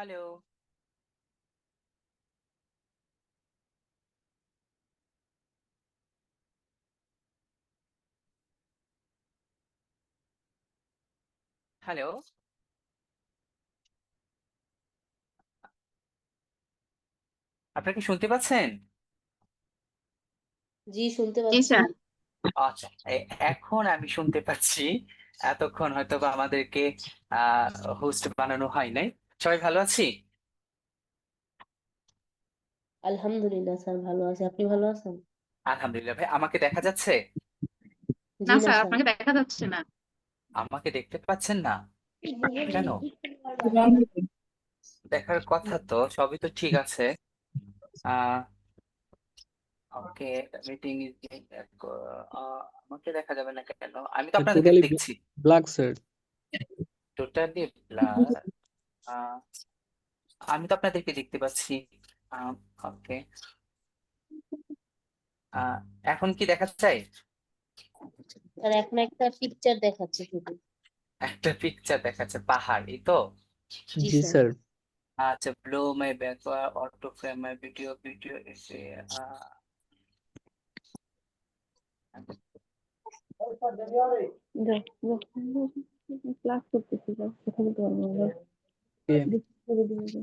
Hello, hello. আপনারা কি শুনতে পাচ্ছেন? জি, শুনতে জি পাচ্ছি। স্যার। আচ্ছা, এখন আমি শুনতে পাচ্ছি। এতক্ষণ হয়তো বা আমাদেরকে হোস্ট বানানো হয় নাই। সবাই ভালো আছি? আলহামদুলিল্লাহ স্যার, ভালো আছি। আপনি ভালো আছেন? আলহামদুলিল্লাহ। ভাই, আমাকে দেখা যাচ্ছে? জি না না স্যার, স্যার। আপনাকে দেখা যাচ্ছে না। আমাকে দেখতে পাচ্ছেন না কেন? দেখার কথা তো, সবই তো ঠিক আছে। আহ ওকে, মিটিং ইজ আমাকে দেখা যাবে না কেন? আমি তো আপনাদেরকে Totally দেখছি। black, sir. Totally blur. আমি তো আপনাদেরকে দেখতে পাচ্ছি। ওকে। এখন কি দেখা যায়? স্যার, এখন একটা পিকচার দেখাচ্ছে শুধু। একটা পিকচার দেখাচ্ছে, পাহাড়, এই তো? জি Ji, স্যার। sir. আচ্ছা, blow my backward, auto frame my video, video এসে ক্লাস করতেছি, কথা বলতে পারবো না। Okay. ডিসমিস করে দিবো যে।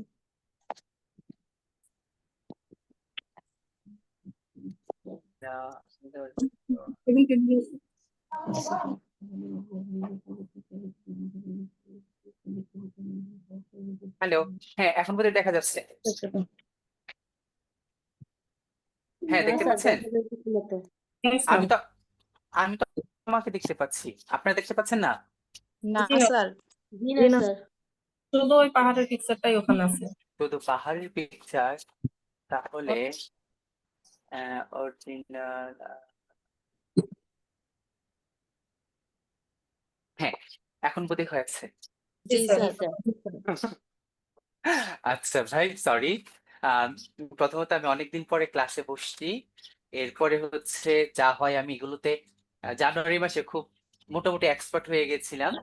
হ্যালো। হ্যাঁ, এখন বোধহয় দেখা যাচ্ছে। হ্যাঁ, না দেখতে স্যার, পাচ্ছেন? দেখা যাইতেছে না তো। আমি তো আমি তো আমাকে দেখতে পাচ্ছি। আপনারা দেখতে পাচ্ছেন না? না স্যার, জি না স্যার। শুধু ওই পাহাড়ের পিকচারটাই ওখানে আছে। শুধু পাহাড়ের পিকচার? তাহলে অরিজিনাল। হ্যাঁ, এখন বোধহয় হয়েছে। জি জি স্যার। স্যার। আচ্ছা ভাই, সরি। প্রথমত আমি অনেকদিন পরে ক্লাসে বসছি। এরপরে হচ্ছে যা হয় আমি এগুলোতে জানুয়ারি মাসে খুব মোটামুটি এক্সপার্ট হয়ে গেছিলাম।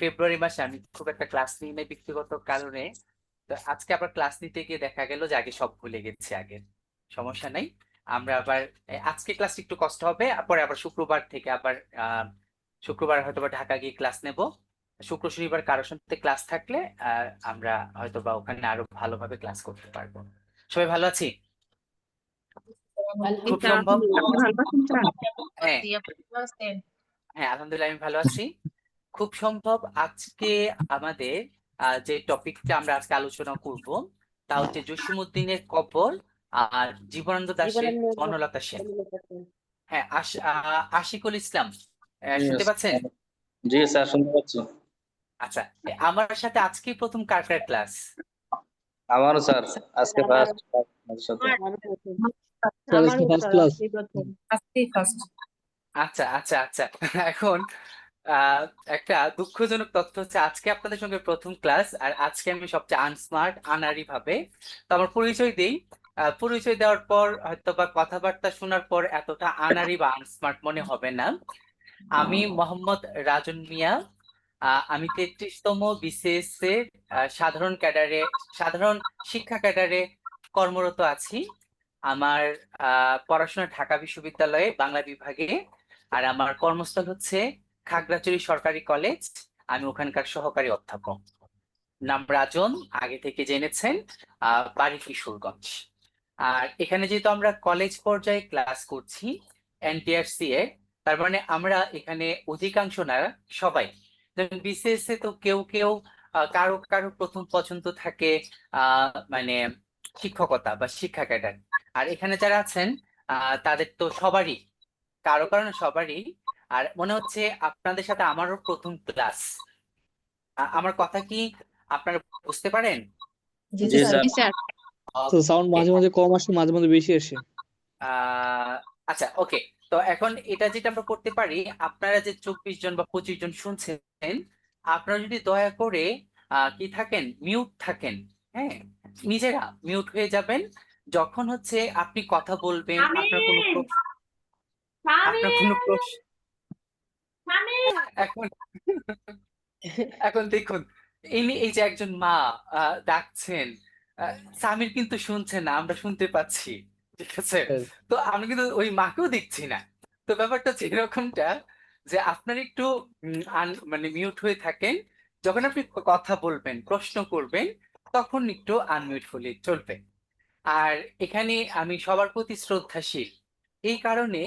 ফেব্রুয়ারি মাসে আমি খুব একটা ক্লাস নিই নাই ব্যক্তিগত কারণে। তো আজকে আবার ক্লাস নিতে গিয়ে দেখা গেল যে আগে সব ভুলে গেছি আগের। সমস্যা নাই। আমরা আবার আজকে ক্লাস একটু কষ্ট হবে, পরে আবার শুক্রবার থেকে আবার শুক্রবার হয়তো বা ঢাকা গিয়ে ক্লাস নেব। শুক্র শনিবার কারোর সাথে ক্লাস থাকলে আমরা হয়তো বা ওখানে আরো ভালোভাবে ক্লাস করতে পারবো। সবাই ভালো আছি? জি খুব স্যার, সম্ভব। আপনি ভালো আছেন স্যার? হ্যাঁ, হ্যাঁ, আলহামদুলিল্লাহ আমি ভালো আছি। খুব সম্ভব আজকে আমাদের যে টপিকটা আমরা আজকে আলোচনা করব তা হচ্ছে জসীমউদ্দিনের কবর আর জীবনানন্দ দাশের জীবনানন্দ বনলতা সেন। বনলতা সেন। হ্যাঁ, আশিকুল ইসলাম, শুনতে Yes. পাচ্ছেন? জি স্যার, শুনতে পাচ্ছি। আচ্ছা, আমার সাথে আজকে প্রথম কার কার ক্লাস? আমারও স্যার, আজকে আমার ফার্স্ট আপনাদের সাথে। আমারও প্রথম। Sir, it's আমারও the first স্যার, class. আজকেই প্রথম। আজকেই ফার্স্ট। আচ্ছা, আচ্ছা, আচ্ছা। এখন আহ, একটা দুঃখজনক তথ্য হচ্ছে আজকে আপনাদের সঙ্গে প্রথম ক্লাস, আর আজকে আমি সবচেয়ে আনস্মার্ট আনাড়ি ভাবে। তো আমার পরিচয় দেই। পরিচয় দেওয়ার পর হয়তো বা কথাবার্তা শোনার পর এতটা আনাড়ি বা আনস্মার্ট মনে হবে না। আমি মোহাম্মদ রাজন মিয়া। আমি 33তম বিসিএস এর সাধারণ ক্যাডারে, সাধারণ শিক্ষা ক্যাডারে কর্মরত আছি। আমার পড়াশোনা ঢাকা বিশ্ববিদ্যালয়ে বাংলা বিভাগে। আর আমার কর্মস্থল হচ্ছে খাগড়াছড়ি সরকারি কলেজ। আমি ওখানকার সহকারী অধ্যাপক। নাম রাজন, আগে থেকে জেনেছেন। বাড়ি কিশোরগঞ্জ। আর এখানে যেহেতু আমরা কলেজ পর্যায়ে ক্লাস করছি এনটিআরসি এ, তার মানে আমরা এখানে অধিকাংশ না, সবাই। যেমন বিসিএস এ তো কেউ কেউ কারো কারো প্রথম পছন্দ থাকে মানে শিক্ষকতা বা শিক্ষা ক্যাডার। আর এখানে যারা আছেন তাদের তো সবারই, কারো কারণে সবারই। আর মনে হচ্ছে আপনাদের সাথে আমারও প্রথম ক্লাস। আমার কথা কি আপনারা বুঝতে পারেন? জি জি স্যার। স্যার। জি স্যার। So sound ওকে। মাঝে মাঝে কম আসে, মাঝে মাঝে বেশি আসে। আচ্ছা, ওকে। তো এখন এটা যেটা আমরা করতে পারি, আপনারা যে 24 জন বা 25 জন শুনছেন, আপনারা যদি দয়া করে কি থাকেন, মিউট থাকেন। হ্যাঁ, নিজেরা মিউট হয়ে যাবেন। যখন হচ্ছে আপনি কথা বলবেন, আপনার কোনো প্রশ্ন, এখন এখন দেখুন, এই যে একজন মা ডাকছেন, সামির কিন্তু শুনছে না, আমরা শুনতে পাচ্ছি, ঠিক আছে? স্যার তো আমি কিন্তু ওই মাকেও দেখছি না। তো ব্যাপারটা হচ্ছে এরকমটা যে আপনার একটু মানে মিউট হয়ে থাকেন, যখন আপনি কথা বলবেন প্রশ্ন করবেন তখন একটু আনমিউট হলে চলবে। আর এখানে আমি সবার প্রতি শ্রদ্ধাশীল এই কারণে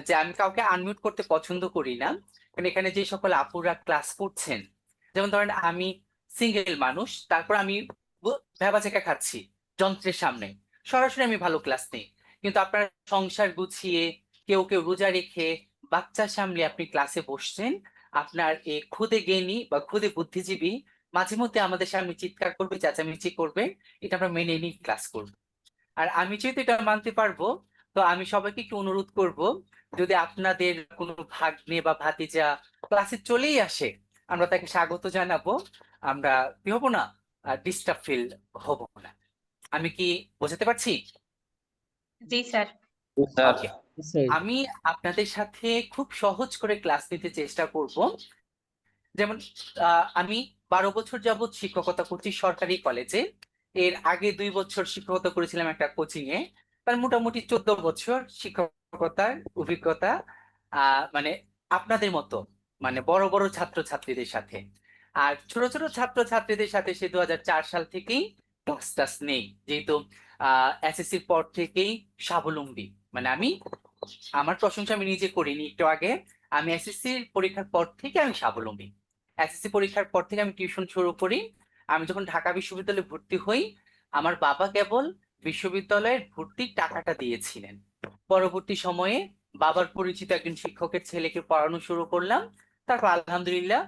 যে আমি কাউকে আনমিউট করতে পছন্দ করি না। কারণ এখানে যে সকল আপুরা ক্লাস করছেন, যেমন ধরেন আমি সিঙ্গেল মানুষ, তারপর আমি ভ্যাবাচেকা খাচ্ছি যন্ত্রের সামনে, সরাসরি আমি ভালো ক্লাস নেই। কিন্তু আপনার সংসার গুছিয়ে কেউ কেউ রোজা রেখে বাচ্চা সামলে আপনি ক্লাসে বসছেন, আপনার এই খুদে জ্ঞানী বা খুদে বুদ্ধিজীবী মাঝে মধ্যে আমাদের সামনে চিৎকার করবে, চেঁচামেচি করবে, এটা আমরা মেনে নিয়ে ক্লাস করব। আর আমি যেহেতু এটা মানতে পারবো, তো আমি সবাইকে একটু অনুরোধ করব, যদি আপনাদের কোনো ভাগ্নে বা ভাতিজা ক্লাসে চলেই আসে, আমরা তাকে স্বাগত জানাবো, আমরা কি হবো না, ডিস্টার্ব ফিল হব না। আমি কি বোঝাতে পারছি? জি স্যার। Sir okay. স্যার আমি আপনাদের সাথে খুব সহজ করে ক্লাস নিতে চেষ্টা করব। যেমন আমি 12 বছর যাবৎ শিক্ষকতা করছি সরকারি কলেজে। এর আগে 2 বছর শিক্ষকতা করেছিলাম একটা কোচিং এ। তার মোটামুটি 14 বছর শিক্ষকতার অভিজ্ঞতা, মানে আপনাদের মতো, মানে বড় বড় ছাত্রছাত্রীদের সাথে। আর ছোট ছোট ছাত্রছাত্রীদের সাথে সে 2004 সাল থেকেই ক্লাস টাস নেই, যেহেতু এসএসসির পর থেকেই স্বাবলম্বী। মানে আমি আমার প্রশংসা আমি নিজে করিনি একটু আগে, আমি এসএসসি পরীক্ষার পর থেকে আমি স্বাবলম্বী। এসএসসি পরীক্ষার পর থেকে আমি টিউশন শুরু করি। আমি যখন ঢাকা বিশ্ববিদ্যালয়ে ভর্তি হই, আমার বাবা কেবল বিশ্ববিদ্যালয়ের ভর্তির টাকাটা দিয়েছিলেন। পরবর্তী সময়ে বাবার পরিচিত একজন শিক্ষকের ছেলেকে পড়ানো শুরু করলাম। তারপর আলহামদুলিল্লাহ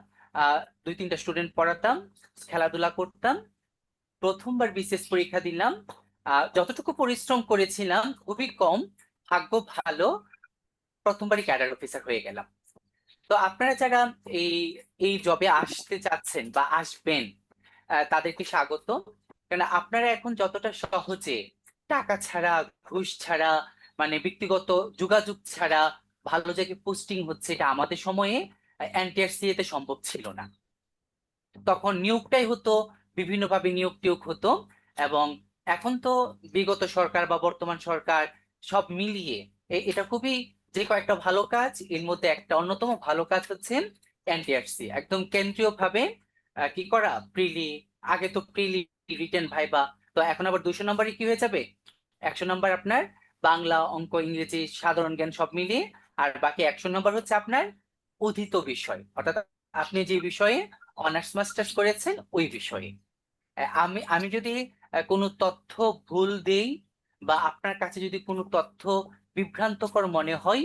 2-3টা স্টুডেন্ট পড়াতাম, খেলাধুলা করতাম। প্রথমবার বিসিএস পরীক্ষা দিলাম, যতটুকু পরিশ্রম করেছিলাম খুবই কম, ভাগ্য ভালো, প্রথমবারই ক্যাডার অফিসার হয়ে গেলাম। তো আপনারা যারা এই এই জবে আসতে চাচ্ছেন বা আসবেন, তাদেরকে স্বাগত। কারণ আপনারা এখন যতটা সহজে টাকা ছাড়া, ঘুষ ছাড়া, মানে ব্যক্তিগত যোগাযোগ ছাড়া ভালো জায়গায় পোস্টিং হচ্ছে, এটা আমাদের সময়ে এনটিআরসি তে সম্ভব ছিল না। তখন নিয়োগটাই হতো, বিভিন্নভাবে নিয়োগ টিয়োগ হতো। এবং এখন তো বিগত সরকার বা বর্তমান সরকার সব মিলিয়ে এটা খুবই, যে কয়েকটা ভালো কাজ এর মধ্যে একটা অন্যতম ভালো কাজ হচ্ছে এনটিআরসি একদম কেন্দ্রীয় ভাবে কি করা, প্রিলি, আগে তো প্রিলি, রিটেন, ভাইবা, তো এখন আবার 200 নম্বরই কি হয়ে যাবে, 100 নম্বর আপনার বাংলা, অঙ্ক, ইংরেজি, সাধারণ জ্ঞান সব মিলিয়ে। আর বাকি 100 নম্বর হচ্ছে আপনার অধীত বিষয়, অর্থাৎ আপনি যে বিষয়ে অনার্স মাস্টার্স করেছেন ওই বিষয়ে। আমি আমি যদি কোনো তথ্য ভুল দেই বা আপনার কাছে যদি কোনো তথ্য বিভ্রান্তকর মনে হয়,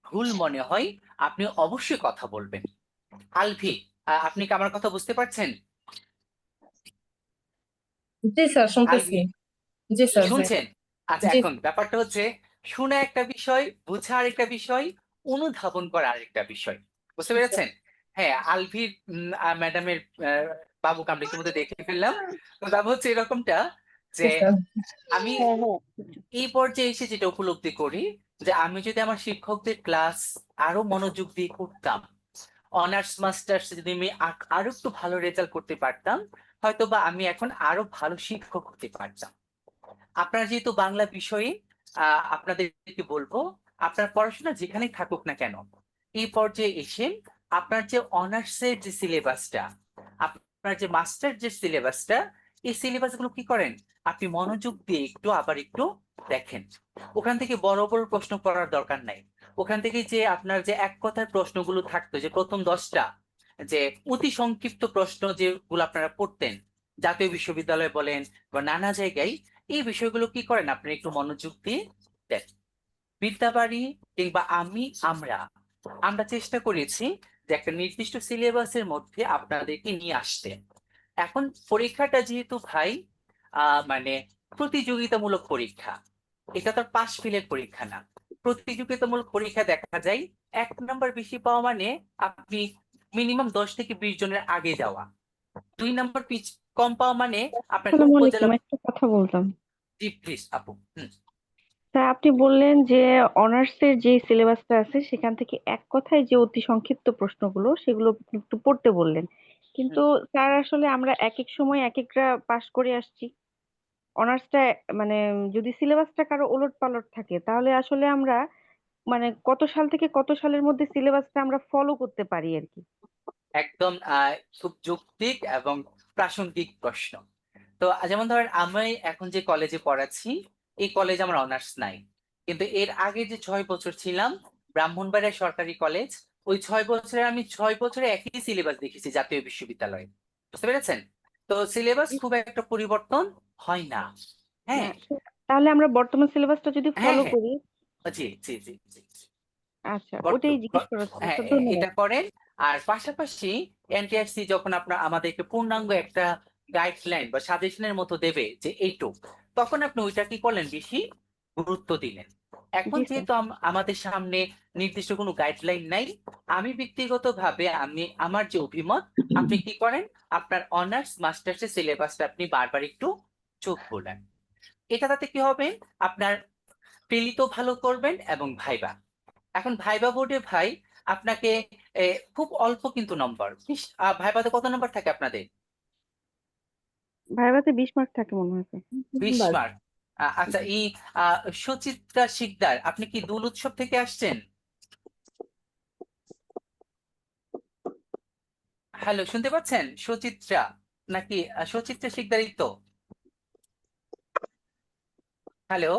ভুল মনে হয়, আপনি অবশ্যই কথা বলবেন। আলভি, আপনি কি আমার কথা বুঝতে পারছেন? জি স্যার, শুনতেছি। আলভি, জি স্যার, জি। শুনছেন? আচ্ছা, জি এখন ব্যাপারটা হচ্ছে শোনা একটা বিষয়, বোঝা আরেকটা বিষয়, অনুধাবন করা আরেকটা বিষয়। বুঝতে পেরেছেন? হ্যাঁ, আলভির ম্যাডামের বাবুকে আমরা ইতিমধ্যে দেখে ফেললাম। তো ব্যাপার হচ্ছে এরকমটা যে স্যার। আমি হ্যাঁ হ্যাঁ এই পর্যায়ে এসে যেটা উপলব্ধি করি, যে আমি যদি আমার শিক্ষকদের ক্লাস আরো মনোযোগ দিয়ে করতাম, অনার্স মাস্টার্স যদি আমি আরো একটু ভালো রেজাল্ট করতে পারতাম, হয়তো বা আমি এখন আরো ভালো শিক্ষক হতে পারতাম। আপনারা যেহেতু বাংলা বিষয়ে, আপনাদেরকে বলবো, আপনার পড়াশোনা যেখানে থাকুক না কেন, এই পর্যায়ে এসে আপনার যে অনার্সের যে সিলেবাসটা, আপনার যে মাস্টার যে সিলেবাসটা, এই সিলেবাস গুলো কি করেন, আপনি মনোযোগ দিয়ে একটু আবার একটু দেখেন। ওখান থেকে বড় বড় প্রশ্ন পড়ার দরকার নাই। ওখান থেকে যে আপনার যে এক কথার প্রশ্নগুলো থাকতো, যে প্রথম 10টা, যে অতি সংক্ষিপ্ত প্রশ্ন যেগুলো আপনারা পড়তেন জাতীয় বিশ্ববিদ্যালয় বলেন বা নানা জায়গায়, এই বিষয়গুলো কি করেন আপনি একটু মনোযোগ দিয়ে দেন। বিদ্যাবাড়ি কিংবা আমরা আমরা চেষ্টা করেছি যে একটা নির্দিষ্ট সিলেবাসের মধ্যে আপনাদেরকে নিয়ে আসতে। এখন পরীক্ষাটা যেহেতু ভাই মানে প্রতিযোগিতামূলক পরীক্ষা, এটা তো পাশ ফেলের পরীক্ষা না। প্রতিযোগিতামূলক পরীক্ষা দেখা যায় 1 নম্বর বেশি পাওয়া মানে আপনি মিনিমাম 10 থেকে 20 জনের আগে যাওয়া, 2 নম্বর কম পাওয়া মানে আপনাকে আসসালামু উপজেলা। আলাইকুম, একটা কথা বলতাম। জি প্লিজ আপু। স্যার, আপনি বললেন যে অনার্সের যে সিলেবাসটা আছে সেখান থেকে এক কথায় যে অতি সংক্ষিপ্ত প্রশ্নগুলো সেগুলো আপনি একটু পড়তে বললেন, কিন্তু স্যার আসলে আমরা এক এক সময় এক একটা পাস করে আসছি। অনার্সটা মানে যদি সিলেবাসটা কারো ওলট পালট থাকে তাহলে আসলে আমরা মানে কত সাল থেকে কত সালের মধ্যে সিলেবাসটা আমরা ফলো করতে পারি আর কি। একদম খুব যৌক্তিক এবং প্রাসঙ্গিক প্রশ্ন। তো যেমন ধরেন আমি এখন যে কলেজে পড়াচ্ছি, এই কলেজ আমার অনার্স নাই, কিন্তু এর আগে যে 6 বছর ছিলাম ব্রাহ্মণবাড়িয়া সরকারি কলেজ, ওই 6 বছরে আমি 6 বছরে একই সিলেবাস দেখেছি জাতীয় বিশ্ববিদ্যালয়ে। বুঝতে পেরেছেন? তো সিলেবাস খুব একটা পরিবর্তন হয় না। হ্যাঁ, হ্যাঁ, তাহলে আমরা বর্তমান সিলেবাসটা যদি হ্যাঁ, ফলো হ্যাঁ, করি। জি জি জি জি। আচ্ছা, ওটাই জিজ্ঞেস করার ছিল হ্যাঁ, স্যার, ধন্যবাদ। এটা করেন। আর পাশাপাশি এনটিআরসি যখন আপনার আমাদেরকে পূর্ণাঙ্গ একটা গাইডলাইন বা সাজেশনের মতো দেবে যে এইটুক, তখন আপনি ওইটা কি করলেন, বেশি গুরুত্ব দিলেন। এখন জি স্যার। যেহেতু আমাদের সামনে নির্দিষ্ট কোনো গাইডলাইন নাই, আমি ব্যক্তিগতভাবে আমার যে অভিমত, আপনি কি করেন, আপনার অনার্স মাস্টার্সের সিলেবাসটা আপনি বারবার একটু চোখ বোলান। এটা তাতে কি হবে, আপনার প্রিলিত ভালো করবেন এবং ভাইবা। এখন ভাইবা বোর্ডে ভাই আপনাকে খুব অল্প কিন্তু নম্বর, ভাইবাতে কত নম্বর থাকে আপনাদের? ভাইভাতে 20 মার্ক থাকে মনে হয় স্যার। 20 মার্ক। আচ্ছা, এই সুচিত্রা শিকদার, আপনি কি দোল উৎসব থেকে আসছেন? হ্যালো, শুনতে পাচ্ছেন? সুচিত্রা নাকি সুচিত্রা শিকদারই তো? হ্যালো,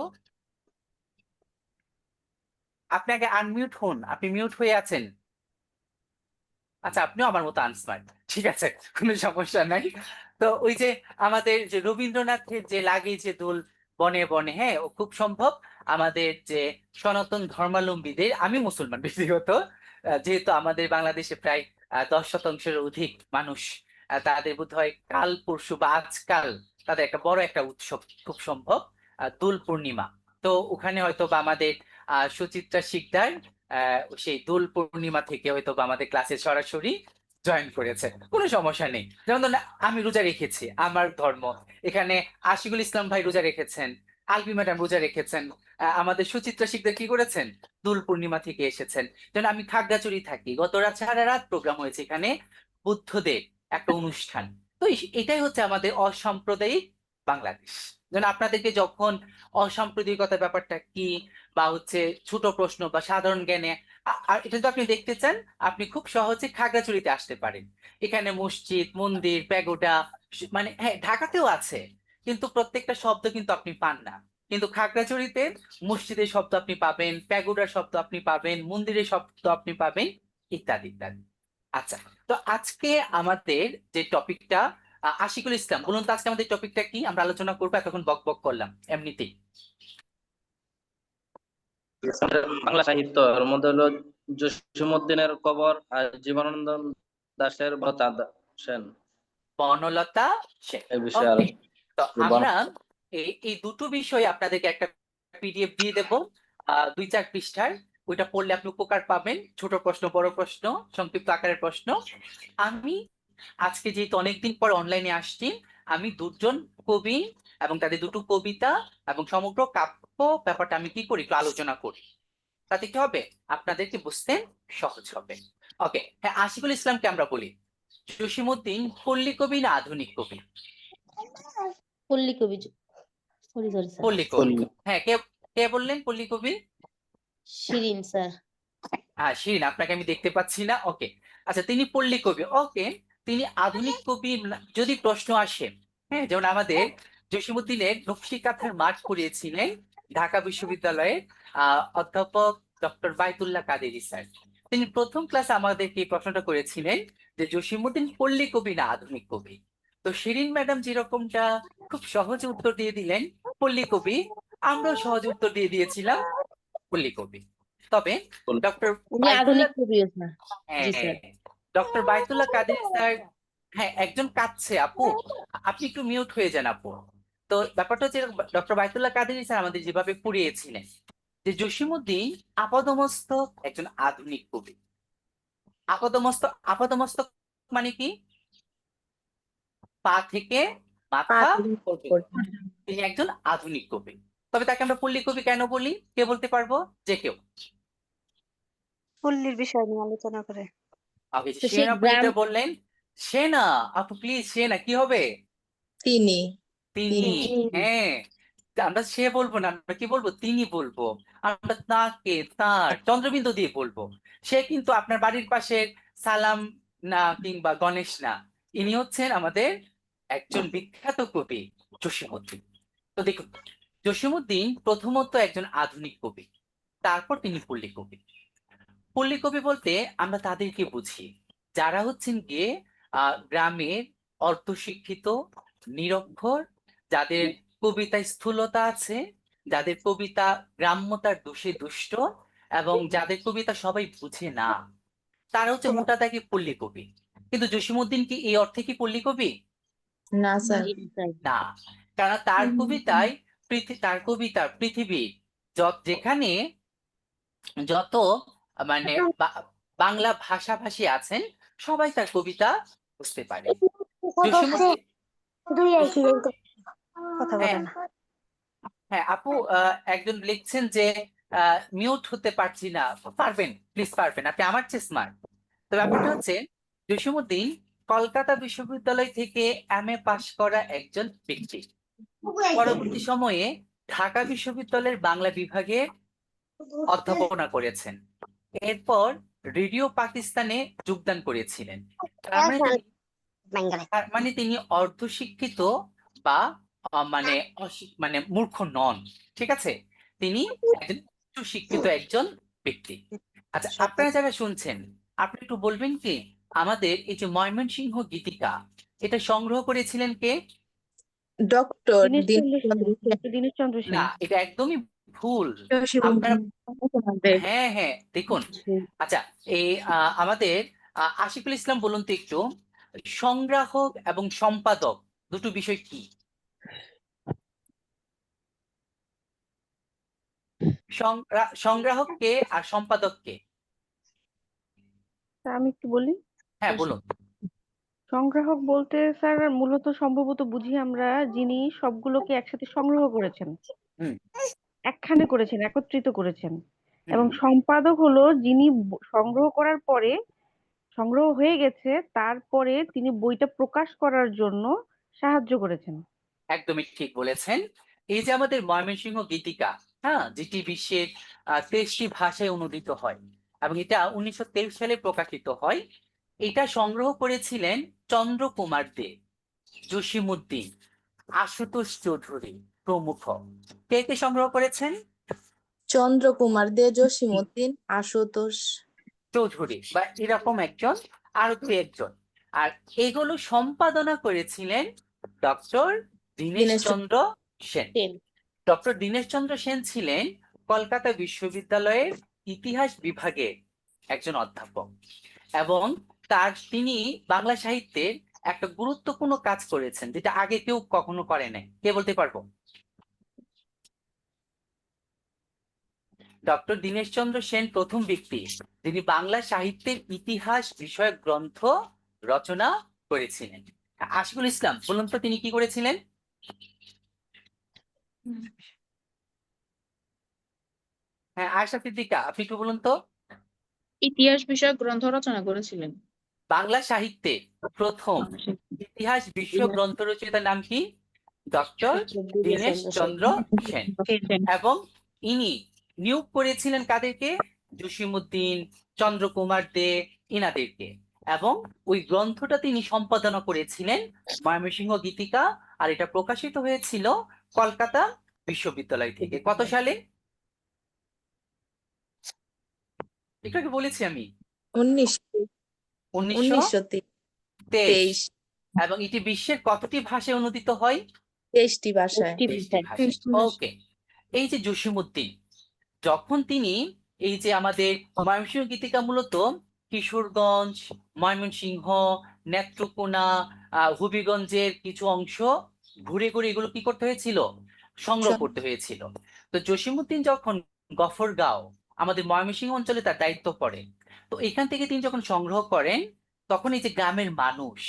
আপনি আগে আনমিউট হন, আপনি মিউট হয়ে আছেন। আচ্ছা, আপনিও আমার মতো আনস্মার্ট, ঠিক আছে, কোনো সমস্যা নাই। তো ওই যে আমাদের যে রবীন্দ্রনাথের যে লাগে যে দোল বনে বনে, হ্যাঁ, ও খুব সম্ভব আমাদের যে সনাতন ধর্মাবলম্বীদের, আমি মুসলমান ব্যক্তিগত, যেহেতু আমাদের বাংলাদেশে প্রায় 10% অধিক মানুষ, তাদের বোধহয় কাল পরশু বা আজকাল তাদের একটা বড় একটা উৎসব, খুব সম্ভব দোল পূর্ণিমা। তো ওখানে হয়তো বা আমাদের সুচিত্রা শিকদার সেই দোল পূর্ণিমা থেকে হয়তো বা আমাদের ক্লাসে সরাসরি জয়েন করেছে, কোনো সমস্যা নেই। যেমন ধরুন, আমি রোজা রেখেছি, আমার ধর্ম, এখানে আশিকুল ইসলাম ভাই রোজা রেখেছেন, আলবি ম্যাডাম রোজা রেখেছেন, আমাদের সুচিত্রা শিকদার কি করেছেন, দোল পূর্ণিমা থেকে এসেছেন। যেমন আমি খাগড়াছড়ি থাকি, গত রাত সারা রাত প্রোগ্রাম হয়েছে এখানে, বুদ্ধদের একটা অনুষ্ঠান। তো এটাই হচ্ছে আমাদের অসাম্প্রদায়িক বাংলাদেশ। যেন আপনাদেরকে যখন অসাম্প্রদায়িকতার ব্যাপারটা কি, বা হচ্ছে ছোট প্রশ্ন বা সাধারণ জ্ঞানে, আর এটা যদি আপনি দেখতে চান, আপনি খুব সহজে খাগড়াছড়িতে আসতে পারেন। এখানে মসজিদ, মন্দির, প্যাগোডা, মানে হ্যাঁ ঢাকাতেও আছে, কিন্তু প্রত্যেকটা শব্দ কিন্তু আপনি পান না। কিন্তু খাগড়াছড়িতে মসজিদের শব্দ আপনি পাবেন, প্যাগোডার শব্দ আপনি পাবেন, মন্দিরের শব্দ আপনি পাবেন, ইত্যাদি ইত্যাদি। আচ্ছা, তো আজকে আমাদের যে টপিকটা, আশিকুল ইসলাম বলুন তো, আজকে আমাদের টপিকটা কি আমরা আলোচনা করবো? এতক্ষণ বক বক করলাম এমনিতেই। বাংলা সাহিত্য এর মধ্যে হলো জসীমউদ্দিনের কবর আর জীবনানন্দ দাশের ভতা সেন, বনলতা সেন। এই বিষয়ে ওকে, তো আলোচনা। আমরা এই দুটো বিষয় আপনাদেরকে একটা পিডিএফ দিয়ে দেবো, 2-4 পৃষ্ঠার। ওইটা পড়লে আপনি উপকার পাবেন, ছোট প্রশ্ন, বড় প্রশ্ন, সংক্ষিপ্ত আকারের প্রশ্ন। আমি আজকে যেহেতু অনেকদিন পর অনলাইনে আসছি, আমি দুজন কবি এবং তাদের দুটো কবিতা এবং সমগ্র কাব্য ব্যাপারটা আমি কি করি, একটু আলোচনা করি। তাতে কি হবে, আপনাদেরকে বুঝতে সহজ হবে। ওকে, হ্যাঁ, আশিকুল ইসলামকে আমরা বলি জসীমউদ্দিন পল্লী কবি না আধুনিক কবি? পল্লী কবি। Sorry sorry sir. পল্লী কবি। হ্যাঁ, কে কে বললেন পল্লী কবি? শিরিন স্যার। হ্যাঁ, শিরিন, আপনাকে আমি দেখতে পাচ্ছি না। ওকে, আচ্ছা, তিনি পল্লী কবি। ওকে, তিনি আধুনিক কবি যদি প্রশ্ন আসে, হ্যাঁ, যেমন আমাদের জসীমউদ্দিনের নকশি কাঁথার মাঠ করিয়েছিলেন ঢাকা বিশ্ববিদ্যালয়ে অধ্যাপক ডক্টর বাইতুল্লাহ কাদেরী স্যার। তিনি প্রথম ক্লাসে আমাদেরকে এই প্রশ্নটা করেছিলেন যে জসীমউদ্দিন পল্লী কবি না আধুনিক কবি। তো শিরিন ম্যাডাম যেরকমটা খুব সহজে উত্তর দিয়ে দিলেন পল্লী কবি, আমরাও সহজে উত্তর দিয়ে দিয়েছিলাম পল্লী কবি। তবে ডক্টর উনি বাইতুল্লাহ, আধুনিক কবিও স্যার। জি হ্যাঁ, স্যার। ডক্টর বাইতুল্লাহ কাদের স্যার, হ্যাঁ, একজন কাঁদছে আপু, আপনি একটু মিউট হয়ে যান আপু। তো ব্যাপারটা হচ্ছে, ডক্টর বাইতুল্লাহ কাদের স্যার আমাদের যেভাবে পড়িয়েছিলেন যে জসীমউদ্দিন আপাদমস্তক একজন আধুনিক কবি। আপাদমস্তক, আপাদমস্তক মানে কি, পা থেকে মাথা পর্যন্ত তিনি একজন আধুনিক কবি। তবে তাকে আমরা পল্লী কবি কেন বলি, কে বলতে পারবো? যে কেউ? পল্লীর বিষয় নিয়ে আলোচনা করে। ওকে, তো সেই শিরিন আপু গ্রাম যেটা বললেন সে না, আপু প্লিজ, সে না, কি হবে? তিনি তিনি। হ্যাঁ, তা আমরা সে বলবো না, আমরা কি বলবো? তিনি বলবো। আমরা তাকে, তার চন্দ্রবিন্দু দিয়ে বলবো। সে কিন্তু আপনার বাড়ির পাশের সালাম না, কিংবা গণেশ না। ইনি হচ্ছেন আমাদের একজন বিখ্যাত কবি, জসীমউদ্দিন। তো দেখুন, জসীমউদ্দিন প্রথমত একজন আধুনিক কবি, তারপর তিনি পল্লী কবি। পল্লী কবি বলতে আমরা তাদেরকে বুঝি যারা হচ্ছেন গিয়ে গ্রামের অর্ধশিক্ষিত, নিরক্ষর, যাদের কবিতায় স্থূলতা আছে, যাদের কবিতা গ্রাম্যতার দোষে দুষ্ট, এবং যাদের কবিতা সবাই বুঝে না, তারা হচ্ছে মোটা দাগে পল্লী কবি। কিন্তু জসীমউদ্দিন কি এই অর্থে কি পল্লী কবি? না স্যার জি স্যার। না, কারণ তার কবিতায় তার কবিতা পৃথিবী যেখানে যত মানে বাংলা ভাষাভাষী আছেন, সবাই তার কবিতা বুঝতে পারে। জসীমউদ্দিন, হ্যাঁ হ্যাঁ আপু, একজন লিখছেন যে মিউট হতে পারছি না। পারবেন, প্লিজ পারবেন, আপনি আমার চেয়ে স্মার্ট। তো ব্যাপারটা হচ্ছে, জসীমউদ্দিন কলকাতা বিশ্ববিদ্যালয় থেকে MA পাশ করা একজন ব্যক্তি। পরবর্তী সময়ে ঢাকা বিশ্ববিদ্যালয়ের বাংলা বিভাগে অধ্যাপনা করেছেন। এরপর রেডিও পাকিস্তানে যোগদান করেছিলেন। তার মানে তিনি অর্ধশিক্ষিত বা মানে মূর্খ নন, ঠিক আছে? তিনি একজন উচ্চ শিক্ষিত একজন ব্যক্তি। আচ্ছা, আপনারা যারা শুনছেন, আপনি একটু বলবেন কি, আমাদের এই যে ময়মনসিংহ গীতিকা, এটা সংগ্রহ করেছিলেন কে? Doctor Dineshchandra Sen, doctor Dineshchandra Sen. না, এটা একদমই ভুল। আপনারা, হ্যাঁ হ্যাঁ, দেখুন। আচ্ছা, এই আমাদের আশিকুল ইসলাম বলুন তো একটু, সংগ্রাহক এবং সম্পাদক দুটো বিষয় কি? সংগ্রাহক কে আর সম্পাদক কে? তা আমি একটু বলি। হ্যাঁ বলুন। সংগ্রাহক বলতে স্যার মূলত সম্ভবত বুঝি আমরা যিনি সবগুলোকে একসাথে সংগ্রহ করেছেন, হুম একখানে করেছেন, একত্রিত করেছেন। হুম এবং সম্পাদক হলো যিনি সংগ্রহ করার পরে, সংগ্রহ হয়ে গেছে, তারপরে তিনি বইটা প্রকাশ করার জন্য সাহায্য করেছেন। একদমই ঠিক বলেছেন। এই যে আমাদের ময়মনসিংহ গীতিকা, হ্যাঁ, যেটি বিশ্বের 23টি ভাষায় অনুদিত হয়, এবং এটা 1923 সালে প্রকাশিত হয়। এটা সংগ্রহ করেছিলেন চন্দ্রকুমার দে, জসীমউদ্দিন, আশুতোষ চৌধুরী প্রমুখ। কে কে সংগ্রহ করেছেন? চন্দ্রকুমার দে, জসীমউদ্দিন, আশুতোষ চৌধুরী বা এরকম একজন, আরো দু একজন। আর এগুলো সম্পাদনা করেছিলেন ডক্টর দীনেশ দীনেশ চন্দ্র সেন। সেন। ডক্টর দীনেশ চন্দ্র সেন ছিলেন কলকাতা বিশ্ববিদ্যালয়ের ইতিহাস বিভাগের একজন অধ্যাপক, এবং তিনি বাংলা সাহিত্যের একটা গুরুত্বপূর্ণ কাজ করেছেন, যেটা আগে কেউ কখনো করে নাই। কে বলতে পারবো? ডক্টর দীনেশচন্দ্র সেন প্রথম ব্যক্তি যিনি বাংলা সাহিত্যের ইতিহাস বিষয়ক গ্রন্থ রচনা করেছিলেন। আশিকুল ইসলাম বলুন তো, তিনি কি করেছিলেন? হ্যাঁ, আয়শা সিদ্দিকা, আপনি একটু বলুন তো। ইতিহাস বিষয়ক গ্রন্থ রচনা করেছিলেন। বাংলা সাহিত্যে প্রথম ইতিহাস বিশ্ব গ্রন্থ রচয়িতার নাম কি? ডক্টর দীনেশ চন্দ্র সেন। এবং ইনি নিয়োগ করেছিলেন কাদেরকে? জসীমউদ্দিন, চন্দ্রকুমার দে, ইনাদেরকে। এবং ওই গ্রন্থটা তিনি সম্পাদনা করেছিলেন, ময়মনসিংহ গীতিকা। আর এটা প্রকাশিত হয়েছিল কলকাতা বিশ্ববিদ্যালয় থেকে। কত সালে? একটু আগে বলেছি আমি, 1923 1923। এবং এটি বিশ্বের কতটি ভাষায় অনুদিত হয়? 23টি ভাষায়। 23টি ভাষায়। ওকে। এই যে জসীমউদ্দিন, যখন তিনি এই যে আমাদের ময়মনসিংহ গীতিকা মূলত কিশোরগঞ্জ, ময়মনসিংহ, নেত্রকোনা, হবিগঞ্জের কিছু অংশ ঘুরে ঘুরে এগুলো কি করতে হয়েছিল? সংগ্রহ করতে হয়েছিল। তো জসীমউদ্দিন যখন গফরগাঁও, আমাদের ময়মনসিংহ অঞ্চলে তার দায়িত্ব পড়ে, তো এখান থেকে তিনি যখন সংগ্রহ করেন, তখন এই যে গ্রামের মানুষ,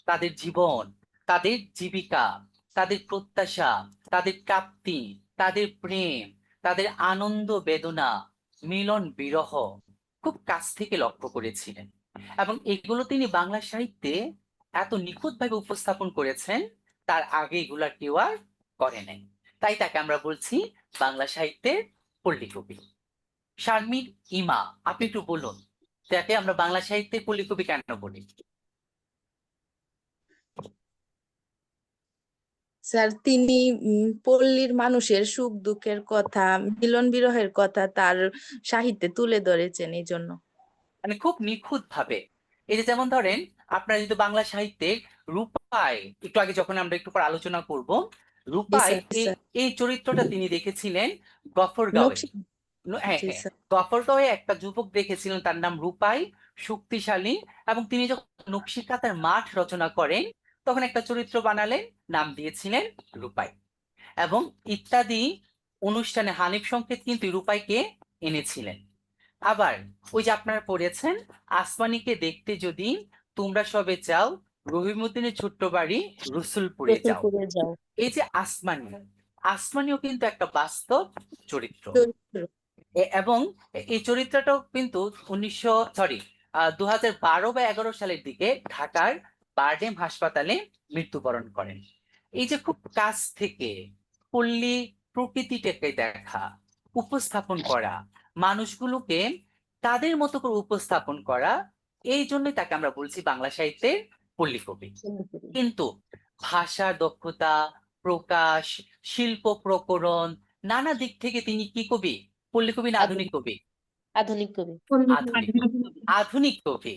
তাদের জীবন, তাদের জীবিকা, তাদের প্রত্যাশা, তাদের প্রাপ্তি, তাদের প্রেম, তাদের আনন্দ বেদনা, মিলন বিরহ খুব কাছ থেকে লক্ষ্য করেছিলেন। এবং এগুলো তিনি বাংলা সাহিত্যে এত নিখুঁতভাবে উপস্থাপন করেছেন, তার আগে এগুলা কেউ আর করে নাই। তাই তাকে আমরা বলছি বাংলা সাহিত্যের পল্লী কবি। শারমিন ইমা, আপনি একটু বলুন তাকে আমরা বাংলা সাহিত্যের পল্লী কবি কেন বলি? স্যার তিনি পল্লীর মানুষের সুখ দুঃখের কথা, মিলন বিরহের কথা তার সাহিত্যে তুলে ধরেছেন এই জন্য। মানে খুব নিখুঁত ভাবে। এই যে যেমন ধরেন, আপনারা যদি বাংলা সাহিত্যের রূপাই, একটু আগে যখন আমরা একটু পর আলোচনা করব, রূপাই স্যার, এই স্যার। এই চরিত্রটা তিনি দেখেছিলেন গফরগাঁওয়ে। নকশি হ্যাঁ জি হ্যাঁ, স্যার। গফরগাঁওয়ে একটা যুবক দেখেছিলেন, তার নাম রূপাই, শক্তিশালী। এবং তিনি যখন নকশিকাঁথার মাঠ রচনা করেন, তখন একটা চরিত্র বানালেন, নাম দিয়েছিলেন রূপাই। এবং ইত্যাদি অনুষ্ঠানে হানিফ সংকেত কিন্তু রূপাইকে এনেছিলেন। আবার ওই যে আপনারা পড়েছেন, আসমানীকে দেখতে যদি তোমরা সবে চাও, রহিমউদ্দিনের ছোট্ট বাড়ি রসুলপুরে যাও। রসুলপুরে যাও। এই যে আসমানী, আসমানীও কিন্তু একটা বাস্তব চরিত্র। চরিত্র। এবং এই চরিত্রটাও কিন্তু 2012 বা 11 সালের দিকে ঢাকার বারডেম হাসপাতালে মৃত্যুবরণ করেন। এই যে খুব কাছ থেকে পল্লী প্রকৃতিটাকে দেখা, উপস্থাপন করা, মানুষগুলোকে তাদের মতো করে উপস্থাপন করা, এই জন্যই তাকে আমরা বলছি বাংলা সাহিত্যের পল্লী কবি। কিন্তু ভাষার দক্ষতা, প্রকাশ, শিল্প প্রকরণ, নানা দিক থেকে তিনি কি কবি? পল্লী কবি না আধুনিক কবি? আধুনিক কবি। আধুনিক, আধুনিক কবি।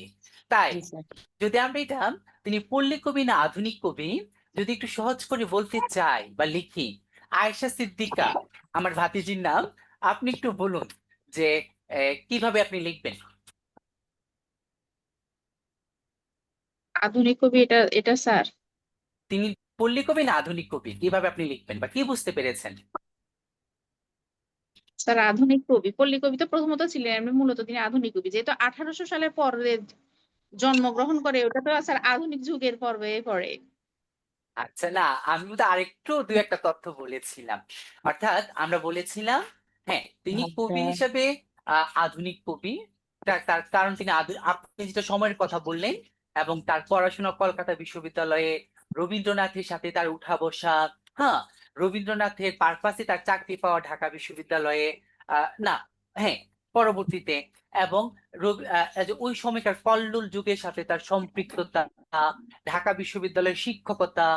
তাই জি স্যার। যদি আমরা এটা তিনি পল্লী কবি না আধুনিক কবি যদি একটু সহজ করে বলতে চাই বা লিখি, আয়েশা সিদ্দিকা আমার ভাতিজির নাম, আপনি একটু বলুন যে কিভাবে আপনি লিখবেন? আধুনিক কবি এটা এটা স্যার। তিনি পল্লী কবি না আধুনিক কবি, কিভাবে আপনি লিখবেন বা কি বুঝতে পেরেছেন? স্যার আধুনিক কবি, পল্লী কবি তো প্রথমত ছিলেন, এমনি মূলত তিনি আধুনিক কবি, যেহেতু 1800 সালের পরে জন্মগ্রহণ করে, ওটা তো স্যার আধুনিক যুগের পর্বে পড়ে। আচ্ছা, না আমি তো আরেকটু দুই একটা তথ্য বলেছিলাম। অর্থাৎ আমরা বলেছিলাম, হ্যাঁ তিনি কবি আচ্ছা। হিসেবে আধুনিক কবি। তার কারণ তিনি আপনি যেটা সময়ের কথা বললেন, এবং তার পড়াশোনা কলকাতা বিশ্ববিদ্যালয়ে, রবীন্দ্রনাথের সাথে তার উঠা বসা, হ্যাঁ রবীন্দ্রনাথের পারপাসে তার চাকরি পাওয়া ঢাকা বিশ্ববিদ্যালয়ে, না হ্যাঁ পরবর্তীতে, এবং যে ওই সময়কার কল্লোল যুগের সাথে তার সম্পৃক্ততা, ঢাকা বিশ্ববিদ্যালয়ের শিক্ষকতা,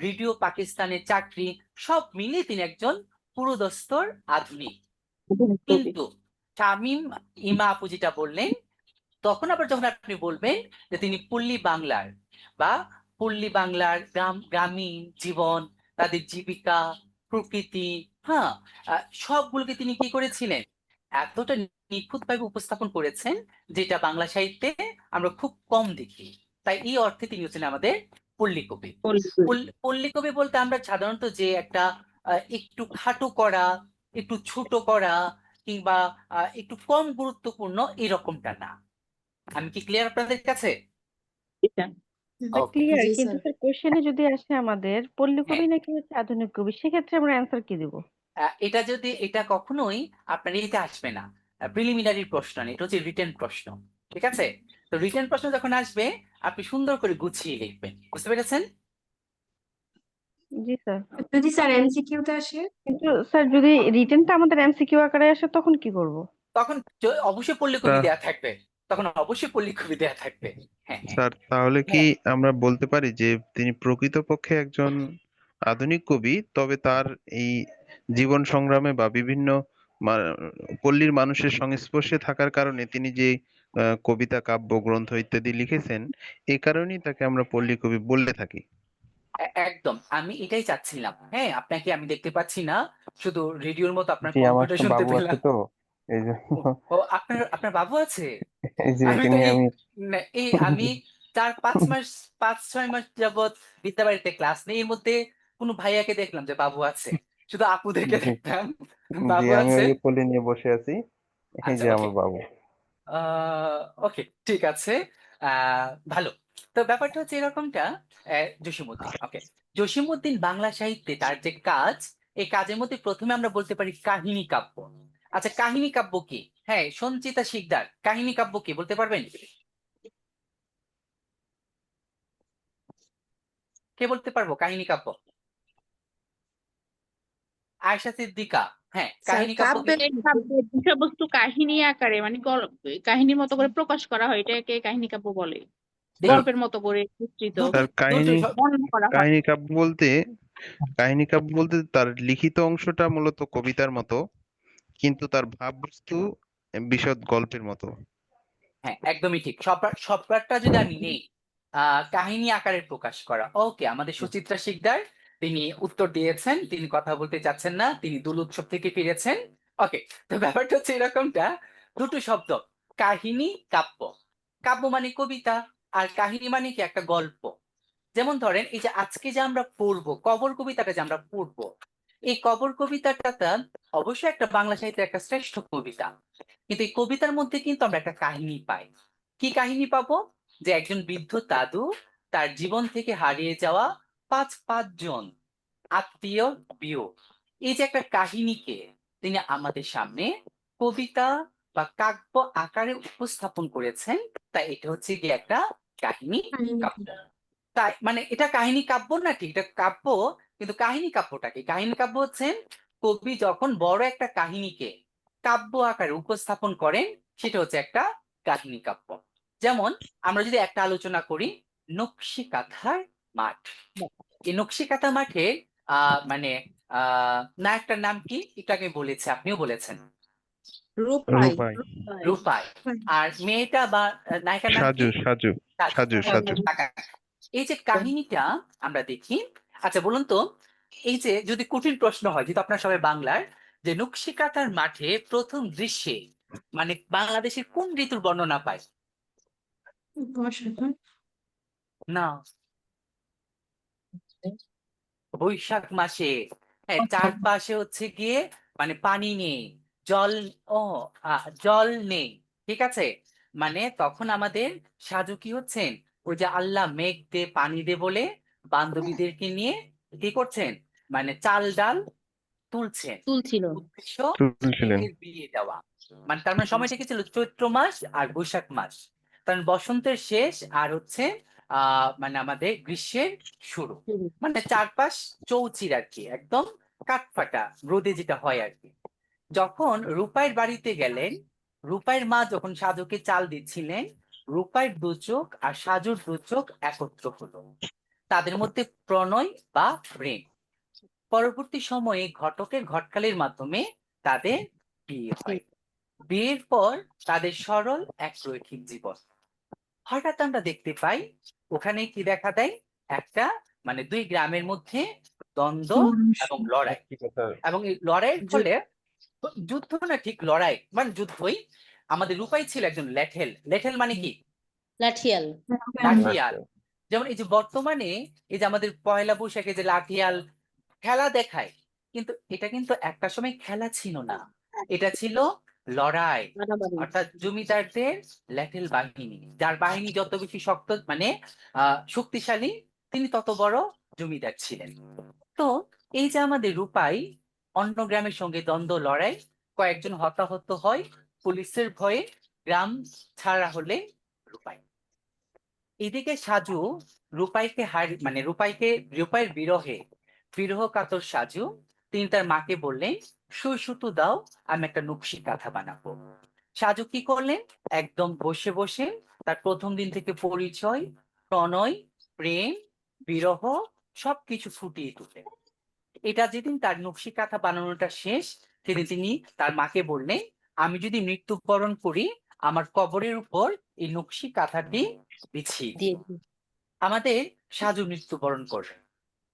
রেডিও পাকিস্তানের চাকরি, সব মিলিয়ে তিনি একজন পুরোদস্তুর আধুনিক। কিন্তু শামীম ইমা আপু যেটা বললেন, তখন আবার যখন আপনি বলবেন যে তিনি পল্লী বাংলার বা পল্লী বাংলার গ্রামীণ জীবন, তাদের জীবিকা, প্রকৃতি, হ্যাঁ সবগুলোকে তিনি কি করেছিলেন, এতটা নিখুঁতভাবে উপস্থাপন করেছেন, যেটা বাংলা সাহিত্যে আমরা খুব কম দেখি। তাই এই অর্থে তিনি হচ্ছেন আমাদের পল্লী কবি। পল্লী কবি বলতে আমরা সাধারণত যে একটা একটু খাটো করা, একটু ছোট করা, কিংবা একটু কম গুরুত্বপূর্ণ, এরকমটা না। আমি কি ক্লিয়ার আপনাদের কাছে? এটা ওকে, ক্লিয়ার, জি কিন্তু স্যার। স্যার কোশ্চেনে যদি আসে আমাদের পল্লী হ্যাঁ কবি নাকি হচ্ছে আধুনিক কবি, সেক্ষেত্রে আমরা অ্যান্সার কি দিব? এটা কখনোই আপনার এতে আসবে না, প্রিলিমিনারি প্রশ্ন না, এটা হচ্ছে রিটেন প্রশ্ন। ঠিক আছে? তো রিটেন প্রশ্ন যখন আসবে, আপনি সুন্দর করে গুছিয়ে লিখবেন। বুঝতে পেরেছেন? জি স্যার। যদি স্যার এমসিকিউতে আসে? কিন্তু স্যার যদি রিটেনটা আমাদের এমসিকিউ আকারে আসে তখন কি করব? তখন অবশ্যই পল্লী কবি দেয়া থাকবে, তখন অবশ্যই পল্লী কবি দেয়া থাকবে। হ্যাঁ হ্যাঁ স্যার তাহলে কি হ্যাঁ আমরা বলতে পারি যে তিনি প্রকৃতপক্ষে একজন আধুনিক কবি, তবে তার এই জীবন সংগ্রামে বা বিভিন্ন মা- পল্লীর মানুষের সংস্পর্শে থাকার কারণে তিনি যে কবিতা, কাব্য, গ্রন্থ ইত্যাদি লিখেছেন, এই কারণেই তাকে আমরা পল্লী কবি বললে থাকি। একদম আমি এটাই চাচ্ছিলাম। হ্যাঁ আপনাকে আমি দেখতে পাচ্ছি না, শুধু রেডিওর মতো আপনার জি, আমার কণ্ঠটা একটা শুনতে বাবু আছে পেলাম। তো, এই জন্য। ও আপনার আপনার বাবু আছে? এই যে আমি একে তো নিয়ে এই আমি আমি 4-5 মাস, 5-6 মাস যাবৎ বিদ্যাবাড়িতে ক্লাস নেই, এর মধ্যে কোনো ভাইয়াকে দেখলাম যে বাবু আছে? শুধু আপুদেরকে জি দেখতাম জি, বাবু আমি আছে। ওই যে কোলে নিয়ে বসে আছি, এই আচ্ছা যে ওকে, আমার বাবু। ওকে ঠিক আছে। ভালো। তো ব্যাপারটা হচ্ছে এরকমটা, জসিমউদ্দিন, ওকে, জসিমউদ্দিন বাংলা সাহিত্যে তার যে কাজ, এই কাজের মধ্যে প্রথমে আমরা বলতে পারি কাহিনী কাব্য। আচ্ছা কাহিনী কাব্য কি? হ্যাঁ সঞ্চিতা শিকদার, কাহিনী কাব্য কি বলতে পারবেন? কে বলতে পারবো কাহিনী কাব্য? আয়েশা সিদ্দিকা। হ্যাঁ, স্যার কাহিনী কাব্য কি? কাব্যের কাব্যের বিষয়বস্তু কাহিনী আকারে মানে কাহিনীর মতো করে প্রকাশ করা হয়, এটাকে কাহিনী কাব্য বলে। দেখুন, গল্পের মতো করে চিত্রিত দুটো স্যার দুটো বর্ণনা করা হয়। কাহিনী কাব্য বলতে তার লিখিত অংশটা মূলত কবিতার মতো, কিন্তু তার ভাববস্তু বিশদ গল্পের মতো। হ্যাঁ, একদমই ঠিক। সবটা যদি আমি নেই, কাহিনী আকারে প্রকাশ করা। ওকে, আমাদের সুচিত্রা শিকদার তিনি উত্তর দিয়েছেন, তিনি কথা বলতে চাচ্ছেন না, তিনি দোল উৎসব থেকে ফিরেছেন। ওকে, তো ব্যাপারটা হচ্ছে এরকমটা, দুটো শব্দ, কাহিনী কাব্য। কাব্য মানে কবিতা, আর কাহিনী মানে কি একটা গল্প। যেমন ধরেন এই যে আজকে যে আমরা পড়বো কবর কবিতাটা যে আমরা পড়বো, এই কবর কবিতাটা অবশ্যই একটা বাংলা সাহিত্যের একটা শ্রেষ্ঠ কবিতা, কিন্তু এই কবিতার মধ্যে কিন্তু আমরা একটা কাহিনী পাই। কি কাহিনী পাবো? যে একজন বৃদ্ধ দাদু তার জীবন থেকে হারিয়ে যাওয়া পাঁচজন আত্মীয় বিয়োগ, এই যে একটা কাহিনীকে তিনি আমাদের সামনে কবিতা বা কাব্য আকারে উপস্থাপন করেছেন, তাই এটা হচ্ছে গিয়ে একটা কাহিনী কাব্য। তাই মানে এটা কাহিনী কাব্য না, ঠিক এটা কাব্য, কিন্তু কাহিনী কাব্যটা কি? কাহিনী কাব্য হচ্ছে কবি যখন বড় একটা কাহিনীকে কাব্য আকারে উপস্থাপন করেন, সেটা হচ্ছে একটা কাহিনী কাব্য। যেমন আমরা যদি একটা আলোচনা করি, নকশি কাঁথার মাঠ। এই নকশি কাঁথা মাঠে মানে নায়কটার নাম কি একটু আগে বলেছে, আপনিও বলেছেন, রূপাই রূপাই, রূপাই। আর মেয়েটা বা নায়িকার নাম কি? সাজু। এই যে কাহিনীটা আমরা দেখি। আচ্ছা বলুন তো, এই যে যদি কঠিন প্রশ্ন হয়, যেহেতু আপনার সবাই বাংলার, যে নকশি কাঁথার মাঠে প্রথম দৃশ্যে মানে বাংলাদেশের কোন ঋতুর বর্ণনা পায়? না, বৈশাখ মাসে। হ্যাঁ, চারপাশে হচ্ছে গিয়ে মানে পানি নেই, জল, ও জল নেই, ঠিক আছে। মানে তখন আমাদের সাজু কি হচ্ছেন, ওই যে আল্লাহ মেঘ দে পানি দে বলে বান্ধবীদেরকে নিয়ে কি করছেন, মানে চাল ডাল তুলছেন, তুলছিল। উদ্দেশ্য তুলছিলেন। মেয়ের বিয়ে দেওয়া। মানে তার মানে সময়টা কি ছিল, চৈত্র মাস আর বৈশাখ মাস, কারণ বসন্তের শেষ আর হচ্ছে মানে আমাদের গ্রীষ্মের শুরু, মানে চারপাশ চৌচির আর কি, একদম কাঠফাটা রোদে যেটা হয় আর কি। যখন রূপাইয়ের বাড়িতে গেলেন, রূপাইয়ের মা যখন সাজুকে চাল দিচ্ছিলেন, রূপাইয়ের দু চোখ আর সাজুর দু চোখ একত্র হলো, তাদের মধ্যে প্রণয় বা প্রেম। পরবর্তী সময়ে ঘটকের ঘটকালির মাধ্যমে তাদের বিয়ে হয়। বিয়ের পর তাদের সরল এক রৈখিক জীবন। হঠাৎ আমরা দেখতে পাই ওখানে কি দেখা দেয়, একটা মানে দুই গ্রামের মধ্যে দ্বন্দ্ব এবং লড়াই, এবং এই লড়াইয়ের ফলে যুদ্ধ না ঠিক লড়াই মানে যুদ্ধই। আমাদের রূপাই ছিল একজন লেঠেল। লেঠেল মানে কি? লাঠিয়াল। লাঠিয়াল। যেমন এই যে বর্তমানে এই যে আমাদের পয়লা বৈশাখে যে লাঠিয়াল খেলা দেখায়, কিন্তু এটা কিন্তু একটা সময় খেলা ছিল না, এটা ছিল লড়াই। মারামারি। অর্থাৎ জমিদারদের ল্যাঠেল বাহিনী, যার বাহিনী যত বেশি শক্ত মানে শক্তিশালী, তিনি তত বড় জমিদার ছিলেন। তো এই যে আমাদের রূপাই অন্য গ্রামের সঙ্গে দ্বন্দ্ব লড়াই, কয়েকজন হতাহত হয়, পুলিশের ভয়ে গ্রাম ছাড়া হলে রূপাই। এদিকে সাজু রূপাইকে মানে রূপাইয়ের বিরহ কাতর সাজু, তিনি তার মাকে বললেন, সুই সুতো দাও, আমি একটা নকশি কাঁথা বানাবো। সাজু কি করলেন, একদম বসে বসে তার প্রথম দিন থেকে পরিচয়, প্রণয়, প্রেম, বিরহ সবকিছু ফুটিয়ে তুললেন। এটা যেদিন তার নকশি কাঁথা বানানোটা শেষ, সেদিন তিনি তার মাকে বললেন, আমি যদি মৃত্যুবরণ করি, আমার কবরের উপর এই নকশি কাঁথাটি বিছিয়ে দিও। আমাদের সাজু মৃত্যুবরণ করবে।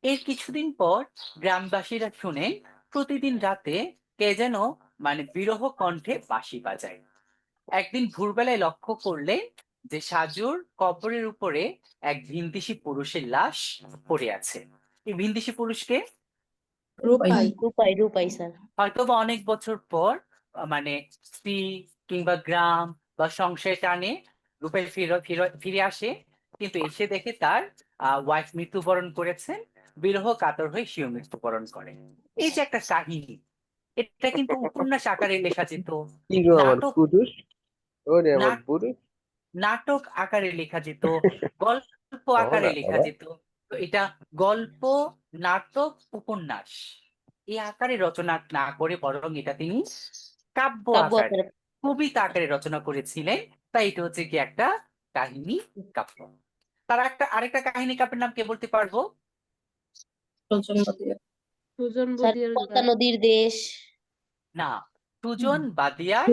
এর কিছুদিন পর গ্রামবাসীরা শুনে প্রতিদিন রাতে কে যেন মানে বিরহ কণ্ঠে বাঁশি বাজায়। একদিন ভোরবেলায় লক্ষ্য করলেন যে সাজুর কবরের উপরে এক ভিনদেশি পুরুষের লাশ পড়ে আছে। এই ভিনদেশি পুরুষকে রূপাই স্যার। হয়তো বা অনেক বছর পর মানে স্ত্রী কিংবা গ্রাম বা সংসারে টানে রূপে ফিরে আসে, কিন্তু এসে দেখে তার ওয়াইফ মৃত্যুবরণ করেছেন, বিরহ কাতর হয়ে সেও মৃত্যুবরণ করে। এই যে একটা কাহিনী, এটা কিন্তু উপন্যাস আকারে লেখা যেত, নাটক নাটক আকারে লেখা যেত, গল্প আকারে লেখা যেত, তো এটা গল্প, নাটক, উপন্যাস এই আকারে রচনা না করে বরং এটা তিনি কাব্য কাব্য আকারে, আকারে কবিতা আকারে রচনা করেছিলেন। তাই এটা হচ্ছে কি একটা কাহিনী কাব্য। তার আরেকটা কাহিনী কাব্যের নাম কে বলতে পারবো? স্যার পদ্মা নদীর দেশ, না, সুজন বাদিয়ার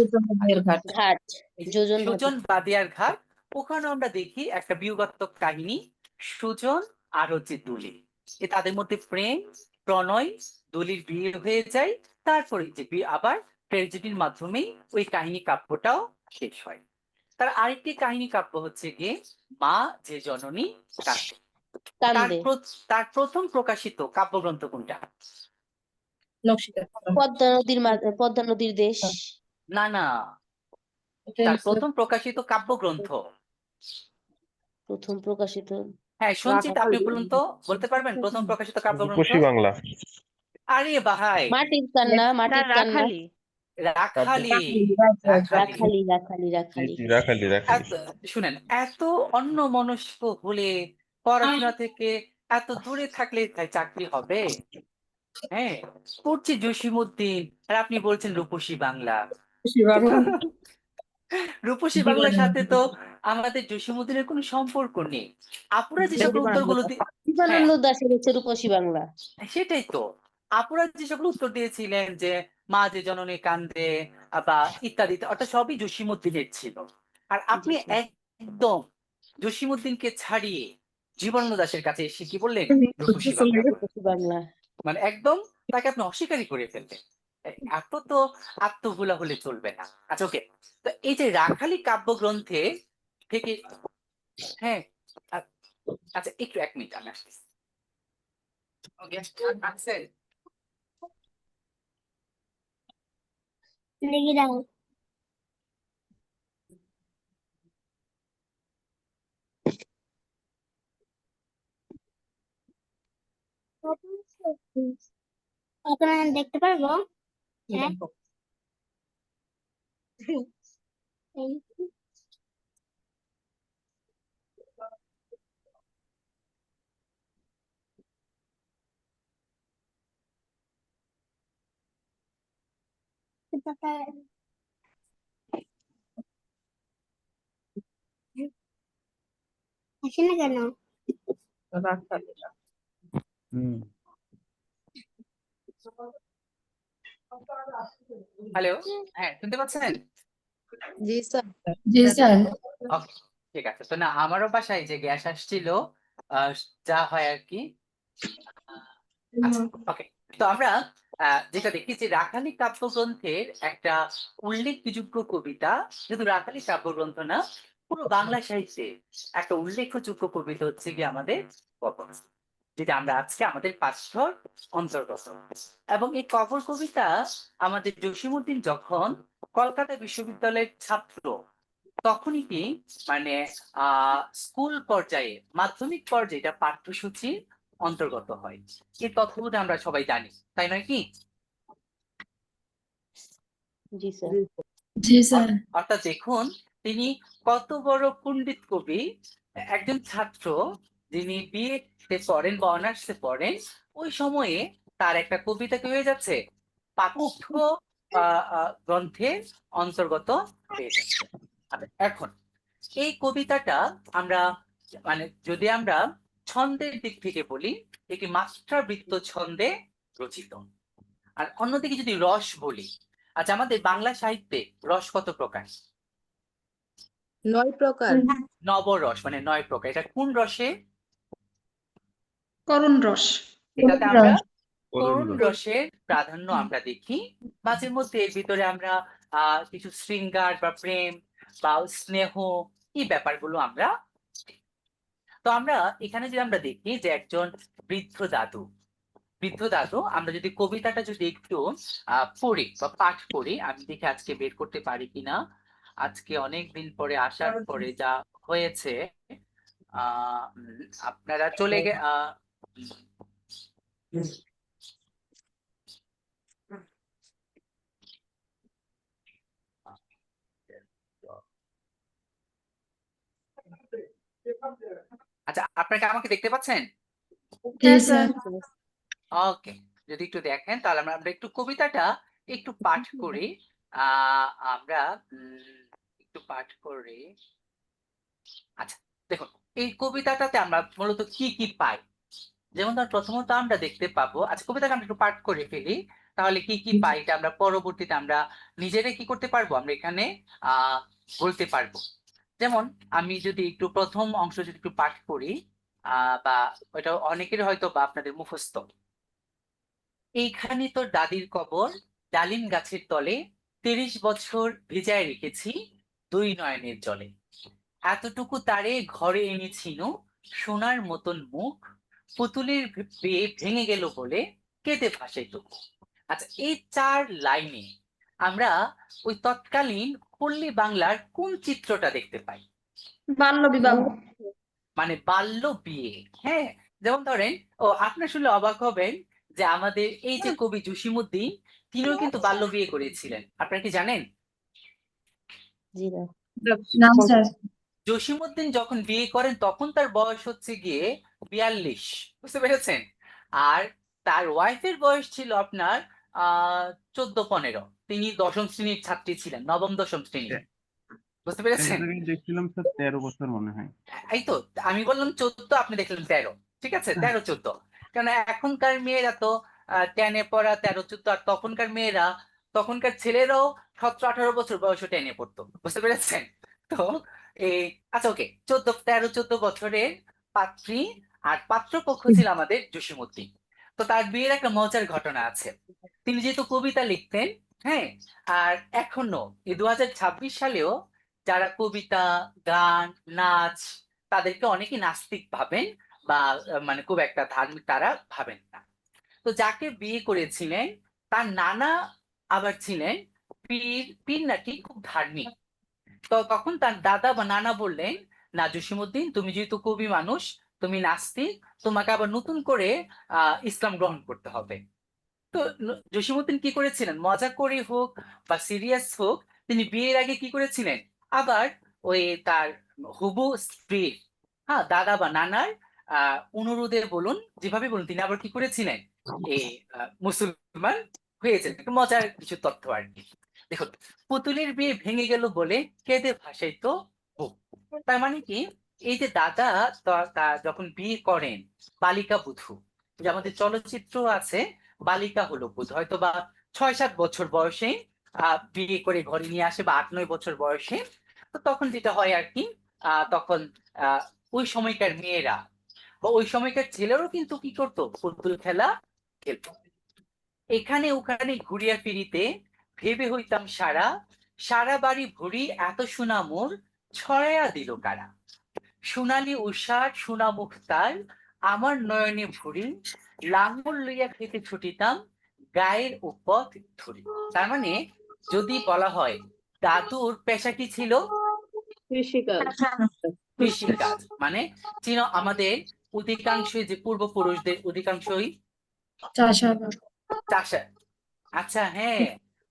ঘাট, যোজন ঘাট। সুজন বাদিয়ার ঘাট। ওখানে আমরা দেখি একটা বিয়োগাত্মক কাহিনী, সুজন আর হচ্ছে দুলি, তাদের মধ্যে প্রেম, প্রণয়, দলির বিয়ে হয়ে যায়। তারপরে যে আবার ট্র্যাজেডির মাধ্যমেই ওই কাহিনী কাব্যটাও শেষ হয়। তার আরেকটি কাহিনী কাব্য হচ্ছে গিয়ে মা যে জননী কান্দে। কান্দে, তার প্রথম প্রকাশিত কাব্যগ্রন্থ কোনটা? পদ্মা নদীর দেশ। না না, তার প্রথম প্রকাশিত কাব্যগ্রন্থ। প্রথম প্রকাশিত হ্যাঁ সঞ্চিত, আপনি বলুন তো, বলতে পারবেন প্রথম প্রকাশিত কাব্যগ্রন্থ? রূপসী বাংলা। আরে ভাই, মাটির কান্না, মাটির কান্না, রাখালি। রাখালি। রাখালি, রাখালি, রাখালি। রাখালি রাখালি। শুনেন, এত অন্যমনস্ক হলে পড়াশোনা থেকে এত দূরে থাকলে তাই চাকরি হবে? হ্যাঁ, পড়ছি জসীমউদ্দিন আর আপনি বলছেন রূপসী বাংলা। রূপসী বাংলার সাথে তো আমাদের জসীমউদ্দিনের কোনো সম্পর্ক নেই। আপুরা যে সকল উত্তরগুলো হ্যাঁ জীবনানন্দ দাশের হচ্ছে রূপসী বাংলা। সেটাই তো, আপুরা যে সকল উত্তর দিয়েছিলেন যে মা যে জননী কান্দে বা ইত্যাদি, অর্থাৎ সবই জসীমউদ্দিনের ছিল। আর আপনি একদম জসীমউদ্দিনকে ছাড়িয়ে জীবনানন্দ দাশের কাছে এসে কি বললেন? রূপসী বাংলা। রূপসী বাংলা। মানে একদম তাকে আপনি অস্বীকারই করে ফেললেন। এত তো আত্মভোলা হলে চলবে না। আচ্ছা ওকে, তো এই যে রাখালি কাব্যগ্রন্থে থেকে, হ্যাঁ আচ্ছা একটু 1 মিনিট আমি আসতেছি। ওকে আনসার আপনারা দেখতে পারবো? হ্যাঁ। আসে না কেন? হ্যালো, হ্যাঁ শুনতে পাচ্ছেন? জি স্যার। ওকে ঠিক আছে। তো না, আমারও বাসায় যে গ্যাস আসছিল, যা হয় আর কি। আচ্ছা ওকে, তো আমরা যেটা দেখি যে রাখালি কাব্যগ্রন্থের একটা উল্লেখযোগ্য কবিতা, যেহেতু রাখালি কাব্যগ্রন্থ না, পুরো বাংলা সাহিত্যে একটা উল্লেখযোগ্য কবিতা হচ্ছে কি আমাদের কবর, যেটা আমরা আজকে আমাদের পাঠ্যর অন্তর্গত। এবং এই কবর কবিতা আমাদের জসীমউদ্দিন যখন কলকাতা বিশ্ববিদ্যালয়ের ছাত্র, তখনই কি মানে স্কুল পর্যায়ে, মাধ্যমিক পর্যায়ে এটা পাঠ্যসূচির অন্তর্গত হয়। এই তথ্যগুলো আমরা সবাই জানি, তাই নয় কি? জি স্যার। অর্থাৎ দেখুন তিনি কত বড় পণ্ডিত কবি। একজন ছাত্র যিনি বিএ পড়েন বা অনার্সে পড়েন, ওই সময়ে তার একটা কবিতা কি হয়ে যাচ্ছে, পাঠ্য গ্রন্থের অন্তর্গত হয়ে যাচ্ছে। এখন এই কবিতাটা আমরা মানে যদি আমরা ছন্দের দিক থেকে বলি, একটি মাত্রাবৃত্ত ছন্দে রচিত। আর অন্যদিকে যদি রস বলি, আচ্ছা আমাদের বাংলা সাহিত্যে রস কত প্রকার? 9 প্রকার। নবরস মানে 9 প্রকার। এটা কোন রসে? করুণ রস। এটাতে আমরা করুণ রসের প্রাধান্য আমরা দেখি। মাঝে মধ্যে এর ভিতরে আমরা কিছু শৃঙ্গার বা প্রেম বা স্নেহ, এই ব্যাপারগুলো আমরা দেখি। তো আমরা এখানে যদি আমরা দেখি যে একজন বৃদ্ধ দাদু, আমরা যদি কবিতাটা যদি একটু পড়ি বা পাঠ করি, আমি দেখি আজকে বের করতে পারি কিনা। আজকে অনেক দিন পরে আসার পরে যা হয়েছে, আপনারা চলে গে আচ্ছা আপনারা কি আমাকে দেখতে পাচ্ছেন? হ্যাঁ স্যার ওকে, যদি একটু দেখেন তাহলে আমরা একটু কবিতাটা একটু পাঠ করি। আমরা একটু পাঠ করি। আচ্ছা, দেখুন এই কবিতাটাতে আমরা মূলত কি কি পাই। যেমন ধর প্রথমত আমরা দেখতে পাবো, আচ্ছা কবিতাটা আমরা একটু পাঠ করে ফেলি, তাহলে কি কি পাই এটা আমরা পরবর্তীতে আমরা নিজেরাই কি করতে পারবো, আমরা এখানে বলতে পারবো। যেমন আমি যদি একটু প্রথম অংশ যদি একটু পাঠ করি, বা ওইটা অনেকের হয়তো বা আপনাদের মুখস্থ। এইখানে তোর দাদির কবর, ডালিম গাছের তলে, 30 বছর ভিজায় রেখেছি দুই নয়নের জলে। এতটুকু তারে ঘরে এনেছিল, সোনার মতন মুখ, পুতুলের বিয়ে ভেঙে গেল বলে কেঁদে ভাসাইত। আচ্ছা, এই 4 লাইনে আমরা ওই তৎকালীন পল্লী বাংলার কোন চিত্রটা দেখতে পাই? বাল্য বিবাহ মানে বাল্য বিয়ে। হ্যাঁ, যেমন ধরেন, ও আপনার শুনলে অবাক হবেন যে আমাদের এই যে কবি জসিমউদ্দিন, তিনিও কিন্তু বাল্য বিয়ে করেছিলেন। আপনারা কি জানেন? জি না। না স্যার জসিমউদ্দিন যখন বিয়ে করেন তখন তার বয়স হচ্ছে গিয়ে 42, বুঝতে পেরেছেন? আর তার ওয়াইফের বয়স ছিল আপনার 14-15। তিনি 10ম শ্রেণীর ছাত্রী ছিলেন, নবম দশম শ্রেণী, বুঝতে পেরেছেন? দেখছিলাম স্যার 13 বছর মনে হয়। এই তো আমি বললাম 14, আপনি দেখলেন 13। ঠিক আছে, 13-14। কারণ এখনকার মেয়েরা তো 10-এ পড়া 13-14, আর তখনকার মেয়েরা, তখনকার ছেলেরাও 17-18 বছর বয়সে 10-এ পড়তো, বুঝতে পেরেছেন? তো এই আচ্ছা ওকে, 13-14 বছরের পাত্রী, আর পাত্রপক্ষ ছিল আমাদের জসিমউদ্দিন। তো তার বিয়ের একটা মজার ঘটনা আছে। তিনি যেহেতু কবিতা লিখতেন, হ্যাঁ, আর এখনো এই 2026 সালেও যারা কবিতা, গান, নাচ, তাদেরকে অনেকে নাস্তিক ভাবেন, বা মানে খুব একটা ধার্মিক তারা ভাবেন না। তো যাকে বিয়ে করেছিলেন তার নানা আবার ছিলেন পীর, পীর নাকি খুব ধার্মিক। তো তখন তার দাদা বা নানা বললেন, না জসিমউদ্দিন, তুমি যেহেতু কবি মানুষ, তুমি নাস্তিক, তোমাকে আবার নতুন করে ইসলাম গ্রহণ করতে হবে। তো জসিমউদ্দিন কি করেছিলেন, মজা করে হোক বা সিরিয়াস হোক, তিনি বিয়ের আগে কি করেছিলেন, আবার ওই তার হুবু স্ত্রী, হ্যাঁ, দাদা বা নানার অনুরোধে বলুন, যেভাবে বলুন, তিনি আবার কি করেছিলেন, এই মুসলমান হয়েছেন। একটু মজার কিছু তথ্য আর কি। দেখুন, পুতুলের বিয়ে ভেঙে গেল বলে কেঁদে ভাসাইতো বুক। তার মানে কি, এই যে দাদা যখন বিয়ে করেন বালিকা বধূ, যে আমাদের চলচ্চিত্র আছে, বালিকা হলো বধূ, হয়তো বা 6-7 বছর বয়সে বিয়ে করে ঘরে নিয়ে আসে, বা 8-9 বছর বয়সে। তো তখন যেটা হয় আর কি, তখন ওই সময়কার মেয়েরা বা ওই সময়কার ছেলেরাও কিন্তু কি করতো, পুতুল খেলা খেলতো। এখানে ওখানে ঘুরিয়া ফিরিতে ভেবে হইতাম সারা, সারা বাড়ি ভরি এত সোনা মোর, ছড়াইয়া দিল কারা। সোনালি উষার সোনা মুখ তার, আমার নয়নে ভরি, লাঙ্গল লইয়া খেতে ছুটিতাম, গায়ের উপর ধরি। তার মানে যদি বলা হয় দাদুর পেশা কি ছিল, কৃষিকাজ। মানে আমাদের অধিকাংশই যে পূর্বপুরুষদের অধিকাংশই চাষাবাদ চাষা। আচ্ছা হ্যাঁ,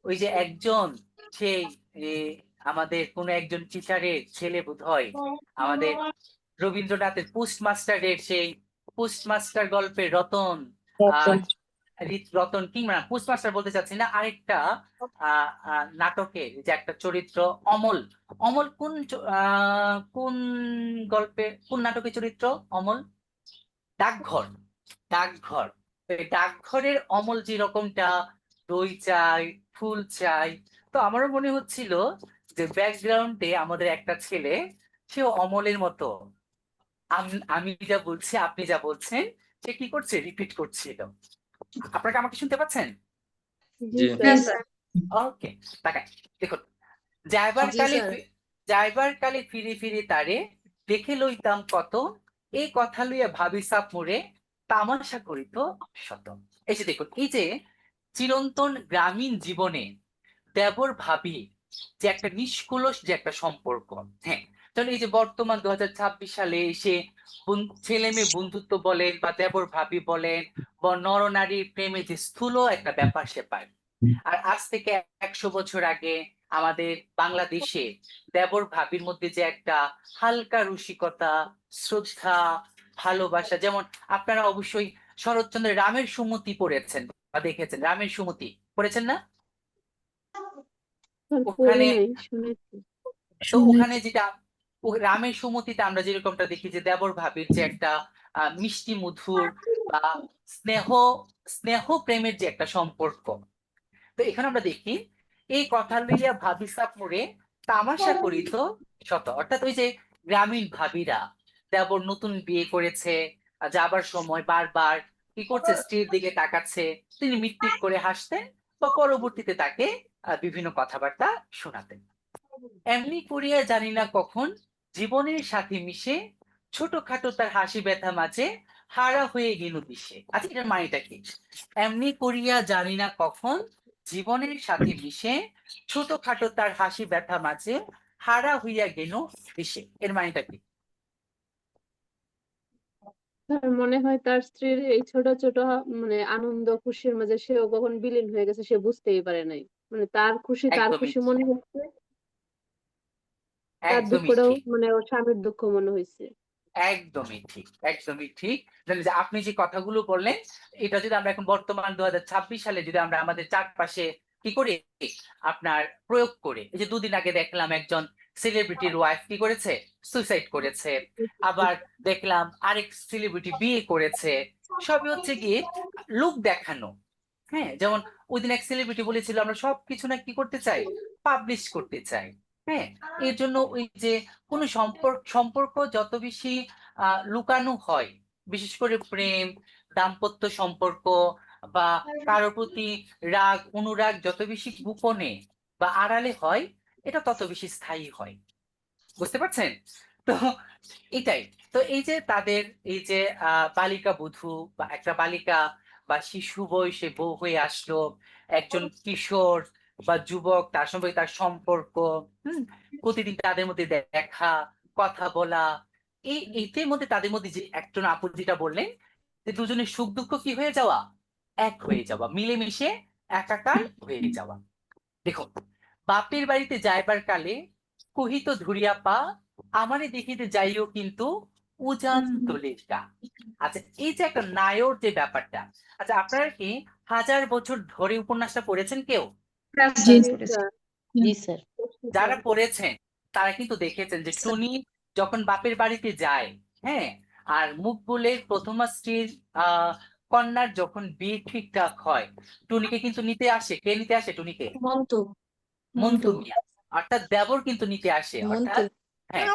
ওই যে একজন সেই আমাদের কোন একজন টিচারের ছেলে বোধহয় আমাদের রবীন্দ্রনাথের পোস্টমাস্টারের সেই পোস্টমাস্টার গল্পের রতন, আহ রতন কি, মানে পোস্টমাস্টার বলতে চাচ্ছি না, আরেকটা নাটকের যে একটা চরিত্র অমল। অমল কোন গল্পে, কোন নাটকের চরিত্র অমল? ডাকঘর। ডাকঘর, এই ডাকঘরের অমল যেরকমটা দই চাই, ফুল চাই। তো আমারও মনে হচ্ছিল যে ব্যাকগ্রাউন্ডে আমাদের একটা ছেলে, সেও অমলের মতো, আমি যা বলছি আপনি যা বলছেন সে কি করছে, রিপিট করছিল। আপনাকে আমাকে শুনতে পাচ্ছেন? জি হ্যাঁ স্যার ওকে, তাকাই। দেখুন, যাইবার জি কালে স্যার। যাইবার কালে ফিরে ফিরে তারে দেখে লইতাম কত, এই কথা লইয়া ভাবি সাপ মোরে, তামাশা করিত শত। এই যে দেখুন, এই যে চিরন্তন গ্রামীণ জীবনে দেবর ভাবি যে একটা নিষ্কলুষ যে একটা সম্পর্ক। হ্যাঁ, তাহলে এই যে বর্তমান 2026 সালে এসে ছেলে মেয়ে বন্ধুত্ব বলেন বা দেবর ভাবি বলেন, বা নরনারীর প্রেমে যে স্থূল একটা ব্যাপার স্যাপার। আর আজ থেকে 100 বছর আগে আমাদের বাংলাদেশে দেবর ভাবির মধ্যে যে একটা হালকা রসিকতা, শ্রদ্ধা, ভালোবাসা। যেমন আপনারা অবশ্যই শরৎচন্দ্রের রামের সুমতি পড়েছেন বা দেখেছেন, রামের সুমতি পড়েছেন না? ওখানে তো ওখানে যেটা রামের সুমতিতে আমরা যেরকমটা দেখি যে দেবর ভাবির যে একটা মিষ্টি মধুর বা স্নেহ স্নেহ প্রেমের যে একটা সম্পর্ক, তো এখানে আমরা দেখি এই কথা লইয়া ভাবিসা পড়ে তামাশা করিত শত, অর্থাৎ ওই যে গ্রামীণ ভাবিরা দেবর নতুন বিয়ে করেছে, যাবার সময় বারবার কি করছে, স্ত্রীর দিকে তাকাচ্ছে, তিনি মিটমিট করে হাসতেন বা পরবর্তীতে তাকে বিভিন্ন কথাবার্তা শোনাতেন। এমনি করিয়া জানি না কখন জীবনের সাথে মিশে ছোটখাটো তার হাসি ব্যথা মাঝে হারা হয়ে গেল দিশে। আচ্ছা, এটার মানেটা কি? এমনি করিয়া জানি না কখন জীবনের সাথে মিশে ছোটখাটো তার হাসি ব্যথা মাঝে হারা হইয়া গেল দিশে, এর মানেটা কি? তার মনে হয় তার স্ত্রীর এই ছোট ছোট মানে আনন্দ খুশির মাঝে সেও কখন বিলীন হয়ে গেছে, সে বুঝতেই পারে নাই। মানে তার খুশি তার একদমই খুশি মনে হচ্ছে, তার একদমই দুঃখটাও ঠিক, মানে ওর স্বামীর দুঃখ মনে হয়েছে। একদমই ঠিক, একদমই ঠিক। তাহলে যে আপনি যে কথাগুলো বললেন, এটা যদি আমরা এখন বর্তমান 2026 সালে যদি আমরা আমাদের চারপাশে কি করি, আপনার প্রয়োগ করে, এই যে দুদিন আগে দেখলাম একজন সেলিব্রিটির ওয়াইফ কি করেছে, সুইসাইড করেছে, আবার দেখলাম আরেক সেলিব্রিটি বিয়ে করেছে, সবই হচ্ছে গিয়ে লোক দেখানো। হ্যাঁ, যেমন ওই দিন এক সেলিব্রিটি বলেছিল আমরা সবকিছু না কি করতে চাই, পাবলিশ করতে চাই। হ্যাঁ, এর জন্য ওই যে কোনো সম্পর্ক যত বেশি লুকানো হয়, বিশেষ করে প্রেম, দাম্পত্য সম্পর্ক বা কারোর প্রতি রাগ অনুরাগ যত বেশি গোপনে বা আড়ালে হয়, এটা তত বেশি স্থায়ী হয়। বুঝতে পারছেন? তো এটাই তো, এই যে তাদের এই যে বালিকা বধূ বা একটা বালিকা বা শিশু বয়সে বউ হয়ে আসলো, একজন কিশোর বা যুবক, তার সঙ্গে তার সম্পর্ক, প্রতিদিন তাদের মধ্যে দেখা কথা বলা, এইটার মধ্যে তাদের মধ্যে যে একজন আপু যেটা বললেন যে দুজনের সুখ দুঃখ কি হয়ে যাওয়া, এক হয়ে যাওয়া, মিলেমিশে একাকার হয়ে যাওয়া। দেখো, বাপের বাড়িতে যাইবার কালে কহিত ধরিয়া পা, আমারে দেখিতে যাইও কিন্তু উজান তলির গা। আচ্ছা, এই যে একটা নায়র যে ব্যাপারটা, আচ্ছা আপনারা কি 1000 বছর ধরে উপন্যাসটা পড়েছেন কেউ? জি জি স্যার। যারা পড়েছেন তারা কিন্তু দেখেছেন যে টুনি যখন বাপের বাড়িতে যায়, হ্যাঁ, আর মুকবুলের প্রথমা স্ত্রীর কন্যার যখন বিয়ে ঠিকঠাক হয়, টুনিকে কিন্তু নিতে আসে, কে নিতে আসে টুনিকে? মন্তু মন্তু মিয়া, অর্থাৎ দেবর কিন্তু নিতে আসে, মন্তু অর্থাৎ হ্যাঁ,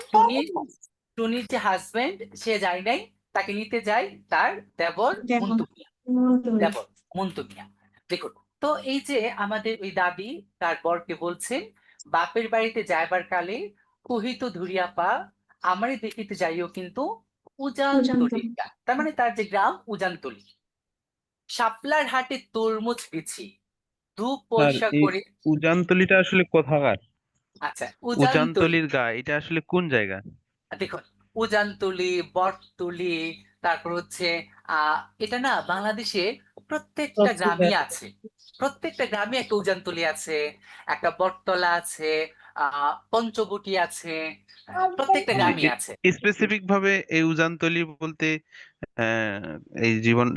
টুনির যে হাজবেন্ড সে যায় নাই, তাকে নিতে যায় তার দেবর মন্তু মিয়া, দেবর মন্তু মিয়া। দেখুন, তো এই যে আমাদের ওই দাদি তার বরকে বলছেন বাপের বাড়িতে যাইবার কালে কহিত ধরিয়া পা, আমারে দেখিতে যাইও কিন্তু উজান তলির গা। তার মানে তার যে গ্রাম উজানতলি। শাপলার হাটে তরমুজ বিছি 2 স্যার, পয়সা এই করে। উজানতলিটা আসলে কোথাকার? আচ্ছা, উজানতলি, উজানতলির গা এটা আসলে কোন জায়গা? দেখুন, উজানতলি, বটতলি, তারপর হচ্ছে এটা না বাংলাদেশে প্রত্যেকটা গ্রামে আছে, প্রত্যেকটা গ্রামে একটা উজানতলি আছে, একটা বটতলা আছে, পঞ্চবটি আছে, প্রত্যেকটা গ্রামে আছে। স্পেসিফিক ভাবে এই উজানতলি বলতে আহ, এই জীবন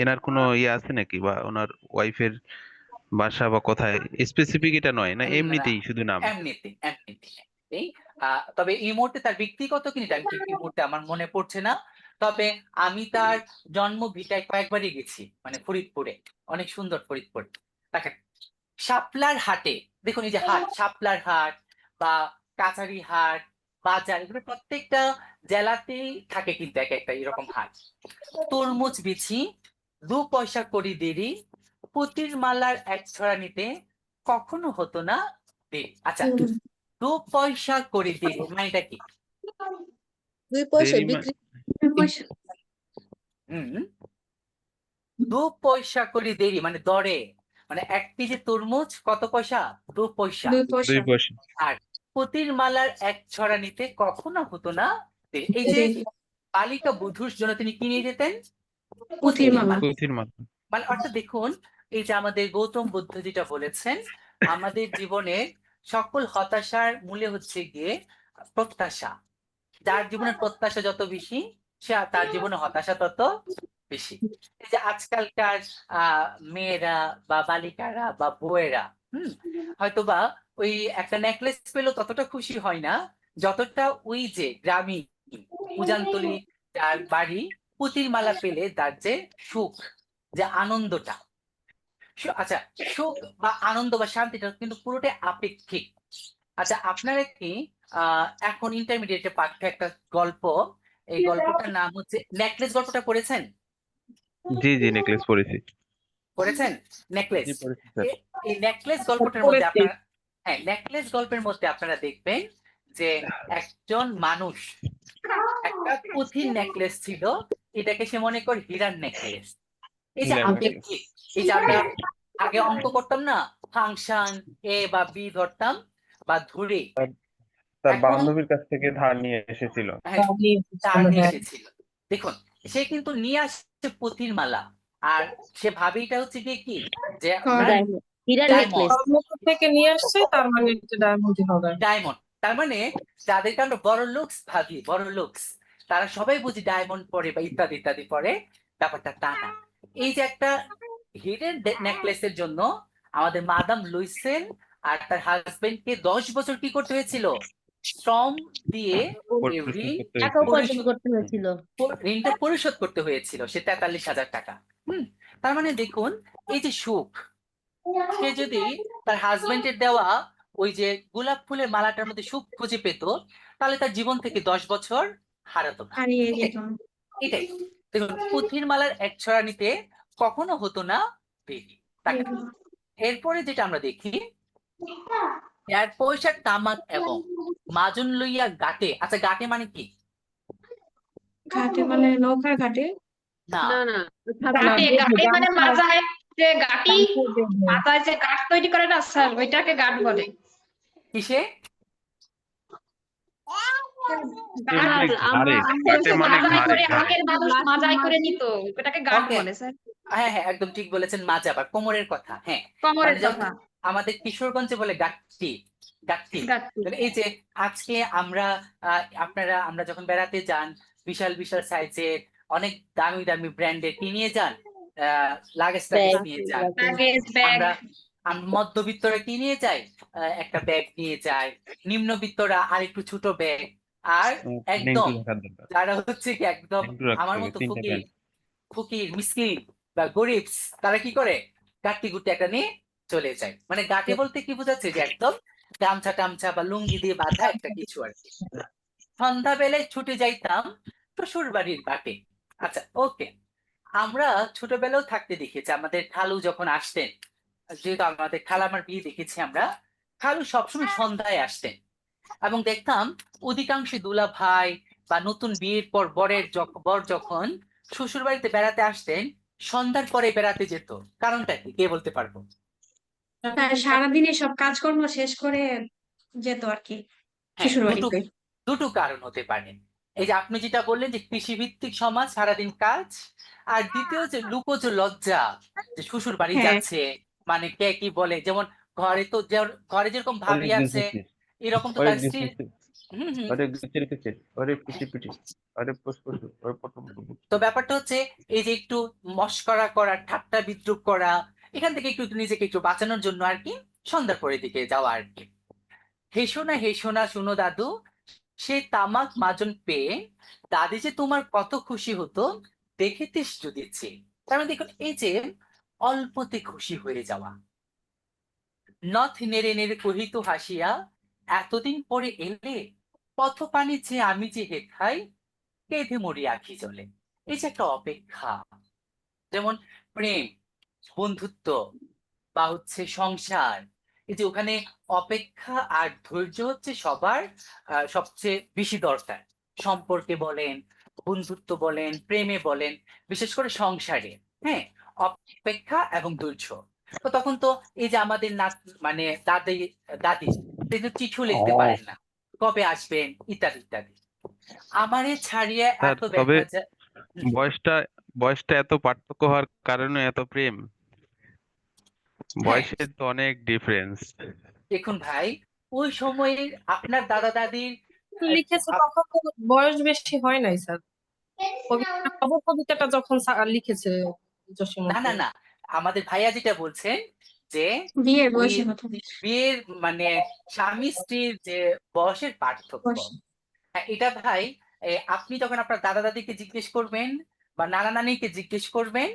এনার কোনো ইয়ে আছে নাকি, বা ওনার ওয়াইফের বাসা বা কোথায়? স্পেসিফিক এটা নয় না, না, এমনিতেই শুধু নাম? এমনিতে এমনিতে এই, তবে এই মুহূর্তে তার ব্যক্তিগত কিনা আমি ঠিক এই মুহূর্তে আমার মনে পড়ছে না। তবে আমি তার জন্ম ভিটায় কয়েকবারই গেছি, মানে ফরিদপুরে, অনেক সুন্দর ফরিদপুর। দেখেন, শাপলার হাটে, দেখুন এই যে হাট, শাপলার হাট বা কাছারি হাট, বাজার, এগুলো প্রত্যেকটা জেলাতেই থাকে কিন্তু এক একটা এরকম হাট। তরমুজ বিছি 2 পয়সা করি দেরি, পুতির মালার এক ছড়া নিতে কখনো হতো না দেরি। আচ্ছা, 2 পয়সা করে দেরি মানে এটা কি? 2 পয়সায় দেরি বিক্রি। হুম, 2 পয়সা করে দেরি মানে দরে, মানে 1 কেজি তরমুজ কত পয়সা? 2 পয়সা। 2 পয়সা। আর পুতির মালার এক ছড়া নিতে কখনো হতো না দেরি। এই যে বালিকা বধূর জন্য তিনি কি নিয়ে যেতেন? পুতির মালা। পুঁথির মালা। মানে অর্থাৎ দেখুন, এই যে আমাদের গৌতম বুদ্ধ যেটা বলেছেন, আমাদের জীবনে সকল হতাশার মূলে হচ্ছে গিয়ে প্রত্যাশা। যার জীবনের প্রত্যাশা যত বেশি, তার জীবনে হতাশা তত বেশি। এই যে আজকালকার মেয়েরা বা বালিকারা বা বউয়েরা হয়তোবা ওই একটা নেকলেস পেলো ততটা খুশি হয় না যতটা ওই যে গ্রামীণ পূজান্তলী যার বাড়ি পুতির মালা পেলে তার যে সুখ, যে আনন্দটা। আচ্ছা, সুখ বা আনন্দ বা শান্তিটা কিন্তু পুরোটাই আপেক্ষিক। আচ্ছা, আপনারা কি এখন ইন্টারমিডিয়েটে পাঠ্য একটা গল্প, এই গল্পটার নাম হচ্ছে নেকলেস, গল্পটা পড়েছেন? জি জি, নেকলেস পড়েছি। পড়েছেন নেকলেস? জি পড়েছি স্যার। এই নেকলেস গল্পটার মধ্যে আপনারা, হ্যাঁ, নেকলেস গল্পের মধ্যে আপনারা দেখবেন যে একজন মানুষ একটা পুঁথির নেকলেস ছিল, এটাকে সে মনে করে হীরার নেকলেস। এই যে হীরার আপেক্ষিক, এই যে আমরা আগে অঙ্ক করতাম না, ফাংশন এ বা বি ধরতাম বা ধরে, তার এখন বান্ধবীর কাছ থেকে ধার নিয়ে এসেছিল। হ্যাঁ, তার নিয়ে এসেছিল। দেখুন, সে কিন্তু নিয়ে আসছে পুঁথির মালা, আর সে ভাবে এটা হচ্ছে গিয়ে কি যে হীরার নেকলেস থেকে নিয়ে আসছে, তার মানে এটা ডায়মন্ডই হবে। ডায়মন্ড। তার মানে যাদেরকে আমরা বড় লুকস ভাবি, বড় লুকস, তারা সবাই বুঝি ডায়মন্ড পরে বা ইত্যাদি ইত্যাদি পরে, ব্যাপারটা তা না। এই যে একটা হিরের নেকলেসের জন্য আমাদের মাদাম লুইসেল আর তার হাজবেন্ডকে 10 বছর কি করতে হয়েছিল? শ্রম দিয়ে এই টাকা উপার্জন করতে হয়েছিল। ঋণটা পরিশোধ করতে হয়েছিল, সে 43,000 টাকা। তার মানে দেখুন, এই যে সুখ, সে যদি তার হাজবেন্ডের দেওয়া ওই যে গোলাপ ফুলের মালাটার মধ্যে সুখ খুঁজে পেত, তাহলে তার জীবন থেকে 10 বছর হারাতো না। এটাই দেখুন, পুঁথির মালার এক ছড়া নিতে কখনো হতো না দেরি। এরপরে যেটা আমরা দেখি, এক পয়সার তামাক এবং মাজন লইয়া ঘাটে। আচ্ছা, ঘাটে মানে কি? ঘাটে মানে নৌকার ঘাটে? না, না না, গাঁটে গাঁটে মানে মাজায় যে গাঁটি, মাজায় যে গাঁট তৈরি করে না স্যার, ওইটাকে গাঁট বলে। কিসে? স্যার, আমরা মাজাই করে, আগের মানুষ মাজাই করে নিত, ওটাকে গাঁট Okay. বলে স্যার। হ্যাঁ হ্যাঁ, একদম ঠিক বলেছেন, মাজা বা কোমরের কথা। হ্যাঁ, কোমরের মানে যেমন কথা। আমাদের কিশোরগঞ্জে বলে গাঁটটি, গাঁটটি। গাঁটটি। তাহলে এই যে আজকে আমরা আমরা যখন বেড়াতে যান, বিশাল বিশাল সাইজের অনেক দামি দামি ব্র্যান্ডের কি নিয়ে যান? লাগেজ টাগেজ নিয়ে যান। Luggage, bag. আমরা মধ্যবিত্তরা কি নিয়ে যাই? একটা ব্যাগ নিয়ে যায়, নিম্নবিত্তরা আর একটু ছোট ব্যাগ, আর একদম যারা হচ্ছে কি একদম আমার মতো ফকির ফকির মিসকিন বা গরিব, তারা কি করে? গাঁটটি গুটি একটা নিয়ে চলে যায়। মানে গাঁটে বলতে কি বোঝাচ্ছে? যে একদম গামছা টামছা বা লুঙ্গি দিয়ে বাঁধা একটা কিছু আর কি। সন্ধ্যাবেলায় ছুটে যাইতাম শ্বশুর বাড়ির বাটে। আচ্ছা, ওকে, আমরা ছোটবেলাও থাকতে দেখেছি আমাদের খালু যখন আসতেন, যেহেতু আমাদের খালামার বিয়ে দেখেছি আমরা, খালু সবসময় সন্ধ্যায় আসতেন এবং দেখতাম অধিকাংশ দুলা ভাই বা নতুন বিয়ের পর বর যখন শ্বশুর বাড়িতে বেড়াতে আসতেন, সন্ধ্যার পরে বেড়াতে যেত। কারণটা কি, কে বলতে পারবো? সারাদিনে সব কাজকর্ম শেষ করে যেত আর কি হ্যাঁ, শ্বশুর বাড়িতে। দুটো কারণ হতে পারে। এই যে আপনি যেটা বললেন যে কৃষিভিত্তিক সমাজ, সারাদিন কাজ, আর দ্বিতীয় যে লুকোজ লজ্জা, যে শ্বশুর বাড়ি যাচ্ছে, মানে কে কি বলে। যেমন ঘরে যেরকম ভাবি আছে, এরকম তো তার স্ত্রী। তো ব্যাপারটা হচ্ছে এই যে একটু মস্করা করা, ঠাট্টা বিদ্রুপ করা, এখান থেকে একটু নিজেকে একটু বাঁচানোর জন্য আর কি সন্ধ্যার পরের দিকে যাওয়া আর কি। হেসো না শুনো দাদু, সে তামাক মাজন পেয়ে দাদি যে তোমার কত খুশি হতো দেখিতিস যদি চেয়ে। তার মানে দেখুন, এই যে অল্পতে খুশি হয়ে যাওয়া। নথ নেড়ে নেড়ে কহিত হাসিয়া, এতদিন পরে এলে পথ পানি যে আমি যে হেথাই কেঁদে মরি আখি জলে। এই যে একটা অপেক্ষা, যেমন প্রেম, বন্ধুত্ব বা হচ্ছে সংসার, এই যে ওখানে অপেক্ষা আর ধৈর্য হচ্ছে সবার সবচেয়ে বেশি দরকার। সম্পর্কে বলেন, বন্ধুত্ব বলেন, প্রেমে বলেন, বিশেষ করে সংসারে, হ্যাঁ, অপেক্ষা এবং ধৈর্য। তো তখন তো এই যে আমাদের মানে দাদি কিন্তু চিঠিও লিখতে পারেন না, কবে আসবেন ইত্যাদি ইত্যাদি। আমারে ছাড়িয়ে এত তবে ব্যথা যায়। বয়সটা এত পার্থক্য হওয়ার কারণে এত প্রেম, বয়সের তো অনেক ডিফারেন্স। দেখুন ভাই, ওই সময়ে আপনার দাদা দাদির লিখেছে তখন তো বয়স বেশি হয় নাই স্যার। খবর কবিতাটা যখন লিখেছে না না জসীমউদ্দিন। না, আমাদের ভাইয়া যেটা বলছেন যে বিয়ের ওই বয়সের কথা বিয়ের মানে স্বামী স্ত্রীর যে বয়সের পার্থক্য, হ্যাঁ, এটা ভাই আপনি যখন আপনার দাদা দাদিকে জিজ্ঞেস করবেন বা নানা নানিকে জিজ্ঞেস করবেন,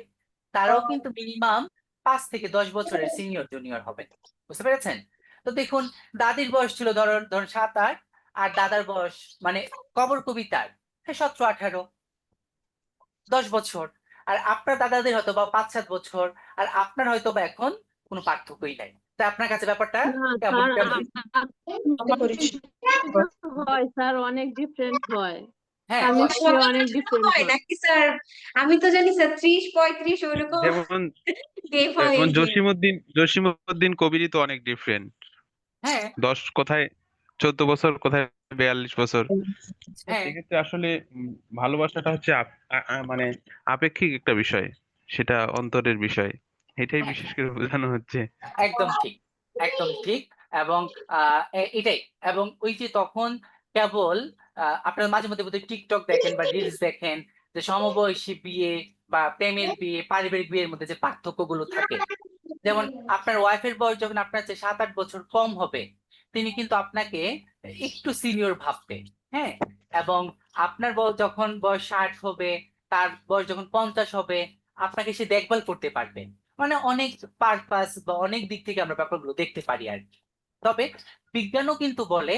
তারাও কিন্তু মিনিমাম 5 থেকে 10 বছরের সিনিয়র জুনিয়র হবে, বুঝতে পেরেছেন? তো দেখুন, দাদির বয়স ছিল ধরুন ধরুন 7-8, আর দাদার বয়স মানে কবর কবিতার 17-18, 10 বছর। আর আপনার দাদাদের হয়তো বা 5-7 বছর, আর আপনার হয়তো বা এখন কোনো পার্থক্যই নাই। তাই আপনার কাছে ব্যাপারটা না কেমন স্যার, কেমন? হয় স্যার, অনেক ডিফারেন্ট হয়, হ্যাঁ, স্বামী হয়। স্ত্রী অনেক ডিফারেন্ট হয় হয়। নাকি স্যার? আমি তো জানি স্যার 30-35 ওরকম যেমন গেপ হয় যেমন যে। জসীমউদ্দিন কবিরই তো অনেক ডিফারেন্ট। হ্যাঁ 10 কোথায় 14 বছর, কোথায় 42 বছর। হ্যাঁ সেক্ষেত্রে আসলে ভালোবাসাটা হচ্ছে মানে আপেক্ষিক একটা বিষয়, সেটা অন্তরের বিষয়, এটাই হ্যাঁ, বিশেষ করে বোঝানো হচ্ছে। একদম ঠিক, একদম ঠিক। এবং এটাই, এবং ওই যে তখন কেবল আপনারা মাঝে মধ্যে বোধহয় টিকটক দেখেন বা রিলস দেখেন, যে সমবয়সী বিয়ে বা প্রেমের বিয়ে, পারিবারিক বিয়ের মধ্যে যে পার্থক্যগুলো থাকে। যেমন আপনার ওয়াইফের বয়স যখন আপনার চেয়ে 7-8 বছর কম হবে, তিনি কিন্তু আপনাকে একটু সিনিয়র ভাববে। হ্যাঁ, এবং আপনার বয়স যখন বয়স 60 হবে, তার বয়স যখন 50 হবে, আপনাকে সে দেখভাল করতে পারবে। মানে অনেক পারপাস বা অনেক দিক থেকে আমরা ব্যাপারগুলো দেখতে পারি আর কি। তবে বিজ্ঞানও কিন্তু বলে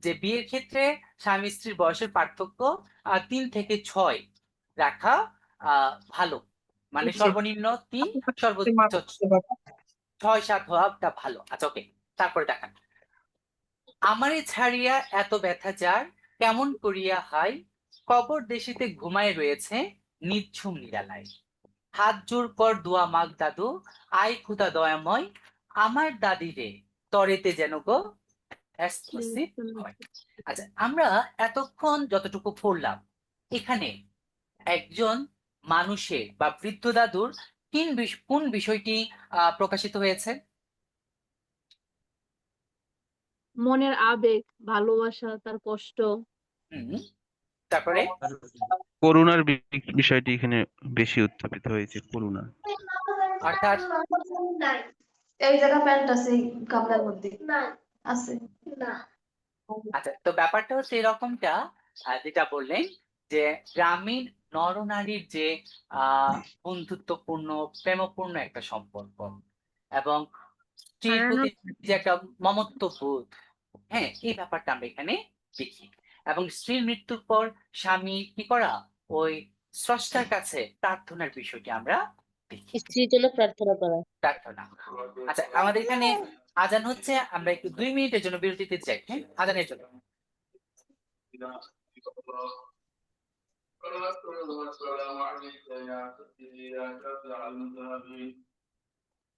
যে বিয়ের ক্ষেত্রে স্বামী স্ত্রীর বয়সের পার্থক্য 3 থেকে 6 রাখা ভালো, মানে সর্বনিম্ন 3, সর্বোচ্চ 6-7 হওয়াটা ভালো। আচ্ছা, ওকে। তারপরে দেখান, আমারে ছাড়িয়া এত ব্যথা যার, কেমন করিয়া হাই, কবর দেশিতে ঘুমায় রয়েছে নিঝুম নিরালায়, হাত জোর কর দোয়া মাগ দাদু, আয় খুদা দয়াময়, আমার দাদি রে তরেতে যেন গো এক্সক্লুসিভ হয়। আচ্ছা, আমরা এতক্ষণ যতটুকু পড়লাম, এখানে একজন মানুষের বা বৃদ্ধ দাদুর কোন বিষয়টি প্রকাশিত হয়েছে? মনের আবেগ, ভালোবাসা, তার কষ্ট। হুম, তারপরে করুণার বিষয়টি এখানে বেশি উত্থাপিত হয়েছে, করুণা। অর্থাৎ এই জায়গা প্যান্ট আছে কাপড়ের মধ্যে আছে না। আচ্ছা, তো ব্যাপারটা হচ্ছে এরকমটা, যেটা বললেন যে গ্রামীণ নরনারীর যে বন্ধুত্বপূর্ণ প্রেমপূর্ণ একটা সম্পর্ক, এবং স্ত্রীর প্রতি যে একটা মমত্ব বোধ, হ্যাঁ, এই ব্যাপারটা আমরা এখানে দেখি। এবং স্ত্রীর মৃত্যুর পর স্বামী কি করা, ওই স্রষ্টার কাছে প্রার্থনার বিষয়টি আমরা দেখি, স্ত্রীর জন্য প্রার্থনা করা। প্রার্থনা। আচ্ছা, আমাদের এখানে আজান হচ্ছে, আমরা একটু 2 মিনিটের জন্য বিরতিতে যাই, হ্যাঁ, আজানের জন্য।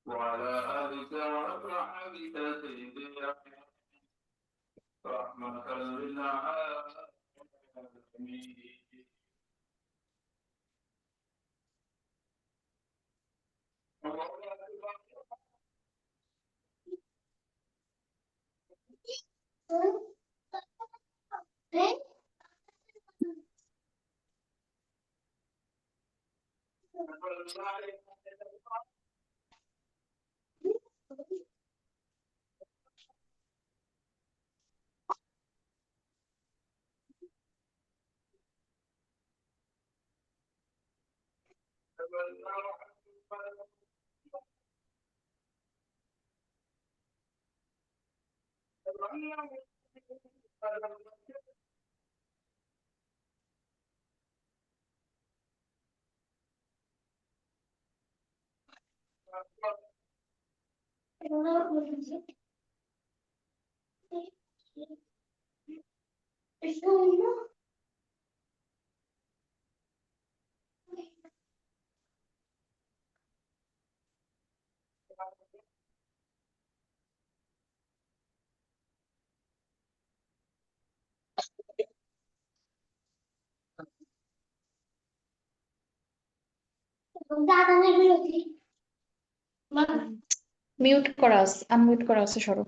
وعلى آلك وأصحابك سيدنا رحمة للعالمين. মিউট করা আছে, আনমিউট করা আছে, সরো।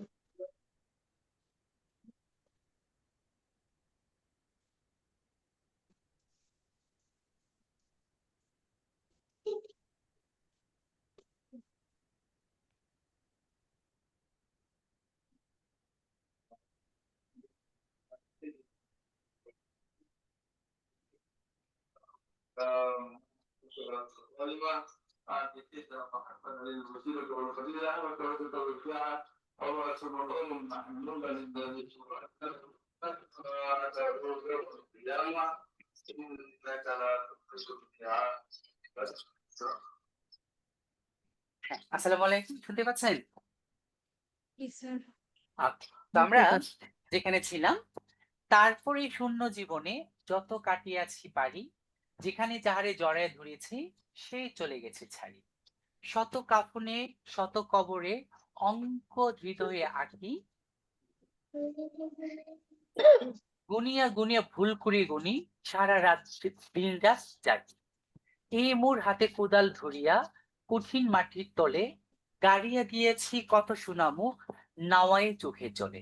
ظالما آتيت فحقا للوسيلة والفضيلة وتوجد الفئة الله سبحانه محمودا للذي القيامة إنك لا تخلف الميعاد. আসসালামু আলাইকুম, শুনতে পাচ্ছেন? স্যার তো আমরা যেখানে ছিলাম, তারপরে শূন্য জীবনে যত কাটিয়াছি পারি, যেখানে যাহারে জড়ায় ধরেছি সেই চলে গেছে ছাড়ি। শত কাফনে শত কবরে অঙ্ক হৃদয়ে আঁকি, গুনিয়া গুনিয়া ভুল করে গুনি সারা রাত দিন রাত জাগি। এই মোর হাতে কোদাল ধরিয়া কঠিন মাটির তলে গাড়িয়া দিয়েছি কত সুনামুখ নাওয়ায় চোখে চলে।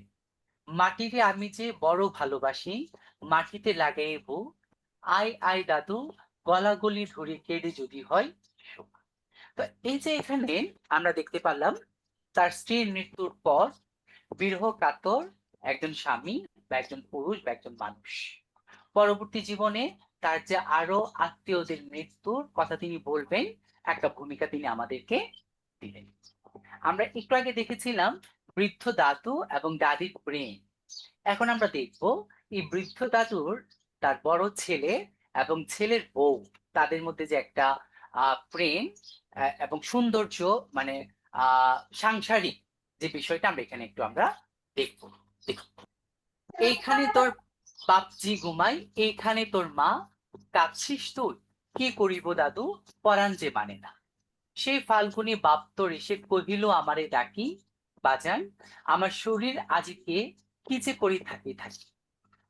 মাটিরে আমি যে বড় ভালোবাসি, মাটিতে লাগাই বউ, আয় আয় দাদু গলাগলি ধরে কেড়ে যদি হয় সুখ। তো এই যে এখানে আমরা দেখতে পারলাম তার স্ত্রীর মৃত্যুর পর বিরহ কাতর একজন স্বামী বা একজন পুরুষ বা একজন মানুষ পরবর্তী জীবনে তার যে আরো আত্মীয়দের মৃত্যুর কথা তিনি বলবেন, একটা ভূমিকা তিনি আমাদেরকে দিলেন। আমরা একটু আগে দেখেছিলাম বৃদ্ধ দাদু এবং দাদির প্রেম। এখন আমরা দেখব এই বৃদ্ধ দাদুর তার বড় ছেলে এবং ছেলের বউ, তাদের মধ্যে যে একটা প্রেম এবং সৌন্দর্য, মানে সাংসারিক যে বিষয়টা আমরা এখানে একটু আমরা দেখবো। এইখানে তোর বাপজি ঘুমাই, এইখানে তোর মা, কাঁদছিস তুই, কি করিব দাদু পরাণ যে মানে না। সেই ফাল্গুনি বাপ তোর এসে কহিল আমারে ডাকি, বাজান আমার শরীর আজিকে কি যে করি থাকি থাকি।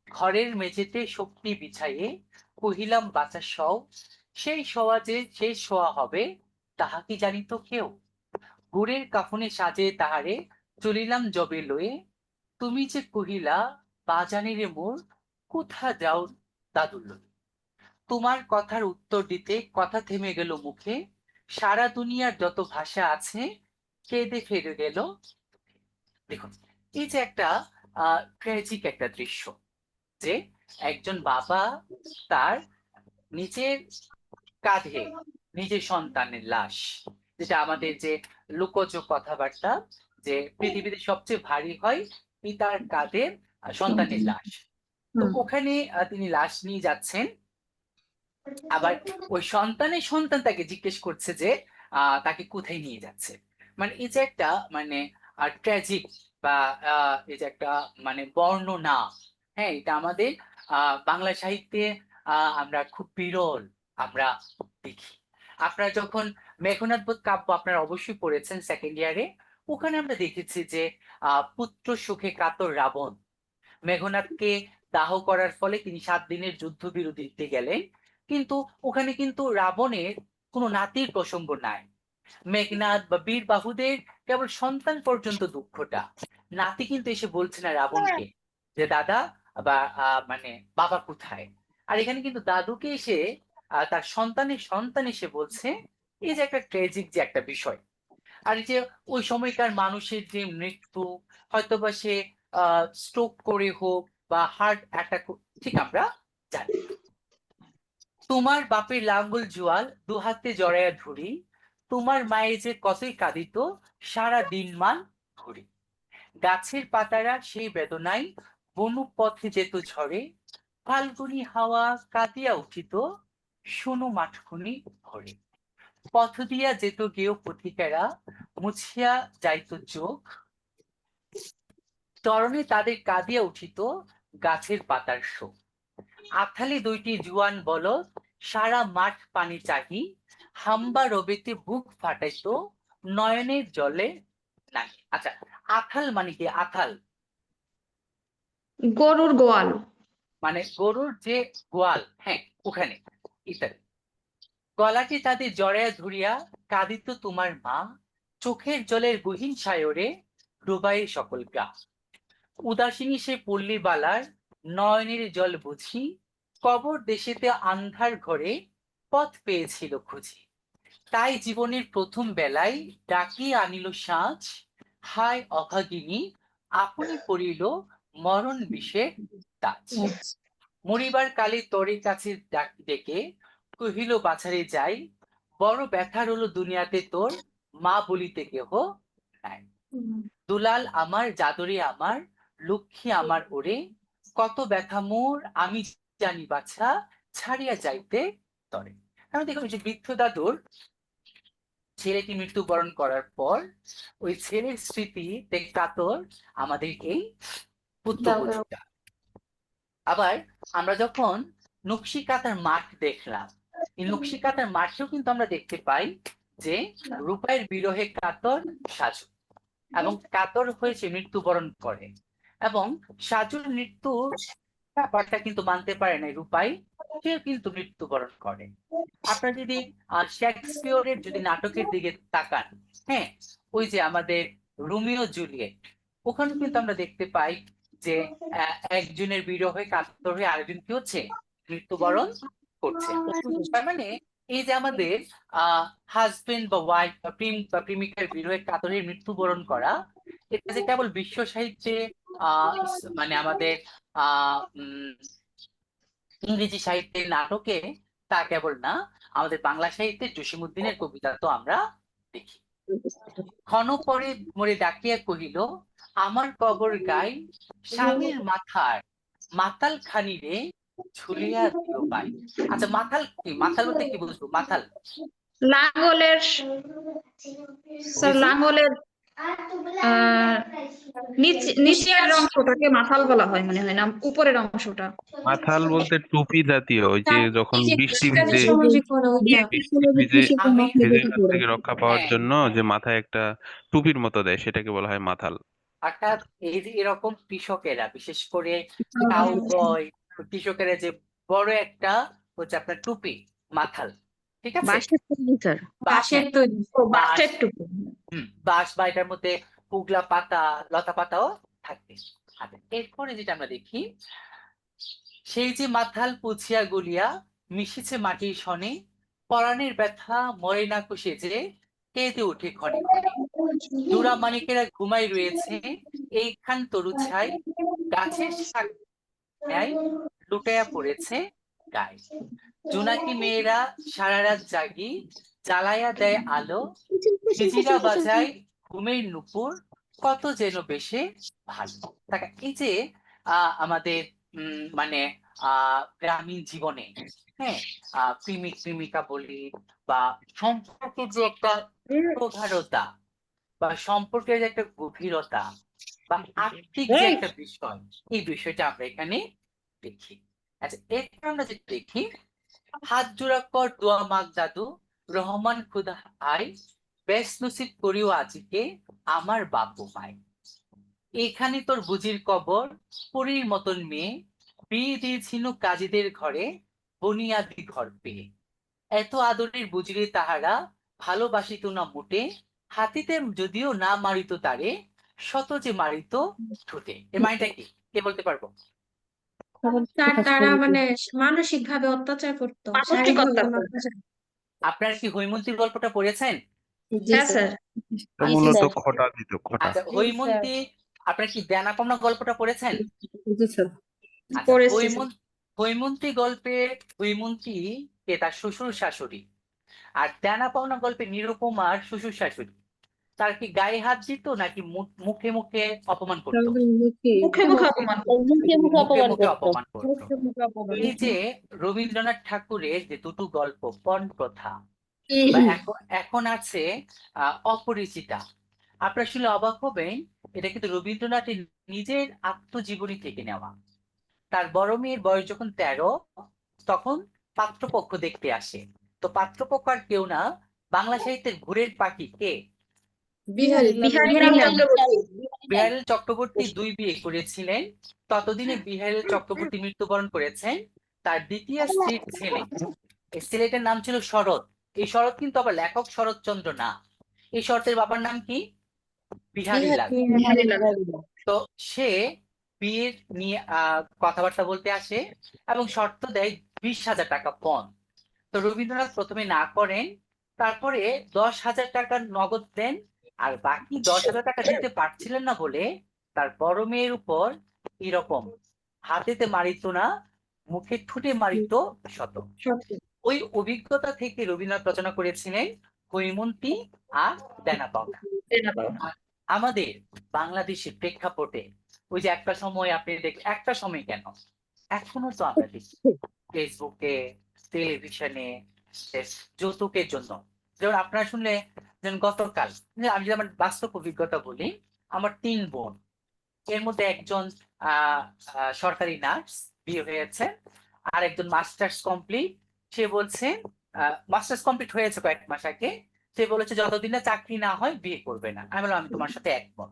ঘরের মেঝেতে শক্তি বিছাইয়ে কহিলাম বাঁচা সও, সেই শোয়া যে সেই শোয়া হবে তাহা কি জানিত কেউ। গুড়ের কাফনে সাজে তাহারে চলিলাম জবে লয়ে, তুমি যে কহিলা বাজানিরে মোর কোথা যাও দাদুর লয়ে। তোমার কথার উত্তর দিতে কথা থেমে গেল মুখে, সারা দুনিয়ার যত ভাষা আছে কেঁদে ফেরে গেল। দেখুন, এই যে একটা ট্র্যাজিক একটা দৃশ্য, যে একজন বাবা তার নিজের কাঁধে নিজের সন্তানের লাশ, যেটা আমাদের যে লোকজ কথাবার্তা, যে পৃথিবীতে সবচেয়ে ভারী হয় পিতার কাঁধে সন্তানের লাশ। তো ওখানে তিনি লাশ নিয়ে যাচ্ছেন, আবার ওই সন্তানের সন্তান তাকে জিজ্ঞেস করছে যে তাকে কোথায় নিয়ে যাচ্ছে। মানে এই যে একটা মানে ট্র্যাজিক বা এই যে একটা মানে বর্ণনা, হ্যাঁ, এটা আমাদের বাংলা সাহিত্যে আমরা খুব বিরল আমরা দেখি। আপনারা যখন মেঘনাদ বধ কাব্য আপনারা অবশ্যই পড়েছেন সেকেন্ড ইয়ারে, ওখানে আমরা দেখেছি যে পুত্র সুখে কাতর রাবণ মেঘনাদকে দাহ করার ফলে তিনি 7 দিনের যুদ্ধবিরতিতে গেলেন, কিন্তু ওখানে কিন্তু রাবণের কোনো নাতির প্রসঙ্গ নাই। মেঘনাদ বা বীর বাহুদের কেবল সন্তান পর্যন্ত দুঃখটা, নাতি কিন্তু এসে বলছে না রাবণকে যে দাদা বা মানে বাবা কোথায়। আর এখানে কিন্তু দাদুকে এসে তার সন্তানের সন্তান এসে বলছে। এই যে একটা ট্র্যাজিক যে একটা বিষয়। আর এই যে ওই সময়কার মানুষের যে মৃত্যু, হয়তোবা সে স্ট্রোক করে হোক বা হার্ট অ্যাটাক, ঠিক আমরা জানি। তোমার বাপের লাঙ্গল জোয়াল দু হাতে জড়াইয়া ধরি, তোমার মায়ের যে কতই কাঁদিত সারা দিন মান ধরি। গাছের পাতারা সেই বেদনায় বনু পথে যেত ঝরে, ফাল্গুনি হাওয়া কাঁদিয়া উঠিত শুনো মাঠখুনি ভরে। পথ দিয়া যেত গেও পথিকেরা মুছিয়া যাইত চোখ, চরণে তাদের কাঁদিয়া উঠিত গাছের পাতার শোক। আথালি দুইটি জুয়ান বলদ সারা মাঠ পানি চাহি, হাম্বা রবেতে বুক ফাটাইতো নয়নের জলে নাহি। আচ্ছা, আথাল মানে কি? আথাল গরুর গোয়াল। মানে গরুর যে গোয়াল, হ্যাঁ, ওখানে ইত্যাদি। গলাটি তাদের জড়াইয়া ধরিয়া কাঁদিত তোমার মা, চোখের জলের গহীন সায়রে ডুবাই সকল গা। উদাসিনী সে পল্লী বালার নয়নের জল বুঝি, কবর দেশেতে আন্ধার ঘরে পথ পেয়েছিল খুঁজি। তাই জীবনের প্রথম বেলায় ডাকিয়ে আনিল সাঁঝ, হায় অভাগিনী আপনি পড়িল মরণ বিষে তাজ। মরিবার কালে তরে কাছে ডেকে কহিল বাছারে যাই, বড় ব্যথার হলো দুনিয়াতে তোর, মা বলিতে কেহ নাই। দুলাল আমার, জাদুরি আমার, লক্ষ্মী আমার ওরে, কত ব্যথা মোর আমি জানি বাছা, ছাড়িয়া যাইতে তরে। আমি দেখুন যে বৃদ্ধ দাদুর ছেলেটি মৃত্যুবরণ করার পর ওই ছেলের স্মৃতিতে কাতর আমাদের এই পুত্রবধূটা। আবার আমরা যখন নকশি কাঁথার মাঠ দেখলাম, এই নকশি কাঁথার মাঠেও কিন্তু আমরা দেখতে পাই যে রূপাইয়ের বিরহে কাতর সাজু, এবং কাতর হয়েছে মৃত্যুবরণ করে, এবং সাজুর মৃত্যু ব্যাপারটা কিন্তু মানতে পারে না রূপাই, সে কিন্তু মৃত্যুবরণ করে। আপনারা যদি শেক্সপিয়রের যদি নাটকের দিকে তাকান, হ্যাঁ, ওই যে আমাদের রোমিও জুলিয়েট, ওখানে কিন্তু আমরা দেখতে পাই যে একজনের বিরহে কাতর হয়ে আরেকজন কি হচ্ছে, মৃত্যুবরণ করছে। তার মানে এই যে আমাদের হাজবেন্ড বা ওয়াইফ বা প্রেমিকার বিরহে কাতরে মৃত্যুবরণ করা, এটা যে কেবল বিশ্ব সাহিত্যে মানে আমাদের ইংরেজি সাহিত্যের নাটকে তা কেবল না, আমাদের বাংলা সাহিত্যে জসীমউদ্দিনের কবিতা তো আমরা দেখি। ক্ষণ পরে মোরে ডাকিয়া কহিল, আমার কবর গাই, স্বামীর মাথার মাতাল খানি রে ঝুলিয়া দিও পাই। আচ্ছা, মাথাল কি? মাথাল বলতে কি বুঝবো? মাথাল লাঙ্গলের স্যার, লাঙ্গলের নিচের অংশটাকে মাথাল বলা হয় মনে হয়, না উপরের অংশটা? মাথাল বলতে টুপি জাতীয়, ওই যে যখন বৃষ্টি ভিজে আমি ভিজে হাত থেকে রক্ষা পাওয়ার হ্যাঁ, জন্য যে মাথায় একটা টুপির মতো দেয়, সেটাকে বলা হয় মাথাল। অর্থাৎ এই যে এরকম কৃষকেরা, বিশেষ করে কাউবয় কৃষকেরা, যে বড় একটা হচ্ছে আপনার টুপি, মাথাল, ঠিক আছে, বাঁশের তৈরি স্যার, বাঁশের তৈরি, বাঁশ, বাঁশের টুকরো। বাঁশ বা এটার মধ্যে পুগলা পাতা, লতা পাতাও থাকবে। আচ্ছা, এরপরে যেটা আমরা দেখি, সেই যে মাথাল পুছিয়া গলিয়া মিশেছে মাটির সনে, পরাণের ব্যথা মরে না কুশে যে কেঁদে উঠে ক্ষণে ক্ষণে, জোড়া মানিকেরা ঘুমাই রয়েছে এইখান তরু ছাই, গাছের শাখ ন্যায় লুটাইয়া পড়েছে গায়ে, জোনাকি মেয়েরা সারা রাত জাগি জ্বালাইয়া দেয় আলো, ঝিঝিরা বাজায় ঘুমের নুপুর, কত যেন বেশে ভালো। দেখা এই যে আমাদের মানে গ্রামীণ জীবনে, হ্যাঁ, প্রেমিক প্রেমিকা বলি বা সম্পর্কের যে একটা প্রগাঢ়তা বা সম্পর্কের যে একটা গভীরতা বা আত্মিক যে একটা বিষয়, এই বিষয়টা আমরা এখানে দেখি। আচ্ছা, এরপর আমরা যেটা দেখি, হাত জোড়া কর দোয়া মাগ দাদু, রহমান খুদা আই, বেশ নসিব করিও আজকে আমার বাপু মাই, এখানে তোর বুঝির কবর, পরীর মতন মেয়ে, বিয়ে দিয়েছিল কাজীদের ঘরে, বুনিয়াদি ঘর পেয়ে, এত আদরের বুঝিরে তাহারা, ভালোবাসিত না মোটে, হাতিতে যদিও না মারিত তারে, শত যে মারিত ঠোঁটে। এর মানেটা কি, কে বলতে পারবো? তারা মানে মানসিক ভাবে অত্যাচার করতো, মানসিক শারীরিকভাবে অত্যাচার। আপনারা কি হৈমন্তীর গল্পটা পড়েছেন? হ্যাঁ স্যার। এটা মূলত খোটা দিত, খোটা। আচ্ছা, হৈমন্তী, আপনারা কি দেনা পাওনা গল্পটা পড়েছেন? আচ্ছা, পড়েছি। হৈমন্তী গল্পে হৈমন্তী কে তার শ্বশুর শাশুড়ি, আর দেনা পাওনা গল্পে নিরুপমার শ্বশুর শাশুড়ি, তার কি গায়ে হাত দিত নাকি মুখে মুখে অপমান করতো? মুখে মুখে অপমান মুখে মুখে মুখে অপমান মুখে করতো। অপমান করতো। এই যে রবীন্দ্রনাথ ঠাকুরের যে দুটো গল্প, পণ প্রথা বা এখন আছে অপরিচিতা, আপনারা শুনলে অবাক হবেন, এটা কিন্তু রবীন্দ্রনাথের নিজের আত্মজীবনী থেকে নেওয়া। তার বড় মেয়ের বয়স যখন 13, তখন পাত্রপক্ষ দেখতে আসে। তো পাত্রপক্ষ আর কেউ না, বাংলা সাহিত্যের ভোরের পাখি কে? বিহারীলাল চক্রবর্তী। বিহারীলাল চক্রবর্তী 2 বিয়ে করেছিলেন। ততদিনে বিহারীলাল চক্রবর্তী মৃত্যুবরণ করেছেন। তার দ্বিতীয় স্ত্রীর ছেলে, এই ছেলেটার নাম ছিল শরৎ। এই শরৎ কিন্তু আবার লেখক শরৎচন্দ্র না, এই শরতের বাবার নাম কি? বিহারীলাল। তো সে বিয়ের নিয়ে কথাবার্তা বলতে আসে এবং শর্ত দেয় 20,000 টাকা পণ। তো রবীন্দ্রনাথ প্রথমে না করেন, তারপরে 10,000 টাকা নগদ দেন, আর বাকি 10,000 টাকা দিতে পারছিলেন না বলে তার বড় মেয়ের উপর এরকম হাতেতে মারিত না, মুখে ঠুটে মারিত শত। ওই অভিজ্ঞতা থেকে রবীন্দ্রনাথ রচনা করেছিলেন হৈমন্তী আর দেনা পাওনা। আর আমাদের বাংলাদেশের প্রেক্ষাপটে ওই যে একটা সময় আপনি একটা সময় কেন, এখনো তো আমরা দেখি ফেসবুকে, টেলিভিশনে যৌতুকের জন্য। যেমন আপনারা শুনলে, যেমন গতকাল আমি যদি আমার বাস্তব অভিজ্ঞতা বলি, আমার 3 বোন, এর মধ্যে একজন সরকারি নার্স বিয়ে হয়েছে, আর একজন মাস্টার্স কমপ্লিট। সে বলছে মাস্টার্স কমপ্লিট হয়েছে কয়েক মাস আগে, সে বলেছে যতদিন না চাকরি না হয় বিয়ে করবে না। আমি বললাম আমি তোমার সাথে একমত।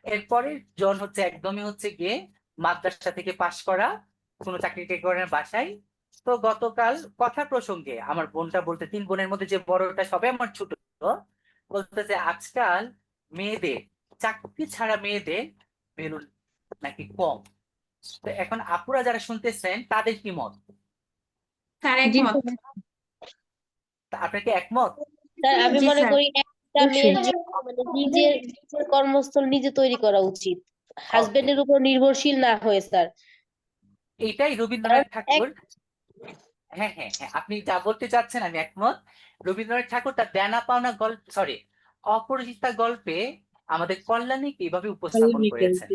এরপরে জন হচ্ছে একদমই হচ্ছে গিয়ে মাদ্রাসা থেকে পাশ করা, কোনো চাকরি করে না বাসায়। তো গতকাল কথা প্রসঙ্গে আমার বোনটা বলতে, 3 বোনের মধ্যে যে বড়টা সবে আমার ছোট, বলতেছে আজকাল মেয়েদের চাকরি ছাড়া মেয়েদের বেরোন নাকি কম। তো এখন আপুরা যারা শুনতেছেন তাদের কি মত? তার একমত। আপনার কি একমত? স্যার আমি জি মনে স্যার, করি একটা মেয়ের জন্য মানে নিজের কর্মস্থল নিজে তৈরি করা উচিত, হাজবেন্ডের উপর নির্ভরশীল না হয়ে স্যার। এটাই রবীন্দ্রনাথ ঠাকুর, হ্যাঁ হ্যাঁ হ্যাঁ, আপনি যা বলতে চাচ্ছেন আমি একমত। রবীন্দ্রনাথ ঠাকুর তার দেনা পাওনা গল্প, অপরিচিতা গল্পে আমাদের কল্যাণীকে এইভাবে উপস্থাপন করেছেন।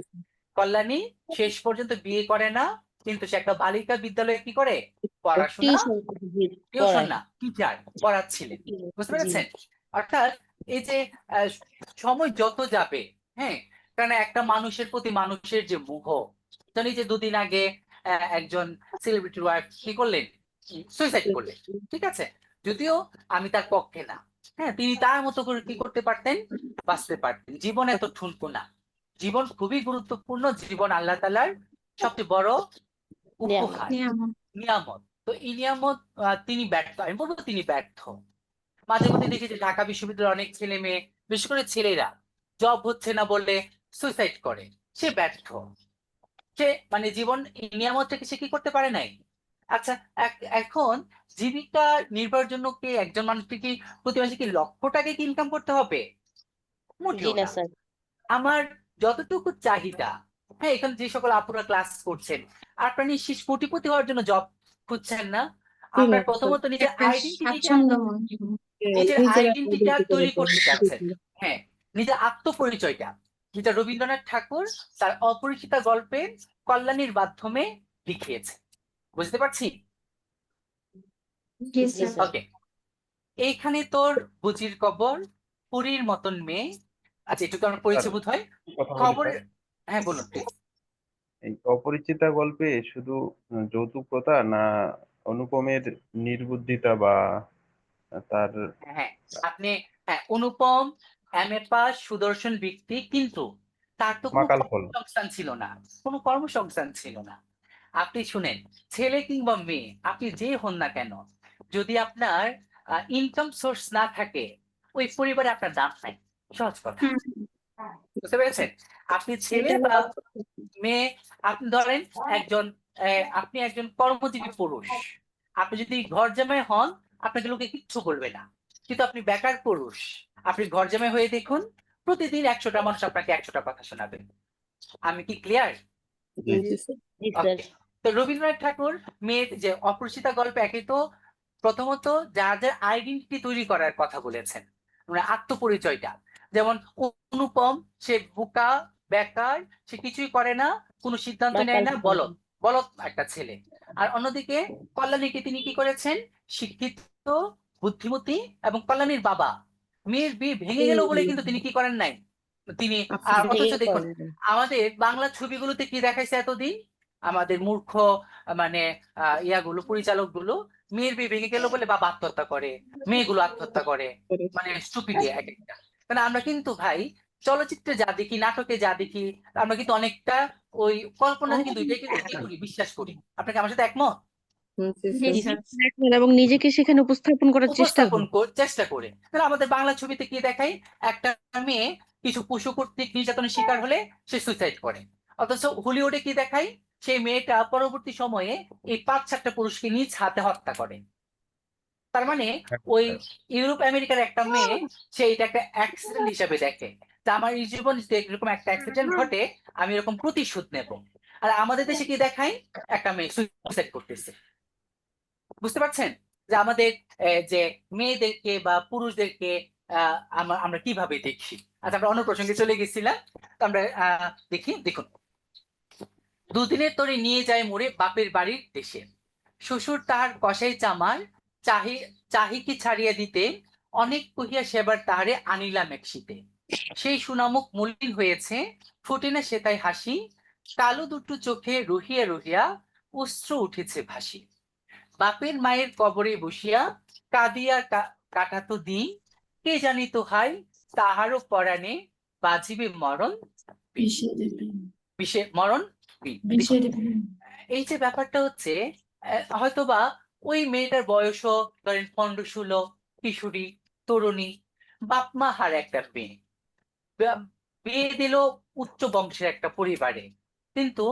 কল্যাণী শেষ পর্যন্ত বিয়ে করে না, কিন্তু সে একটা বালিকা বিদ্যালয়ে কি করে, পড়াশোনা, টিউশন না টিচার পড়াচ্ছিলেন। বুঝতে পেরেছেন? অর্থাৎ এই যে সময় যত যাবে, হ্যাঁ, কারণ একটা মানুষের প্রতি মানুষের যে মোহ, জানি যে 2 দিন আগে একজন সেলিব্রিটির ওয়াইফ কি করলেন, সুইসাইড করলেন। ঠিক আছে, যদিও আমি তার পক্ষে না, হ্যাঁ, তিনি তার মতো করে কি করতে পারতেন, বাঁচতে পারতেন। জীবন এত ঠুনকো না, জীবন খুবই গুরুত্বপূর্ণ। জীবন আল্লাহ তাআলার সবচেয়ে বড় উপহার, নিয়ামত। তো এই নিয়ামত তিনি ব্যর্থ, আমি বলবো তিনি ব্যর্থ। মাঝে মধ্যে দেখি যে ঢাকা বিশ্ববিদ্যালয়ের অনেক ছেলে মেয়ে, বিশেষ করে ছেলেরা, জব হচ্ছে না বললে সুইসাইড করে। সে ব্যর্থ, সে মানে জীবন এই নিয়ামতটাকে সে কি করতে পারে নাই। আচ্ছা, এখন জীবিকা নির্বাহের জন্য কি একজন মানুষকে কি প্রতি মাসে কি লক্ষ টাকা কি ইনকাম করতে হবে? মোটেও না। আমার যতটুকু চাহিদা, হ্যাঁ, এখানে যে সকল আপুরা ক্লাস করছেন, আপনার নিশ্চিত কোটিপতি হওয়ার জন্য জব খুঁজছেন না। আপনার প্রথমত নিজের আইডেন্টিটিটা তৈরি করতে চাচ্ছেন, হ্যাঁ, নিজের আত্মপরিচয়টা, যেটা রবীন্দ্রনাথ ঠাকুর তার অপরিচিতা গল্পে কল্যাণীর মাধ্যমে লিখিয়েছে। বুঝতে পারছি? ওকে, এইখানে তোর বুঝির কবর, পুরীর মতন মেয়ে। আচ্ছা, একটু আমার পরিচয় বোধ হয় খবর। হ্যাঁ বলুন। এই অপরিচিতা গল্পে শুধু যৌতুক প্রথা না অনুপমের নির্বুদ্ধিতা বা তার হ্যাঁ, আপনি, হ্যাঁ, অনুপম এমএ পাস সুদর্শন ব্যক্তি, কিন্তু তার তো কোনো মাকাল ফল। কর্মসংস্থান ছিল না, কোনো কর্মসংস্থান ছিল না। আপনি শুনেন, ছেলে কিংবা মেয়ে আপনি যে হন না কেন, যদি আপনার ইনকাম সোর্স না থাকে, ওই পরিবারে আপনার দাম নাই। সহজ কথা, বুঝতে পেরেছেন? আপনি ছেলে বা মেয়ে, আপনি ধরেন একজন আপনি একজন কর্মজীবী পুরুষ, আপনি যদি ঘর জামাই হন, আপনাকে লোকে কিচ্ছু বলবে না। কিন্তু আপনি বেকার পুরুষ, আপনি ঘর জামাই হয়ে দেখুন, প্রতিদিন 100টা মানুষ আপনাকে 100টা কথা শোনাবে। আমি কি ক্লিয়ার? তো রবীন্দ্রনাথ ঠাকুর মেয়ের যে অপরিচিতা গল্পে একই তো প্রথমত যার যার আইডেন্টিটি তৈরি করার কথা বলেছেন, মানে আত্মপরিচয়টা। যেমন অনুপম, সে বোকা, বেকার, সে কিছুই করে না, কোনো সিদ্ধান্ত নেয় না, বলদ বলদ একটা ছেলে। আর অন্যদিকে কল্যাণীকে তিনি কি করেছেন, শিক্ষিত, বুদ্ধিমতী, এবং কল্যাণীর বাবা। মেয়ের বিয়ে ভেঙে গেল বলে কিন্তু তিনি কি করেন নাই, তিনি অথচ দেখুন আমাদের বাংলা ছবিগুলোতে কি দেখাইছে এতদিন, আমাদের মূর্খ মানে ইয়াগুলো, পরিচালক গুলো, মেয়ের বিয়ে ভেঙে গেল বলে বাবা আত্মহত্যা করে, মেয়েগুলো আত্মহত্যা করে, মানে স্টুপিডে এক একটা। মানে আমরা কিন্তু ভাই চলচ্চিত্রে যা দেখি, নাটকে যা দেখি, আমরা কিন্তু অনেকটা ওই কল্পনা কিন্তু বিশ্বাস করি। আপনাকে আমার সাথে একমত? এবং নিজেকে সেখানে উপস্থাপন করার চেষ্টা করে। আমাদের বাংলা ছবিতে কি দেখায়, একটা মেয়ে কিছু পশু কর্তৃক নির্যাতনের শিকার হলে সে সুইসাইড করে, অথচ হলিউডে কি দেখায়, সেই মেয়েটা পরবর্তী সময়ে এই 5-7টা পুরুষকে নিজ হাতে হত্যা করে। তার মানে ওই ইউরোপ আমেরিকার একটা মেয়ে সে এটা একটা অ্যাক্সিডেন্ট হিসেবে দেখে, যে আমার এই জীবন এরকম একটা অ্যাক্সিডেন্ট ঘটে, আমি এরকম প্রতিশোধ নেব। আর আমাদের দেশে কি দেখায়, একটা মেয়ে সুইসাইড করতেছে। বুঝতে পারছেন? যে আমাদের যে মেয়েদেরকে বা পুরুষদেরকে আমরা কিভাবে দেখি। আচ্ছা, আমরা অন্য প্রসঙ্গে চলে গেছিলাম। তো আমরা দেখুন, দুদিনের তরে নিয়ে যায় মোরে বাপের বাড়ির দেশে, শ্বশুর তাহার কসাই চামার চাহিকি ছাড়িয়া দিতে, অনেক কহিয়া সেবার তাহারে আনিলাম এক শীতে। সেই সুনামুখ মলিন হয়েছে, ফুটে না সে তাই হাসি, কালো দুটো চোখে রহিয়া রহিয়া অশ্র উঠেছে ভাসি। বাপের মায়ের কবরে বসিয়া কাঁদিয়া কাটাতো দিন, কে জানিত হাই তাহারও পরাণে বাজিবে মরণ মরণ বিন। এই যে ব্যাপারটা হচ্ছে, হয়তোবা ওই মেয়েটার বয়সও ধরেন 15-16, কিশোরী, তরুণী, বাপ মা হার একটা মেয়ে, বিয়ে দিল উচ্চ বংশের একটা পরিবারে, কিন্তু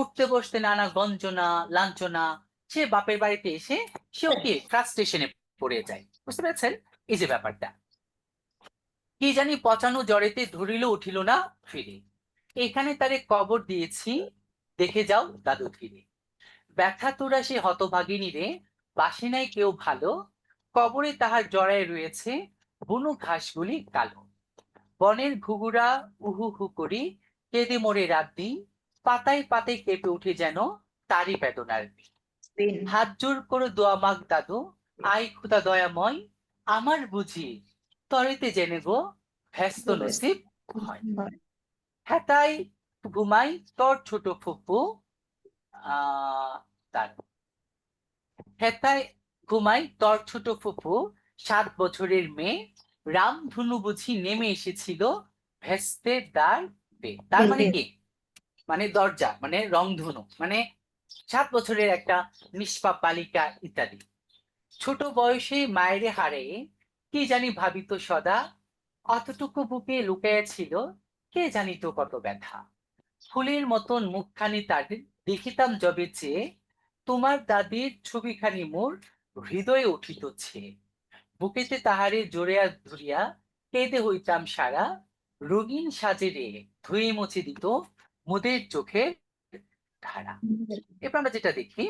উঠতে বসতে নানা গঞ্জনা লাঞ্ছনা, সে বাপের বাড়িতে এসে সেও কি ফ্রাস্ট্রেশনে পড়ে যায়। বুঝতে পেরেছেন এই যে ব্যাপারটা? কি জানি পচানো জ্বরেতে ধরিল উঠিল না ফিরে, এখানে তারে কবর দিয়েছি, দেখে যাও দাদু ফিরে। ব্যথা তোরা সে হতভাগিনী রে, বাসে নাই কেউ ভালো, কবরে তাহার জড়ায় রয়েছে বুনো ঘাসগুলি কালো। বনের ঘুঘুরা উহু হু করি কেঁদে মরে রাত দিন, পাতায় পাতায় কেঁপে উঠে যেন তারই বেদনার দিন। হাত জোর করে দোয়া মাগ দাদু, আই খুদা দয়াময়, আমার বুঝি তরেতে জেনে গো ব্যস্ত নসিব হয়। হ্যাঁ তাই ঘুমাই তোর ছোট ফুপু, তার হেতায় ঘুমাই তোর ছোট ফুপু, 7 বছরের মেয়ে, রামধনু বুঝি নেমে এসেছিল ভেস্তের দ্বার বেয়ে। তার মানে কি? মানে দরজা, মানে রংধনু, মানে 7 বছরের একটা নিষ্পাপ বালিকা ইত্যাদি। ছোট বয়সে মায়েরে হারে কি জানি ভাবিত সদা, অতটুকু বুকে লুকাইয়াছিল কে জানিত কত ব্যথা। ফুলের মতন মুখখানি তার দেখিতাম যবে চেয়ে, তোমার দাদির ছবিখানি মোর হৃদয়ে উঠিত ছেয়ে। বুকেতে তাহারে জোড়িয়া ধরিয়া কেঁদে হইতাম সারা, রঙিন সাজেরে ধুয়ে মুছে দিত মোদের চোখের ধারা। এরপর আমরা যেটা দেখি,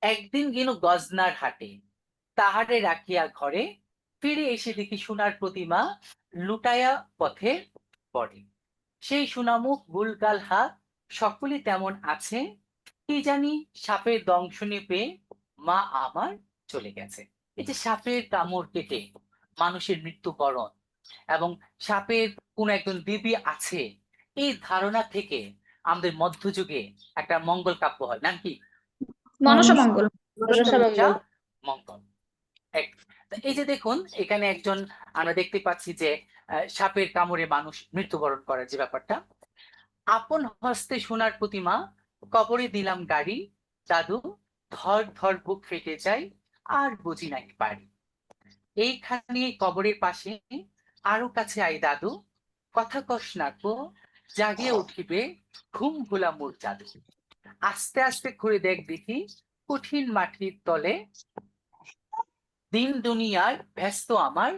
একদিন গেল গজনার হাটে, তাহারে রাখিয়া ঘরে, ফিরে এসে দেখি সোনার প্রতিমা লুটাইয়া পথে পড়ে। সেই সুনামুখ গুলগাল হাত সকলে তেমন আছে, কি জানি সাপের দংশনে পেয়ে মা আমার চলে গেছে। এই যে সাপের কামড় কেটে মানুষের মৃত্যুবরণ এবং সাপের কোন একজন দেবী আছে, এই ধারণা থেকে আমাদের মধ্যযুগে একটা মঙ্গল কাব্য হয়, নাম কি? মনসামঙ্গল। মঙ্গল। এই যে দেখুন, এখানে একজন আমরা দেখতে পাচ্ছি যে সাপের কামড়ে মানুষ মৃত্যুবরণ করার যে ব্যাপারটা। আপন হস্তে সোনার প্রতিমা কবরে দিলাম গাড়ি, দাদু ধর ধর বুক ফেটে যায় আর বুঝি নাই পারি। এইখানে কবরের পাশে আরো কাছে আই দাদু, কথা কস না গো, জাগিয়ে উঠিবে ঘুম ভোলা মোর জাদু। আস্তে আস্তে ঘুরে দেখি কঠিন মাটির তলে, দিন দুনিয়ার ব্যস্ত আমার,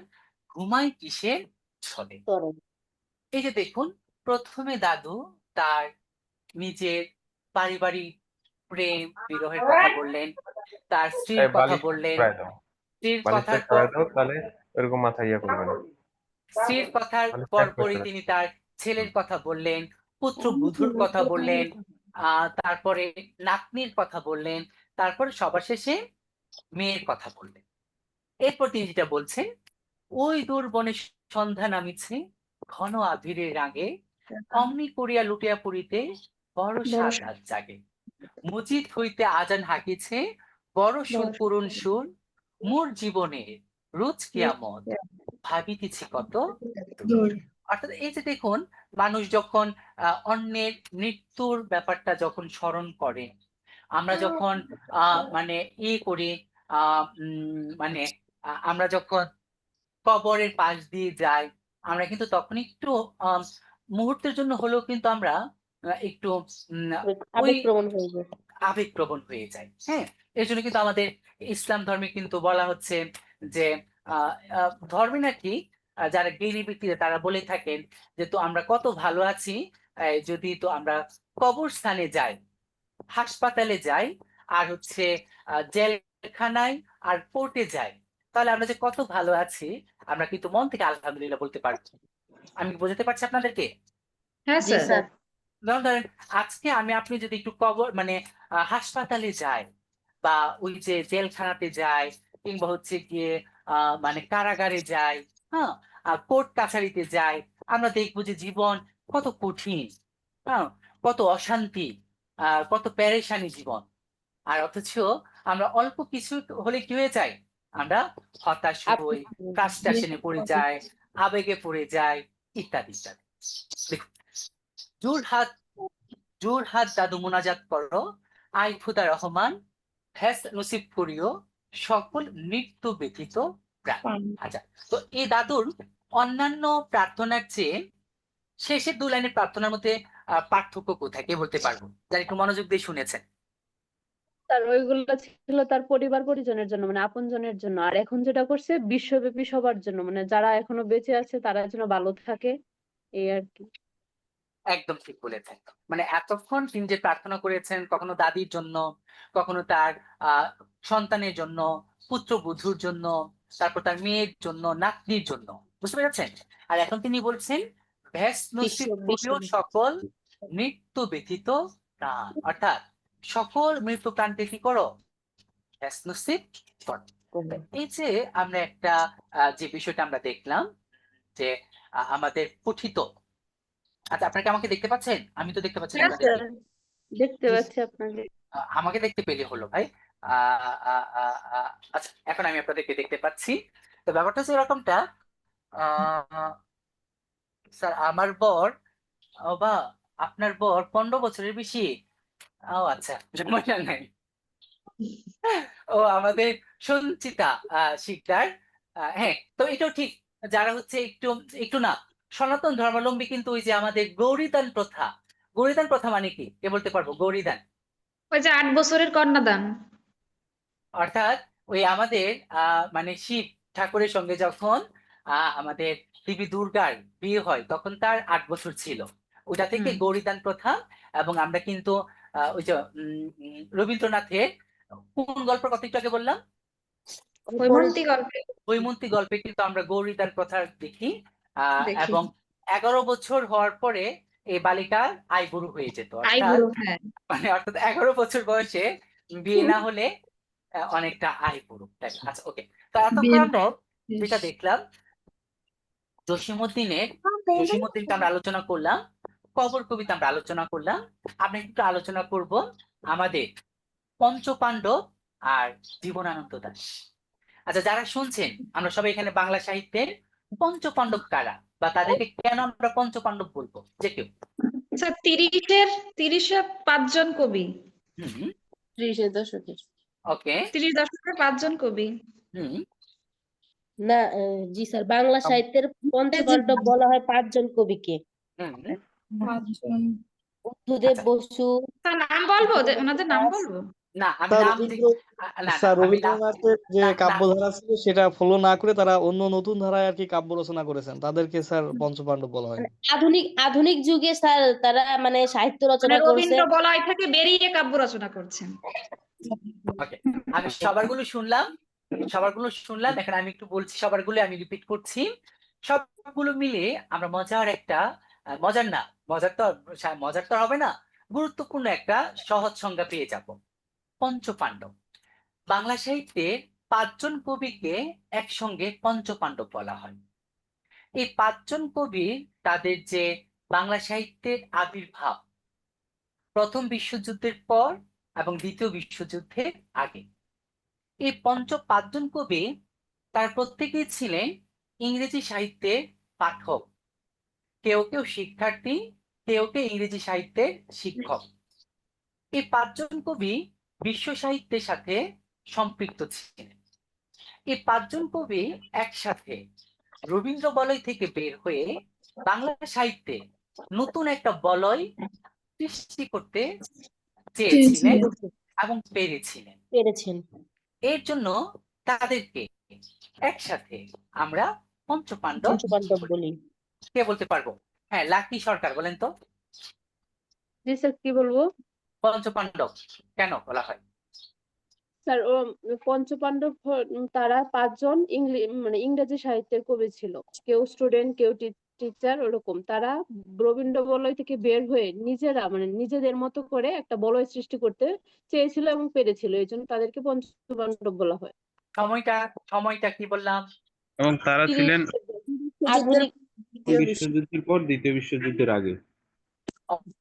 ঘুমাই কিসের ছলে। এই যে দেখুন, প্রথমে দাদু তার নিজের পারিবারিক প্রেম বিরহের কথা বললেন, তার স্ত্রীর কথা বললেন, স্ত্রীর কথার স্ত্রীর কথার পরপরই তিনি তার ছেলের কথা বললেন, পুত্র বধূর কথা বললেন, তারপরে নাতনির কথা বললেন, তারপরে সবার শেষে মেয়ের কথা বললেন। এরপর তিনি যেটা বলছেন, ওই দূর বনে সন্ধ্যা নামিছে ঘন আবিরের রাগে, অমনি করিয়া লুটিয়া পড়িতে বড় সাত রাত জাগে। মসজিদ হইতে আজান হাকিছে বড় সুর করুণ সুর, মোর জীবনের রোজ কিয়ামত ভাবিতেছি কত দূর। অর্থাৎ এই যে দেখুন, মানুষ যখন অন্যের মৃত্যুর ব্যাপারটা যখন স্মরণ করে, আমরা যখন মানে করি, মানে আমরা যখন কবরের পাশ দিয়ে যাই, আমরা কিন্তু তখন একটু মুহূর্তের জন্য হলেও কিন্তু আমরা একটু আবেগপ্রবণ হয়ে যাই। হ্যাঁ, এর জন্য কিন্তু আমাদের ইসলাম ধর্মে কিন্তু বলা হচ্ছে যে ধর্মে নাকি যারা জ্ঞানী ব্যক্তিরা তারা বলে থাকেন যে তো আমরা কত ভালো আছি যদি তো আমরা কবরস্থানে যাই, হাসপাতালে যাই, আর হচ্ছে জেল জেলখানায় আর কোর্টে যাই, তাহলে আমরা যে কত ভালো আছি আমরা কিন্তু মন থেকে আলহামদুলিল্লাহ বলতে পারবো। আমি কি বোঝাতে পারছি আপনাদেরকে? হ্যাঁ জি স্যার। স্যার। যেমন ধরেন আজকে আপনি যদি একটু মানে হাসপাতালে যাই বা ওই যে জেলখানাতে যাই কিংবা হচ্ছে গিয়ে মানে কারাগারে যাই, হ্যাঁ, কোর্ট কাছারিতে যাই, আমরা দেখবো যে জীবন কত কঠিন, হ্যাঁ, কত অশান্তি, কত পেরেশানি জীবন। আর অথচ আমরা অল্প কিছু হলে কি হয়ে যায়, আমরা হতাশ হই, ফ্রাস্ট্রেশনে পড়ে যাই, আবেগে পড়ে যাই, ইত্যাদি ইত্যাদি। দেখুন, জোড়হাত দাদু মোনাজাত করো, আই খুদা রহমান, ফেস নসিব করিও সকল মৃত্যু ব্যতীত প্রাণ। আচ্ছা, তো এই দাদুর অন্যান্য প্রার্থনার চেয়ে শেষের 2 লাইনের প্রার্থনার মধ্যে পার্থক্য কোথায়, কে বলতে পারবো, যারা একটু মনোযোগ দিয়ে শুনেছেন? তার ওইগুলো ছিল তার পরিবার পরিজনের জন্য, মানে আপনজনের জন্য। আর এখন যেটা করছে বিশ্বব্যাপী সবার জন্য, মানে যারা এখনো বেঁচে আছে তারা যেন ভালো থাকে, এই আর কি। একদম ঠিক বলেছেন। মানে এতক্ষণ তিনি যে প্রার্থনা করেছেন, কখনো দাদির জন্য, কখনো তার সন্তানের জন্য, পুত্রবধূর জন্য, তারপর তার মেয়ের জন্য, নাতনির জন্য, বুঝতে পেরেছেন? আর এখন তিনি বলছেন ভ্যাস নসিব করিও সকল মৃত্যু ব্যতীত প্রাণ, অর্থাৎ সকল মৃত্যু প্রাণকে কি করো, ভ্যাস নসিব করো। এই যে আমরা একটা যে বিষয়টা আমরা দেখলাম যে আমাদের পঠিত, আচ্ছা আপনাকে আমাকে দেখতে পাচ্ছেন? আমি তো দেখতে পাচ্ছি না হ্যাঁ আপনাদেরকে। স্যার, দেখতে পাচ্ছি আপনাকে। আমাকে দেখতে পেলে হলো ভাই। আচ্ছা, এখন আমি আপনাদেরকে দেখতে পাচ্ছি। তো ব্যাপারটা হচ্ছে এরকমটা, স্যার আমার বর, ও বা আপনার বর 15 বছরের বেশি? ও আচ্ছা, মনে নাই। ও আমাদের সঞ্চিতা শিকদার। হ্যাঁ, তো এটাও ঠিক, যারা হচ্ছে একটু একটু না সনাতন ধর্মাবলম্বী, কিন্তু ওই যে আমাদের গৌরীদান প্রথা, গৌরীদান প্রথা মানে কি, কে বলতে পারবো? গৌরীদান ওই যে 8 বছরের কন্যাদান। অর্থাৎ ওই আমাদের মানে শিব ঠাকুরের সঙ্গে যখন আমাদের দেবী দুর্গার বিয়ে হয় তখন তার 8 বছর ছিল, ওটা থেকে গৌরীদান প্রথা। এবং আমরা কিন্তু ওই যে রবীন্দ্রনাথের কোন গল্পের কথা একটু আগে বললাম, হৈমন্তী গল্পে। হৈমন্তী গল্পে কিন্তু আমরা গৌরীদান প্রথা দেখি। দেখি। এবং 11 বছর হওয়ার পরে এই বালিকা আইবুড়ো হয়ে যেত, অর্থাৎ আইবুড়ো, হ্যাঁ। মানে অর্থাৎ 11 বছর বয়সে বিয়ে না হলে অনেকটা আইবুড়ো। আচ্ছা, ওকে। তো এতক্ষণ আমরা যেটা দেখলাম জসীমউদ্দিনকে আমরা আলোচনা করলাম, কবর কবিতা আমরা আলোচনা করলাম। আমরা একটু আলোচনা করব আমাদের পঞ্চপাণ্ডব আর জীবনানন্দ দাশ। আচ্ছা, যারা শুনছেন আমরা সবাই এখানে বাংলা সাহিত্যের পঞ্চপাণ্ডব কারা, বা তাদেরকে কেন আমরা পঞ্চপাণ্ডব বলবো, যে কেউ? আচ্ছা, 30-এ 5 জন কবি। 30-এর দশকের। ওকে, 30 দশকের 5 জন কবি। না, জি স্যার, বাংলা সাহিত্যের পঞ্চপাণ্ডব বলা হয় 5 জন কবিকে। বুদ্ধদেব বসু। তার নাম বলবো, ওনাদের নাম বলবো? না, আমি স্যার নাম স্যার রবীন্দ্রনাথের যে কাব্যধারা ছিল সেটা ফলো না করে তারা অন্য নতুন ধারায় আর কি কাব্য রচনা করেছেন, তাদেরকে স্যার পঞ্চপাণ্ডব বলা হয়। আধুনিক যুগে স্যার তারা মানে সাহিত্য রচনা করছে, রবীন্দ্র বলয় থেকে বেরিয়ে কাব্য রচনা করছেন। ওকে, আমি সবারগুলো শুনলাম, এখন আমি একটু বলছি, সবারগুলো আমি রিপিট করছি। সবগুলো মিলে আমরা মজার একটা মজার তো হবে না, গুরুত্বপূর্ণ একটা সহজ সংজ্ঞা পেয়ে যাব। পঞ্চপাণ্ডব, বাংলা সাহিত্যে 5 জন কবিকে একসঙ্গে পঞ্চপাণ্ডব বলা হয়। এই 5 জন কবি তাদের যে বাংলা সাহিত্যের আবির্ভাব প্রথম বিশ্বযুদ্ধের পর এবং দ্বিতীয় বিশ্বযুদ্ধের আগে, এই 5 জন কবি তার প্রত্যেকেই ছিলেন ইংরেজি সাহিত্যের পাঠক, কেউ কেউ শিক্ষার্থী, কেউ কেউ ইংরেজি সাহিত্যের শিক্ষক। এই 5 জন কবি বিশ্ব সাহিত্যের সাথে সম্পৃক্ত ছিলেন। এই 5 জন কবি একসাথে রবীন্দ্র বলয় থেকে বের হয়ে বাংলা সাহিত্যে নতুন একটা বলয় সৃষ্টি করতে চেয়েছিলেন এবং পেরেছেন। এর জন্য তাদেরকে একসাথে আমরা পঞ্চপাণ্ডব বলি। কে বলতে পারবো? হ্যাঁ, লাকি সরকার বলেন তো। জি স্যার, কি বলবো? পঞ্চপাণ্ডব কেন বলা হয়? স্যার ও পঞ্চপাণ্ডব তারা 5 জন মানে ইংরেজি সাহিত্যের কবি ছিল, কেউ স্টুডেন্ট কেউ টিচার, ওরকম তারা রবীন্দ্র বলয় থেকে বের হয়ে নিজেরা মানে নিজেদের মতো করে একটা বলয় সৃষ্টি করতে চেয়েছিল এবং পেরেছিল, এই জন্য তাদেরকে পঞ্চপাণ্ডব বলা হয়। সময়টা সময়টা কি বললাম? এবং তারা ছিলেন আধুনিক দ্বিতীয় বিশ্বযুদ্ধের পর দ্বিতীয় বিশ্বযুদ্ধের আগে।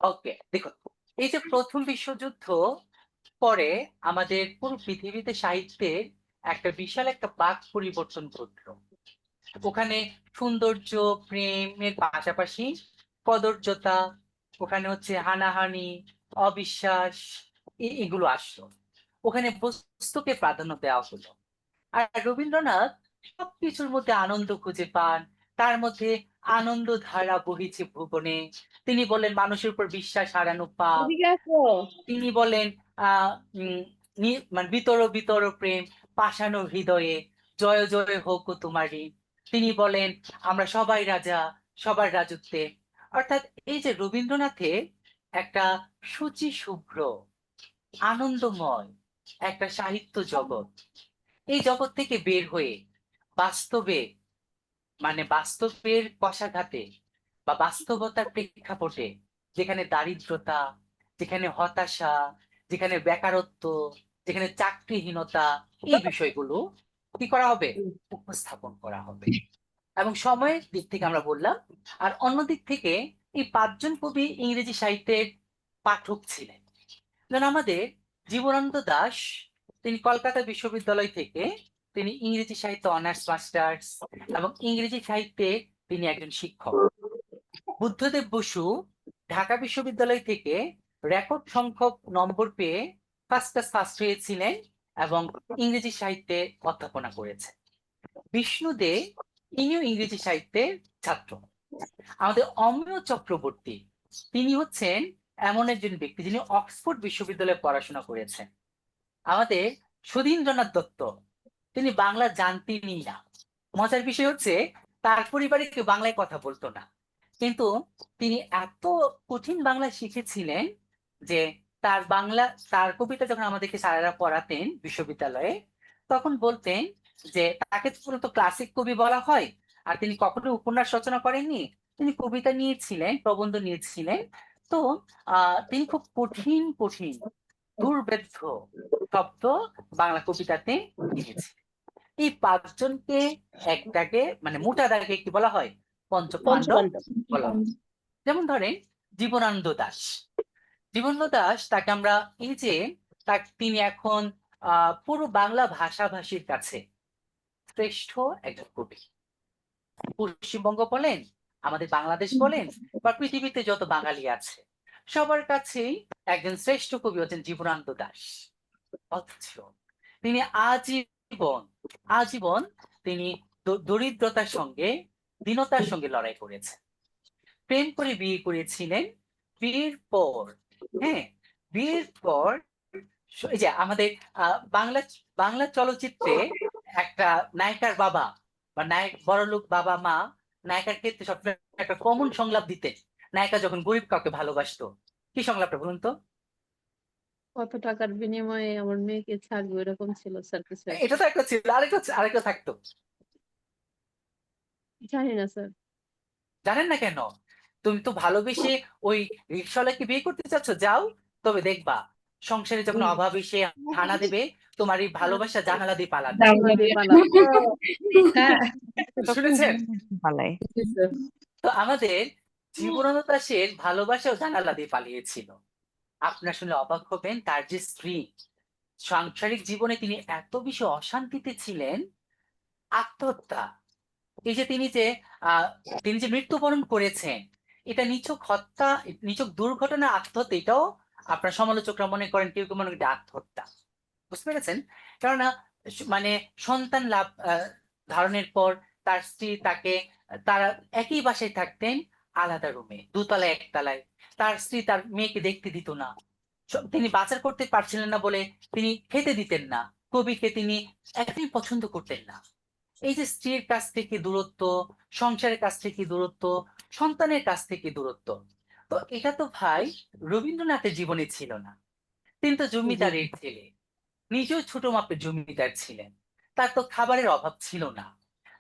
ওকে, দেখুন, এই যে প্রথম বিশ্বযুদ্ধ পরে আমাদের পুরো পৃথিবীতে সাহিত্যের একটা বিশাল একটা বাক পরিবর্তন ঘটলো। ওখানে সৌন্দর্য প্রেমের পাশাপাশি কদর্যতা, ওখানে হচ্ছে হানাহানি, অবিশ্বাস, এগুলো আসলো। ওখানে বস্তুকে প্রাধান্য দেওয়া হলো। আর রবীন্দ্রনাথ সবকিছুর মধ্যে আনন্দ খুঁজে পান, তার মধ্যে আনন্দ ধারা বহিছে ভুবনে। তিনি বলেন মানুষের উপর বিশ্বাস হারানো পাপ। এদিকে আসো। তিনি বলেন আহ মানে বিতর বিতর প্রেম পাষাণ হৃদয়ে, জয় জয় হোক তোমারই। তিনি বলেন আমরা সবাই রাজা, সবার রাজত্বে। অর্থাৎ এই যে রবীন্দ্রনাথের একটা শুচি শুভ্র আনন্দময় একটা সাহিত্য জগৎ, এই জগৎ থেকে বের হয়ে বাস্তবে মানে বাস্তবের কশাঘাতে বা বাস্তবতার প্রেক্ষাপটে, যেখানে দারিদ্রতা, যেখানে হতাশা, যেখানে বেকারত্ব, যেখানে চাকরিহীনতা, এই বিষয়গুলো কি করা হবে? উপস্থাপন করা হবে। এবং সময়ের দিক থেকে আমরা বললাম, আর অন্য দিক থেকে এই 5 জন কবি ইংরেজি সাহিত্যের পাঠক ছিলেন। যেমন আমাদের জীবনানন্দ দাশ, তিনি কলকাতা বিশ্ববিদ্যালয় থেকে তিনি ইংরেজি সাহিত্য অনার্স মাস্টার্স এবং ইংরেজি সাহিত্যে তিনি একজন শিক্ষক। বুদ্ধদেব বসু ঢাকা বিশ্ববিদ্যালয় থেকে রেকর্ড সংখ্যক নম্বর পেয়ে ফার্স্ট ক্লাস ফার্স্ট হয়েছিলেন এবং ইংরেজি সাহিত্যে অধ্যাপনা করেছেন। বিষ্ণু দে, তিনিও ইংরেজি সাহিত্যের ছাত্র। আমাদের অমিয় চক্রবর্তী, তিনি হচ্ছেন এমন একজন ব্যক্তি যিনি অক্সফোর্ড বিশ্ববিদ্যালয়ে পড়াশোনা করেছেন। আমাদের সুধীন্দ্রনাথ দত্ত, তিনি বাংলা জানতেনই না। মজার বিষয় হচ্ছে তার পরিবারে কেউ বাংলায় কথা বলতো না, কিন্তু তিনি এত কঠিন বাংলা শিখেছিলেন যে তার কবিতা যখন আমাদেরকে স্যারেরা পড়াতেন বিশ্ববিদ্যালয়ে, তখন বলতেন যে তাকে মূলত ক্লাসিক কবি বলা হয়, আর তিনি কখনো উপন্যাস রচনা করেননি, তিনি কবিতা নিয়েছিলেন, প্রবন্ধ নিয়েছিলেন। তো তিনি খুব কঠিন কঠিন দুর্বেদ্য শব্দ বাংলা কবিতাতে লিখেছিলেন। এই 5 জনকে এক দাগে মানে মোটা দাগে কি বলা হয়? পঞ্চপাণ্ডব বলা হয়। যেমন ধরেন জীবনানন্দ দাশ। জীবনানন্দ দাশ তাকে আমরা এই যে তিনি এখন পুরো বাংলা ভাষাভাষীর কাছে শ্রেষ্ঠ একজন কবি। পশ্চিমবঙ্গ বলেন, আমাদের বাংলাদেশ বলেন, বা পৃথিবীতে যত বাঙালি আছে সবার কাছেই একজন শ্রেষ্ঠ কবি হচ্ছেন জীবনানন্দ দাশ। অথচ তিনি আজীবন তিনি দরিদ্রতার সঙ্গে দীনতার সঙ্গে লড়াই করেছেন। প্রেম করে বিয়ে করেছিলেন। বিয়ের পর এই যে আমাদের বাংলা চলচ্চিত্রে একটা নায়িকার বাবা বা বড়লোক বাবা মা নায়িকার ক্ষেত্রে সবসময় একটা কমন সংলাপ দিতেন। নায়িকা যখন গরিব কাউকে ভালোবাসতো, কি সংলাপটা বলুন তো? কত টাকার বিনিময়ে আমার মেয়েকে ছাড়বো, এরকম ছিল স্যার কিছু একটা। এটা তো একটা ছিল, আরেকটা থাকতো। জানি না স্যার। জানেন না কেন? তুমি তো ভালোবেসে ওই রিক্সাওয়ালাকে বিয়ে করতে চাচ্ছ, যাও, তবে দেখবা সংসারে যখন অভাব এসে হানা দেবে, তোমার এই ভালোবাসা জানালা দিয়ে পালাবে। শুনেছেন? তো আমাদের জীবনানন্দ দাশের ভালোবাসাও জানালা দিয়ে পালিয়েছিল। আপনার শুনলে অবাক হবেন, তার যে স্ত্রী, সাংসারিক জীবনে তিনি এত বেশি অশান্তিতে ছিলেন, আত্মহত্যা, এই যে তিনি যে মৃত্যুবরণ করেছেন, এটা নিছক দুর্ঘটনা আত্মহত্যা, এটাও আপনার সমালোচকরা মনে করেন, কেউ কেউ মনে করেন আত্মহত্যা। বুঝতে পেরেছেন? কেননা মানে সন্তান ধারণের পর তার স্ত্রী তারা একই বাসায় থাকতেন, আলাদা রুমে, দোতলায় একতলায়। তার স্ত্রী তার মেয়েকে দেখতে দিত না। তিনি বাজার করতে পারছিলেন না বলে তিনি খেতে দিতেন না। কবিকে তিনি একদমই পছন্দ করতেন না। এই যে স্ত্রীর কাছ থেকে দূরত্ব, সংসারের কাছ থেকে দূরত্ব, সন্তানের কাছ থেকে দূরত্ব, তো এটা তো ভাই রবীন্দ্রনাথের জীবনে ছিল না। তিনি তো জমিদারের ছেলে, নিজেও ছোট মাপের জমিদার ছিলেন, তার তো খাবারের অভাব ছিল না।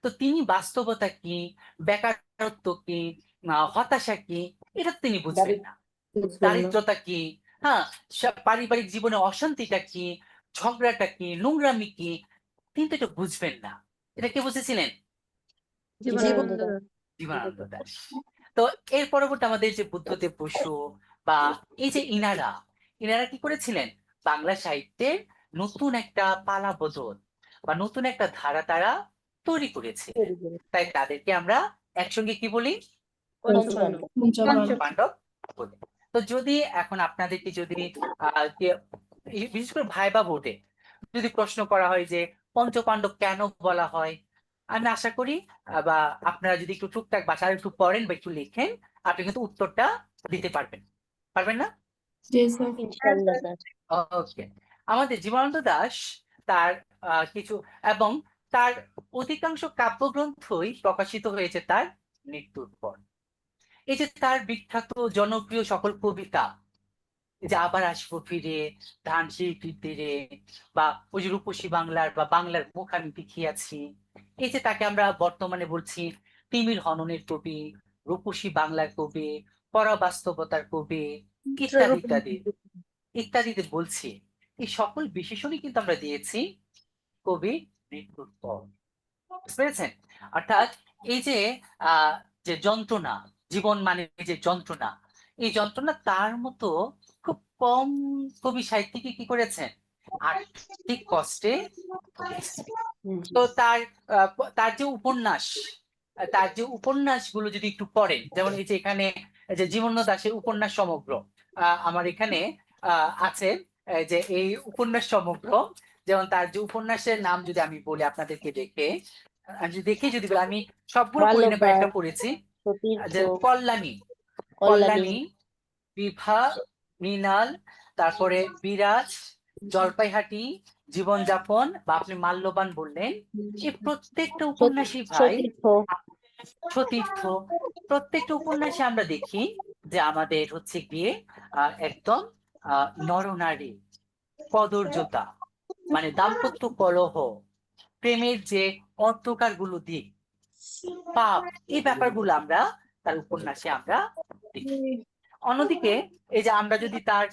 তো তিনি বাস্তবতা কি, বেকারত্ব কি, হতাশা কি, এটা তো তিনি বুঝবেন না। দারিদ্রতা কি, হ্যাঁ, পারিবারিক জীবনে অশান্তিটা কি, ঝগড়াটা কি, নোংরামি কি, তিনি তো এটা বুঝবেন না। এটা কে বুঝেছিলেন? জীবনানন্দ দাশ। জীবনানন্দ দাশ। তো এর পরবর্তী আমাদের যে বুদ্ধদেব বসু বা এই যে ইনারা কি করেছিলেন? বাংলা সাহিত্যের নতুন একটা পালা বদল বা নতুন একটা ধারা তারা তৈরি করেছিলেন। তাই তাদেরকে আমরা একসঙ্গে কি বলি? পঞ্চপাণ্ডব। পঞ্চপাণ্ডব বলি। তো যদি এখন আপনাদেরকে যদি বিশেষ করে ভাইবা বোর্ডে যদি প্রশ্ন করা হয় যে পঞ্চপাণ্ডব কেন বলা হয়, আমি আশা করি বা আপনারা যদি একটু টুকটাক বাসায় একটু পড়েন বা একটু লিখেন, আপনি কিন্তু উত্তরটা দিতে পারবেন। পারবেন না? ইনশাআল্লাহ স্যার। ওকে। আমাদের জীবনানন্দ দাশ তার কিছু এবং তার অধিকাংশ কাব্যগ্রন্থই প্রকাশিত হয়েছে তার মৃত্যুর পর। এই যে তার বিখ্যাত জনপ্রিয় সকল কবিতা, এই যে আবার আসবো ফিরে, ধান শিল্পীর তীরে, বা ওই যে রূপসী বাংলার বা বাংলার মুখ আমি দেখিয়াছি, এই যে তাকে আমরা বর্তমানে বলছি তিমির হননের কবি, রূপসী বাংলার কবি, পরাবাস্তবতার কবি, ইত্যাদি ইত্যাদি ইত্যাদিতে বলছি, এই সকল বিশেষণই কিন্তু আমরা দিয়েছি কবি মৃত্যুর পর। বুঝতে পেরেছেন? অর্থাৎ এই যে যে যন্ত্রণা, জীবন মানে যে যন্ত্রণা, এই যন্ত্রণা তার মতো খুব কম কবি সাহিত্যিকই কি করেছেন? আর্থিক কষ্টে ভুগেছেন। তো তার যে উপন্যাসগুলো যদি একটু পড়েন, যেমন এই যে এখানে এই যে জীবনানন্দ দাশের উপন্যাস সমগ্র আমার এখানে আছে, যে এই উপন্যাস সমগ্র, যেমন তার যে উপন্যাসের নাম যদি আমি বলি আপনাদেরকে যদি বলি, আমি সবগুলো পড়ি না, কয়েকটা পড়েছি। যে কল্যাণী, কল্যাণী, বিভা, মৃণাল, তারপরে বিরাজ, জলপাইহাটি, জীবনযাপন, বা আপনি মাল্যবান বললেন, এই প্রত্যেকটা উপন্যাসই ভাই, সতীর্থ, প্রত্যেকটা উপন্যাসে আমরা দেখি যে আমাদের হচ্ছে গিয়ে একদম নরনারী, কদর্যতা, মানে দাম্পত্য কলহ, প্রেমের যে অন্ধকার গুলো দিক, পাপ, এই ব্যাপারগুলো আমরা তার উপন্যাসে আমরা দেখি। অন্যদিকে এই যে আমরা যদি তার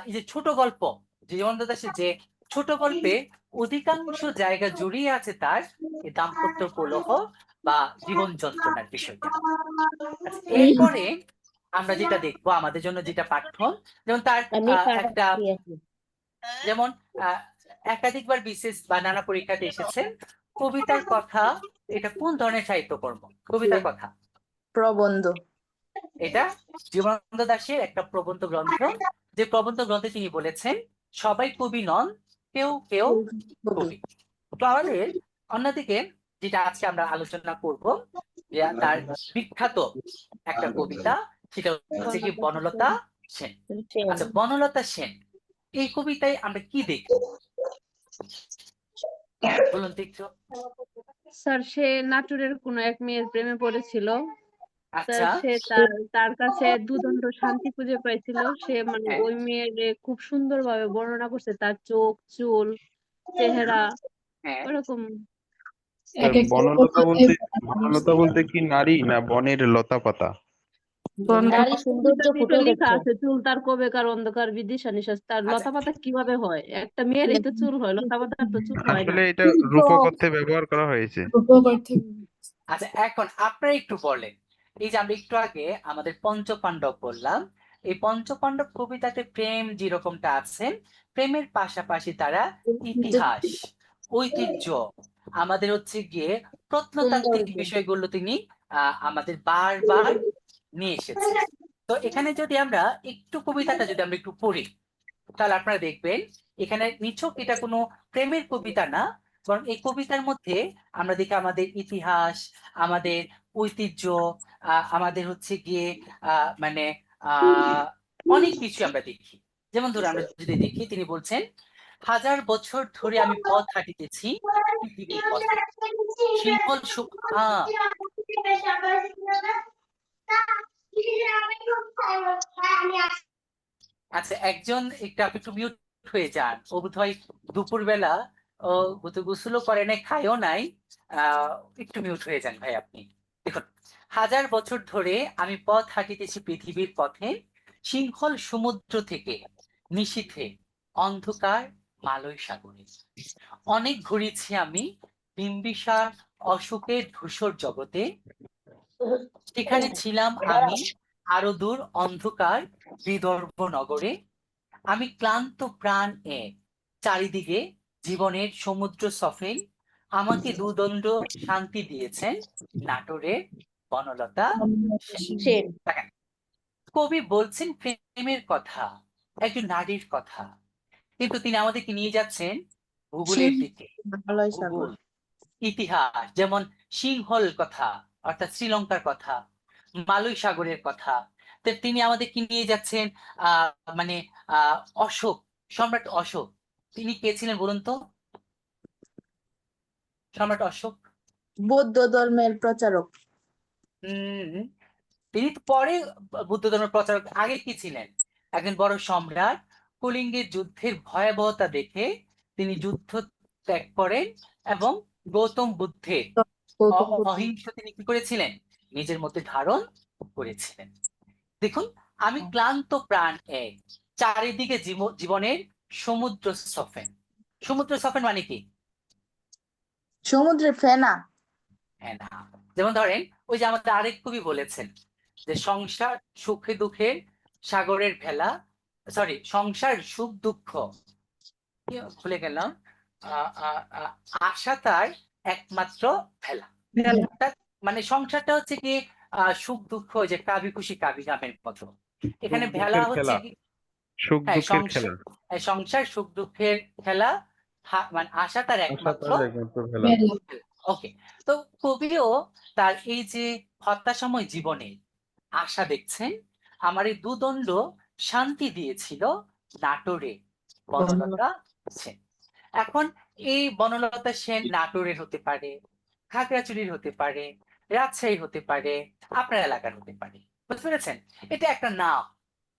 এই যে ছোট গল্প, জীবনানন্দ দাশের যে ছোট গল্পে অধিকাংশ জায়গা জড়িয়ে আছে তার এই দাম্পত্য কলহ বা জীবন যন্ত্রণার বিষয়টা। এরপরে আমরা যেটা দেখবো আমাদের জন্য যেটা পাঠ্য, যেমন তার একটা, যেমন একাধিকবার বিশেষ বা নানা পরীক্ষাতে এসেছে কবিতার কথা, এটা কোন ধরনের সাহিত্যকর্ম? কবিতার কথা, প্রবন্ধ। এটা জীবনানন্দ দাশের একটা প্রবন্ধ গ্রন্থ, যে প্রবন্ধ গ্রন্থে তিনি বলেছেন সবাই কবি নন, কেউ কেউ কবি। তো আমাদের অন্যদিকে যেটা আজকে আমরা আলোচনা করব, যে তার বিখ্যাত একটা কবিতা, সেটা হচ্ছে কি বনলতা সেন। আচ্ছা, বনলতা সেন এই কবিতায় আমরা কি দেখব বলুন তো একটু। স্যার, সে নাটোরের কোনো এক মেয়ের প্রেমে পড়েছিল। আচ্ছা, সে তার কাছে দুদণ্ড শান্তি খুঁজে পাইছিল। সে মানে ওই মেয়ের খুব সুন্দরভাবে বর্ণনা করছে, তার চোখ, চুল, চেহারা, ওরকম। বনলতা বলতে কি নারী না বনের লতা পাতা? নারী সৌন্দর্য ফুটে লেখা উঠেছে। আছে, চুল তার কবেকার অন্ধকার বিদিশা নিশাস। তার লতা পাতা কিভাবে হয়? একটা মেয়ের তো চুল হয়, লতা পাতার তো চুল হয় না। আসলে এটা রূপক অর্থে ব্যবহার করা হয়েছে। আচ্ছা, এখন আপনারা একটু বলেন, এই যে আমরা একটু আগে আমাদের পঞ্চপাণ্ডব বললাম, এই পঞ্চপাণ্ডব কবিতাতে প্রেম যেরকমটা আছে, প্রেমের পাশাপাশি তারা ইতিহাস, ঐতিহ্য, আমাদের হচ্ছে গিয়ে প্রত্নতাত্ত্বিক বিষয়গুলো তিনি আমাদের বারবার নিয়ে এসেছে। তো এখানে যদি আমরা একটু কবিতাটা যদি আমরা একটু পড়ি, তাহলে আপনারা দেখবেন এখানে নিছক এটা কোনো প্রেমের কবিতা না, বরং এই কবিতার মধ্যে আমরা দেখি আমাদের ইতিহাস, আমাদের ঐতিহ্য, আমাদের হচ্ছে গিয়ে মানে অনেক কিছু আমরা দেখি। যেমন ধরুন আমরা যদি দেখি, তিনি বলছেন 1000 বছর ধরে আমি পথ হাঁটিতেছি পৃথিবীর পথে, শৃঙ্খল আচ্ছা, একজন একটু আপনি একটু মিউট হয়ে যান, ও বোধহয় দুপুরবেলা ও বোধহয় গোসলও করে নাই, খায়ও নাই। একটু মিউট হয়ে যান ভাই আপনি। দেখুন, হাজার বছর ধরে আমি পথ হাঁটিতেছি পৃথিবীর পথে, সিংহল সমুদ্র থেকে নিশীথে অন্ধকার মালয় সাগরে। অনেক ঘুরেছি আমি বিম্বিসার অশোকের ধূসর জগতে, সেখানে ছিলাম আমি আরো দূর অন্ধকার বিদর্ভ নগরে। আমি ক্লান্ত প্রাণ চারিদিকে জীবনের সমুদ্র সফেন, আমাকে দুদণ্ড শান্তি দিয়েছেন নাটোরের বনলতা সেন। দেখেন, কবি বলছেন প্রেমের কথা, একজন নারীর কথা, কিন্তু তিনি আমাদেরকে নিয়ে যাচ্ছেন ভূগোলের দিকে। মালয় সাগর। ভূগোল, ইতিহাস, যেমন সিংহল কথা অর্থাৎ শ্রীলঙ্কার কথা, মালয় সাগরের কথা। তো তিনি আমাদেরকে নিয়ে যাচ্ছেন মানে অশোক, সম্রাট অশোক। তিনি কে ছিলেন বলুন তো? সম্রাট অশোক বৌদ্ধ ধর্মের প্রচারক। তিনি তো পরে বুদ্ধ ধর্মের প্রচারক, আগে কি ছিলেন? একজন বড় সম্রাট। কলিঙ্গের যুদ্ধের ভয়াবহতা দেখে তিনি যুদ্ধ ত্যাগ করেন এবং গৌতম বুদ্ধের অহিংস তিনি কি করেছিলেন? নিজের মধ্যে ধারণ করেছিলেন। দেখুন, আমি ক্লান্ত প্রাণ চারিদিকে জীবনের সমুদ্র সফেন। সমুদ্র সফেন মানে কি? সমুদ্রের ফেনা। হ্যাঁ না, যেমন ধরেন ওই যে আমাদের আরেক কবি বলেছেন যে সংসার সুখে দুঃখের সাগরের ভেলা, সরি, সংসার সুখ দুঃখ, ভুলে গেলাম, আশা তার একমাত্র ভেলা। মানে সংসারটা হচ্ছে কি সুখ দুঃখ, যে কাবি খুশি কাবি গামের মতো। এখানে ভেলা হচ্ছে কি, সুখ হ্যাঁ, দুঃখের খেলা। সংসার সুখ দুঃখের খেলা, মানে আশা তার একমাত্র ভেলা। ওকে। তো কবিও তার এই যে হতাশাময় জীবনে আশা দেখছেন। আমার এই দুদণ্ড শান্তি দিয়েছিল নাটোরে বনলতা সেন। এখন এই বনলতা সেন নাটোরের হতে পারে, খাগড়াছড়ির হতে পারে, রাজশাহী হতে পারে, আপনার এলাকার হতে পারে। বুঝতে পেরেছেন? এটা একটা নাম,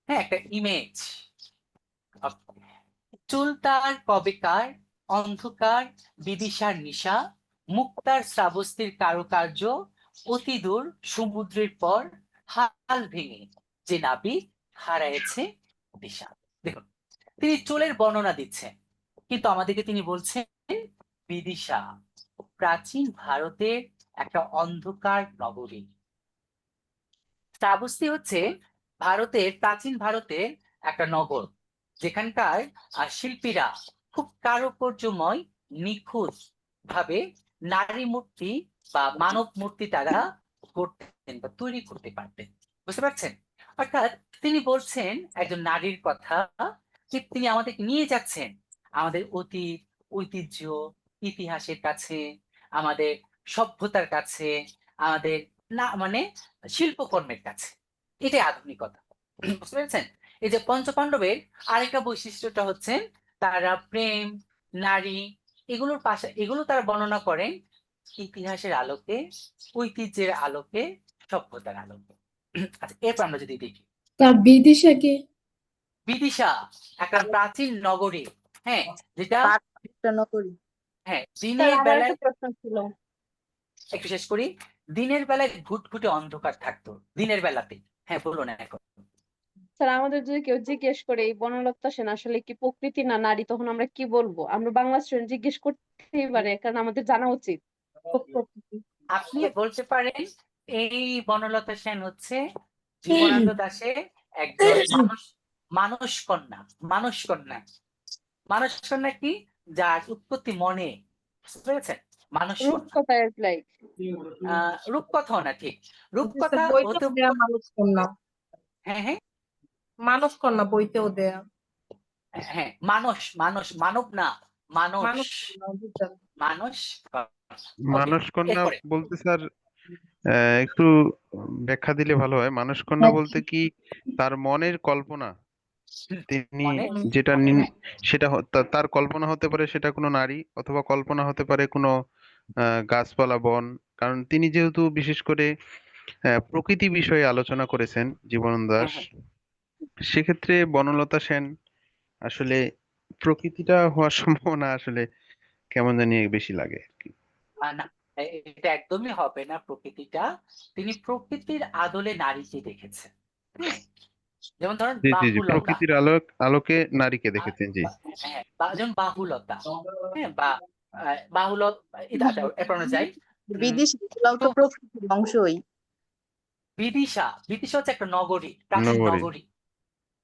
হ্যাঁ, একটা ইমেজ। চুল তার কবেকার, অন্ধকার বিদিশার নিশা, মুক্তার শ্রাবস্তির কারুকার্য, অতি দূর সমুদ্রের পর হাল ভেঙে যে নাবিক হারাইছে দিশা। দেখুন, তিনি চুলের বর্ণনা দিচ্ছেন, কিন্তু আমাদেরকে তিনি বলছেন বিদিশা, প্রাচীন ভারতের একটা অন্ধকার নগরী। শ্রাবস্তি হচ্ছে প্রাচীন ভারতের একটা নগর, যেখানকার শিল্পীরা খুব কারুকার্যময় নিখুঁত ভাবে নারী মূর্তি বা মানব মূর্তি তারা করতেন বা তৈরি করতে পারতেন। বুঝতে পারছেন? অর্থাৎ তিনি বলছেন একজন নারীর কথা, যে তিনি আমাদেরকে নিয়ে যাচ্ছেন আমাদের অতীত, ঐতিহ্য, ইতিহাসের কাছে, আমাদের সভ্যতার কাছে, আমাদের না মানে শিল্পকর্মের কাছে। এটাই আধুনিকতা। বুঝতে পেরেছেন? এই যে পঞ্চপাণ্ডবের আরেকটা বৈশিষ্ট্যটা হচ্ছে তারা প্রেম, নারী, এগুলোর পাশে এগুলো তারা বর্ণনা করেন ইতিহাসের আলোকে, ঐতিহ্যের আলোকে, সভ্যতার আলোকে। আচ্ছা, এরপর আমরা যদি দেখি তার বিদিশা কি? বিদিশা একটা প্রাচীন নগরী, হ্যাঁ, যেটা একটা নগরী। হ্যাঁ স্যার দিনের আমার বেলায়, একটা প্রশ্ন ছিল। একটু শেষ করি। দিনের বেলায় ঘুটঘুটে অন্ধকার থাকতো, দিনের বেলাতে। হ্যাঁ, বলুন এখন। স্যার আমাদের যদি কেউ জিজ্ঞেস করে এই বনলতা সেন আসলে কি প্রকৃতি না নারী, তখন আমরা কি বলবো? আমরা বাংলা স্টুডেন্ট, জিজ্ঞেস করতেই পারে, কারণ আমাদের জানা উচিত। আপনি বলতে পারেন এই বনলতা সেন হচ্ছে জীবনানন্দ দাশের একজন মানস কন্যা। মানস কন্যা, মানস কন্যা কি? যার উৎপত্তি মনে। বুঝতে পেরেছেন? মানস কন্যা। রূপকথা লাইক রূপকথাও না, ঠিক রূপকথা হতে, মানস কন্যা, হ্যাঁ হ্যাঁ মানস কন্যা বইতেও দেয়া। হ্যাঁ, মানস, মানব না, মানস, মানস কন্যা, বুঝলাম। মানস মানস কন্যা এরপরে বলতে স্যার একটু ব্যাখ্যা দিলে ভালো হয়। মানস কন্যা বলতে কি তার মনের কল্পনা, তিনি যেটা সেটা তার কল্পনা হতে পারে সেটা কোনো নারী, অথবা কল্পনা হতে পারে কোনো গাছপালা, বন। কারণ তিনি যেহেতু বিশেষ করে প্রকৃতি বিষয়ে আলোচনা করেছেন জীবনানন্দ দাশ, সেক্ষেত্রে বনলতা সেন আসলে প্রকৃতিটা হওয়ার সম্ভাবনা আসলে কেমন জানি বেশি লাগে আর কি। না, এটা একদমই হবে না প্রকৃতিটা। তিনি প্রকৃতির আদলে নারীকে দেখেছেন। হ্যাঁ, যেমন ধরেন জি জি জি, বাহুলতা। প্রকৃতির আলোকে নারীকে দেখেছেন, জি। হ্যাঁ, যেমন বাহুলতা। হ্যাঁ, বা বাহুল, এরপর আমরা যাই। বিদেশি গুলাও তো প্রকৃতির অংশই। বিদিশা হচ্ছে একটা নগরী, প্রাচীন নগরী।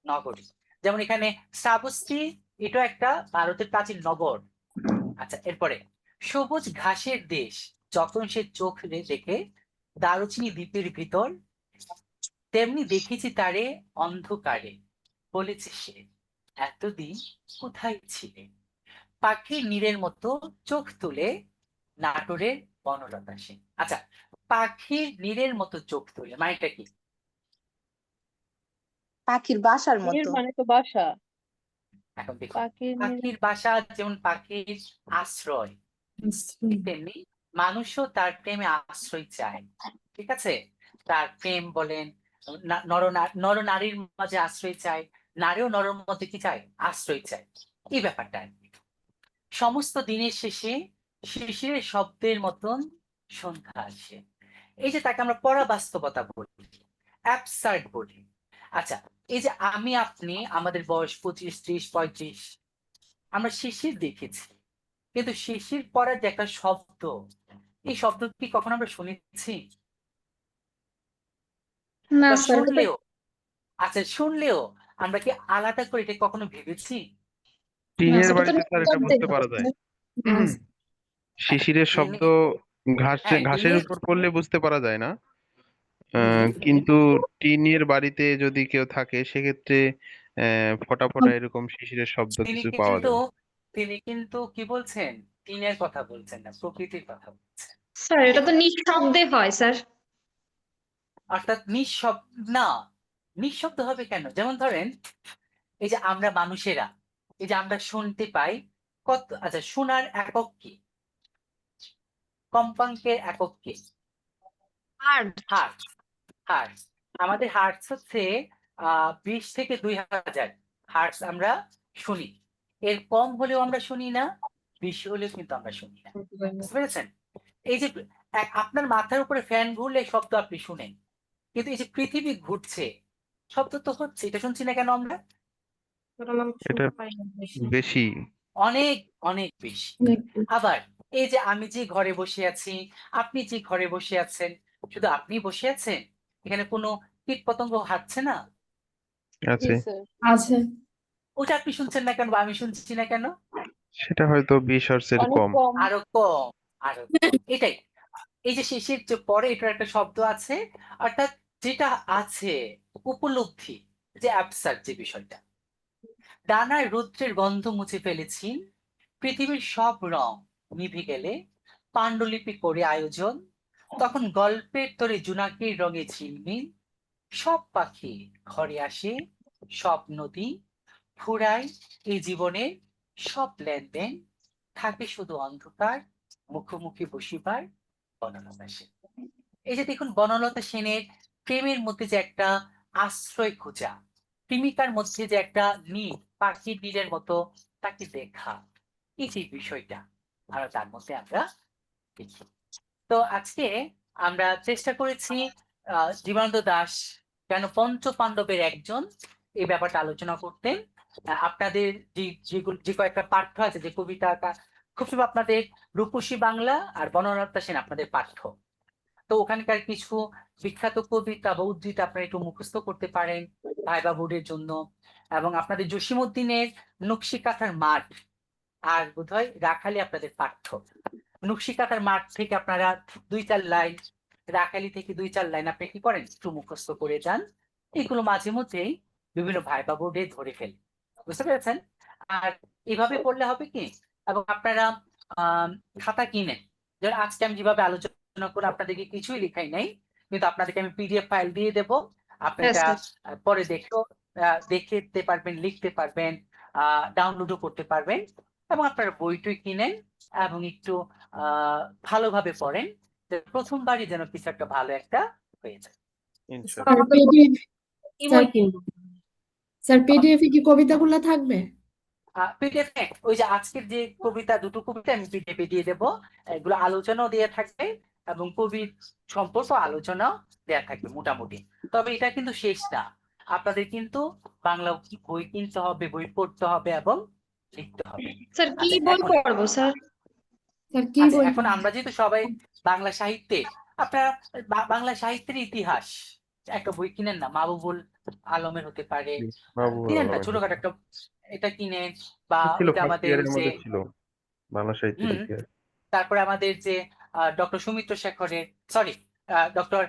নগরী। যেমন এখানে শ্রাবস্তী, এটা একটা ভারতের প্রাচীন নগর। আচ্ছা, এরপরে সবুজ ঘাসের দেশ, যখন সে চোখ দেখে দারুচিনি দ্বীপের ভিতর, তেমনি দেখেছি তারে অন্ধকারে, বলেছে সে এতদিন কোথায় ছিলে। পাখির নীড়ের মতো চোখ তুলে নাটোরের বনলতা সে। আচ্ছা, পাখির নীড়ের মতো চোখ তুলে মানেটা কি? পাখির বাসার নীড় মতো। মানে তো বাসা। এখন দেখুন, পাখির নীড় পাখির বাসা যেমন পাখির আশ্রয়, ঠিক তেমনি মানুষও তার প্রেমে আশ্রয় চায়। ঠিক আছে, তার প্রেম বলেন, নর নারীর মাঝে আশ্রয় চায়, নারীও নরের মধ্যে কি চায়? আশ্রয় চায়। এই ব্যাপারটা আর কি। সমস্ত দিনের শেষে শিশিরের শব্দের মতন সন্ধ্যা আসে। এই যে তাকে আমরা পরাবাস্তবতা বলি, অ্যাবসার্ড বলি। আচ্ছা, এই যে আমি আপনি, আমাদের বয়স 25, 30, 35, আমরা শিশির দেখেছি, কিন্তু শিশির পড়ার যে একটা শব্দ, এই শব্দ কি কখনো আমরা শুনেছি? না বা স্যার, শুনলেও, আচ্ছা শুনলেও আমরা কি আলাদা করে এটা কখনো ভেবেছি? না টিনের সেটা তো বাড়িতে স্যার এটা নিঃশব্দে বুঝতে পারা যায়। হয়। শিশিরের শব্দ হ্যাঁ, ঘাসের উপর পড়লে বুঝতে পারা যায় না, কিন্তু টিনের বাড়িতে যদি কেউ থাকে সেক্ষেত্রে ফোঁটা ফোঁটা এরকম শিশিরের শব্দ তিনি কিছু পাওয়া কিন্তু যায়। তিনি কিন্তু কি বলছেন? টিনের কথা বলছেন না, প্রকৃতির কথা বলছেন। স্যার এটা তো নিঃশব্দে হয় স্যার। অর্থাৎ না, নিঃশব্দ হবে কেন? যেমন ধরেন, এই যে আমরা মানুষেরা, এই যে আমরা শুনতে পাই কত, আচ্ছা শোনার একক কি? কম্পাঙ্কের একক কি? হার্টস। হার্টস। আমাদের হার্টস হচ্ছে 20 থেকে 2000 হার্টস আমরা শুনি। এর কম হলেও আমরা শুনি না, বেশি হলেও কিন্তু আমরা শুনি না। বুঝতে পেরেছেন? এই যে আপনার মাথার উপরে ফ্যান ঘুরলে শব্দ আপনি শুনেন, কিন্তু এই যে পৃথিবী ঘুরছে, শব্দ তো হচ্ছে, এটা শুনছি না কেন আমরা? এটা বেশি। অনেক অনেক বেশি। আবার এই যে আমি যে ঘরে বসে আছি, আপনি যে ঘরে বসে আছেন, শুধু আপনি বসে আছেন, এখানে কোনো কীট পতঙ্গ হাঁটছে না, জি আছে, স্যার। আছে। ওটা আপনি শুনছেন না কেন বা আমি শুনছি না কেন? সেটা হয়তো 20 হার্টজের অনেক কম। কম। আরো কম, আরো কম। এটাই, এই যে শেষের যে পরে এটার একটা শব্দ আছে, অর্থাৎ যেটা আছে উপলব্ধি, যে অ্যাবসার্ড যে বিষয়টা। ডানায় রৌদ্রের গন্ধ মুছে ফেলেছি, পৃথিবীর সব রং নিভে গেলে পাণ্ডুলিপি করে আয়োজন, তখন গল্পের তোরে জোনাকির রঙে ঝিলমিল, সব পাখি ঘরে আসে, সব নদী ফুরায়, এই জীবনে সব লেনদেন থাকে শুধু অন্ধকার, মুখোমুখি বসিবার বনলতা সেন। এই যে দেখুন, বনলতা সেনের প্রেমের মধ্যে যে একটা আশ্রয় খোঁজা, প্রেমিকার মধ্যে যে একটা নীড়, পাখির নীড়ের মতো তাকে দেখা, এই যে বিষয়টা আমরা তার মধ্যে আমরা দেখি। তো আজকে আমরা চেষ্টা করেছি জীবনানন্দ দাশ কেন পঞ্চ পাণ্ডবের একজন, এই ব্যাপারটা আলোচনা করতে। আপনাদের যে কয়েকটা পাঠ্য আছে, যে কবিতা খুব সব আপনাদের রূপসী বাংলা আর বনলতা সেন আপনাদের পাঠ্য। তো ওখানকার কিছু বিখ্যাত কবিতা বা উদ্ধৃতি আপনারা একটু মুখস্থ করতে পারেন ভাইবা বোর্ডের জন্য। এবং আপনাদের জসীমউদ্দিনের নকশি কাঁথার মাঠ আর বোধহয় রাখালি আপনাদের পাঠ্য। নকশি কাঁথার মাঠ থেকে আপনারা 2-4 লাইন, রাখালি থেকে 2-4 লাইন আপনি কি করেন, একটু মুখস্থ করে যান। এগুলো মাঝে মধ্যেই বিভিন্ন ভাইবা বোর্ডে ধরে ফেলে, বুঝতে পেরেছেন? আর এভাবে করলে হবে কি, এবং আপনারা খাতা কিনেন। যেমন আজকে আমি যেভাবে আলোচনা করে আপনাদেরকে কিছুই লেখাই নাই, কিন্তু আপনাদেরকে আমি পিডিএফ ফাইল দিয়ে দেব, আপনি হ্যাঁ এটা স্যার। পরে দেখেও দেখতে পারবেন, লিখতে পারবেন, ডাউনলোডও করতে পারবেন। এবং আপনারা বইটই কিনেন এবং একটু ভালোভাবে পড়েন, প্রথমবারই যেন কিছু একটা ভালো একটা হয়ে যায়। ইনশাআল্লাহ। স্যার পিডিএফ, কি স্যার বই কিনবো? স্যার পিডিএফ এ কি কবিতাগুলো থাকবে? পিডিএফ ওই যে আজকের যে কবিতা, দুটো কবিতা আমি পিডিএফে দিয়ে দেবো, এগুলো আলোচনাও দেওয়া থাকবে এবং কবির সম্পর্ক আলোচনাও দেওয়া থাকবে মোটামুটি। তবে এটা কিন্তু শেষ না, আপনাদের কিন্তু বাংলা বই কিনতে হবে, বই পড়তে হবে এবং লিখতে হবে। স্যার কি আচ্ছা বই এখন পড়বো স্যার? স্যার কি আচ্ছা বই এখন আমরা যেহেতু সবাই বাংলা সাহিত্যে, আপনারা বাংলা সাহিত্যের ইতিহাস একটা বই কিনেন না, মাহবুবুল আলমের হতে পারে, মাহবুবুল কিনেন না আলমের ছোটখাটো একটা, এটা কিনেন। বা ছিল, ওইটা ফার্স্ট আমাদের ইয়ারের যে মধ্যে ছিল বাংলা সাহিত্যের ইতিহাস। তারপরে আমাদের যে ডক্টর সৌমিত্র শেখরের, সরি ডক্টর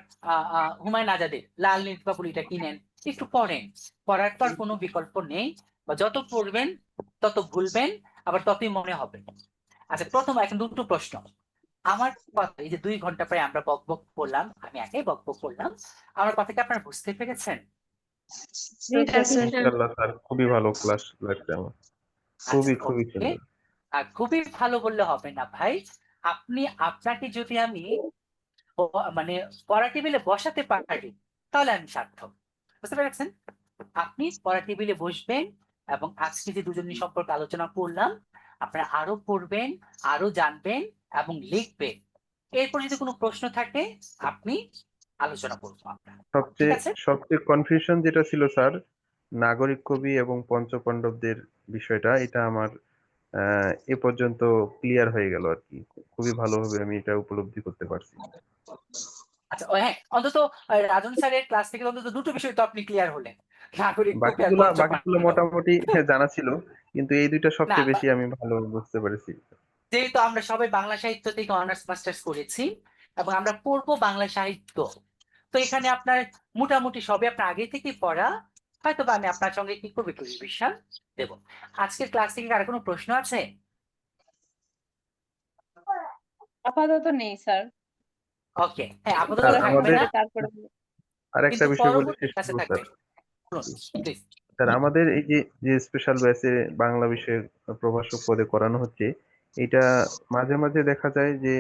হুমায়ুন আজাদের লাল নীল পাপুলিটা কিনেন, একটু পড়েন। পড়ার পর কোনো বিকল্প নেই, বা যত পড়বেন তত ভুলবেন, আবার ততই মনে হবে। আচ্ছা প্রথম এখন দুটো প্রশ্ন। আমার কথা, এই যে 2 ঘন্টা প্রায় আমরা বক বক করলাম, আমি একাই বক বক করলাম, আমার কথা কি আপনারা বুঝতে পেরেছেন? ইনশাআল্লাহ স্যার, খুবই ভালো ক্লাস লাগছে আমার, খুবই আচ্ছা খুবই ওকে। সুন্দর। আর খুবই ভালো বললে হবে না ভাই, আপনাকে যদি আমি মানে পড়া টেবিলে বসাতে পারি তাহলে আমি সার্থক। বুঝতে পেরেছেন? আপনি পড়া টেবিলে বসবেন এবং আজকে যে দুজনের সম্পর্কে আলোচনা করলাম, আপনারা আরো পড়বেন, আরো জানবেন এবং লিখবেন। এরপর যদি কোনো প্রশ্ন থাকে আপনি আলোচনা করবো আমরা, ঠিক সবচেয়ে আছে? সবচেয়ে কনফিউশন যেটা ছিল স্যার, নাগরিক কবি এবং পঞ্চপাণ্ডবদের বিষয়টা, এটা আমার এ পর্যন্ত ক্লিয়ার হয়ে গেল আর কি। খুবই ভালোভাবে আমি এটা উপলব্ধি করতে পারছি। আচ্ছা হ্যাঁ, অন্তত রাজন স্যারের ক্লাস থেকে অন্তত দুটো বিষয় তো আপনি ক্লিয়ার হলেন, নাগরিক কবি আর বাকিগুলো পঞ্চপাণ্ডব। মোটামুটি জানা ছিল, কিন্তু এই দুইটা না সবচেয়ে বেশি আমি ভালো বুঝতে পেরেছি। যেহেতু আমরা সবাই বাংলা সাহিত্য থেকে অনার্স মাস্টার্স করেছি এবং আমরা পড়বো বাংলা সাহিত্য, তো এখানে আপনার মোটামুটি সবই আপনার আগে থেকেই পড়া, হয়তো বা আমি আপনার সঙ্গে কি করবো একটু রিভিশন দেব। আজকের ক্লাস থেকে আর কোনো প্রশ্ন আছে? আপাতত নেই স্যার। ওকে, হ্যাঁ আপাতত স্যার থাকবে আমাদের না, তারপরে আরেকটা কিন্তু বিষয় বলে পরবর্তী শেষ ক্লাসে করবো থাকবে। স্যার। প্লিজ। স্যার আমাদের এই যে যে স্পেশাল ব্যাচে বাংলা বিষয়ের প্রভাষক পদে করানো হচ্ছে, এটা মাঝে মাঝে দেখা যায় যে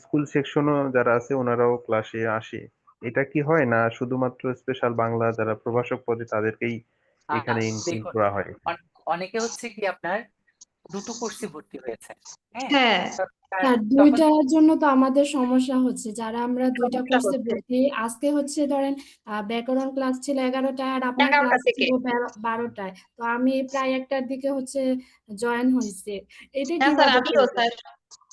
স্কুল সেকশনও যারা আছে ওনারাও ক্লাসে আসে। এটা কি হয় না শুধুমাত্র স্পেশাল বাংলা যারা প্রভাষক পদে তাদেরকেই এখানে ইনক্লুড দেখুন করা হয়? অনেকে হচ্ছে কি আপনার দুটো কোর্সে ভর্তি হয়েছে, হ্যাঁ, হ্যাঁ, স্যার তখন দুইটার জন্য তো আমাদের সমস্যা হচ্ছে, যারা আমরা দুইটা সমস্যা কোর্সে হচ্ছে ভর্তি, আজকে হচ্ছে ধরেন ব্যাকরণ ক্লাস ছিল 11টায় আর আপনার 11টা ক্লাস থেকে। ছিল 12টায়, তো আমি প্রায় 1টার দিকে হচ্ছে জয়েন হয়েছে। এটা হ্যাঁ স্যার, কিভাবে আমিও করবো? স্যার,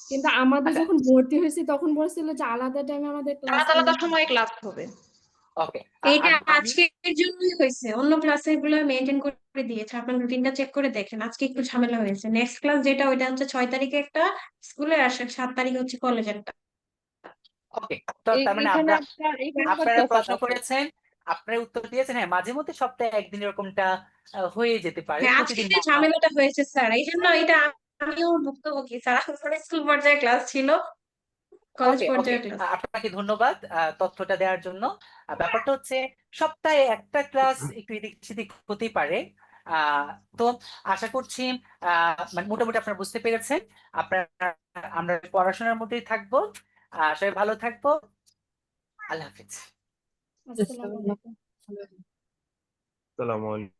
কিন্তু আমাদের আচ্ছা যখন ভর্তি হয়েছে তখন বলছিল যে আলাদা টাইমে আমাদের ক্লাস আলাদা আলাদা সময় ক্লাস হবে। ওকে এইটা আমি আজকের জন্যই হয়েছে, অন্য ক্লাসে গুলো মেনটেন করে দিয়েছে, আপনার রুটিনটা চেক করে দেখেন। আজকে একটু ঝামেলা হয়েছে। নেক্সট ক্লাস যেটা, ওইটা হচ্ছে 6 তারিখে একটা স্কুলে আসে, 7 তারিখে হচ্ছে কলেজে একটা। ওকে, তো তার মানে এখানে আমরা, এখানে আবার আপনারা তফাৎ প্রশ্ন আছে। করেছেন, আপনারা উত্তর দিয়েছেন, হ্যাঁ মাঝে মধ্যে সপ্তাহে একদিন এরকমটা হয়ে যেতে পারে, হ্যাঁ আজকে প্রতিদিন যে না। ঝামেলাটা হয়েছে স্যার, এই জন্য এটা আমিও ভুক্তভোগী স্যার। আসলে স্কুল পর্যায়ে ক্লাস ছিল, কলেজ ওকে ওকে, পর্যায়ে ক্লাস। আপনাকে ধন্যবাদ তথ্যটা দেওয়ার জন্য। ব্যাপারটা হচ্ছে সপ্তাহে একটা ক্লাস একটু এদিক সেদিক হতেই পারে। আহ তো আশা করছি মানে মোটামুটি আপনারা বুঝতে পেরেছেন। আপনারা, আমরা পড়াশোনার মধ্যেই থাকবো, সবাই ভালো থাকবো। আল্লাহ হাফেজ। আসসালামু আলাইকুম। আসসালামু আলাইকুম।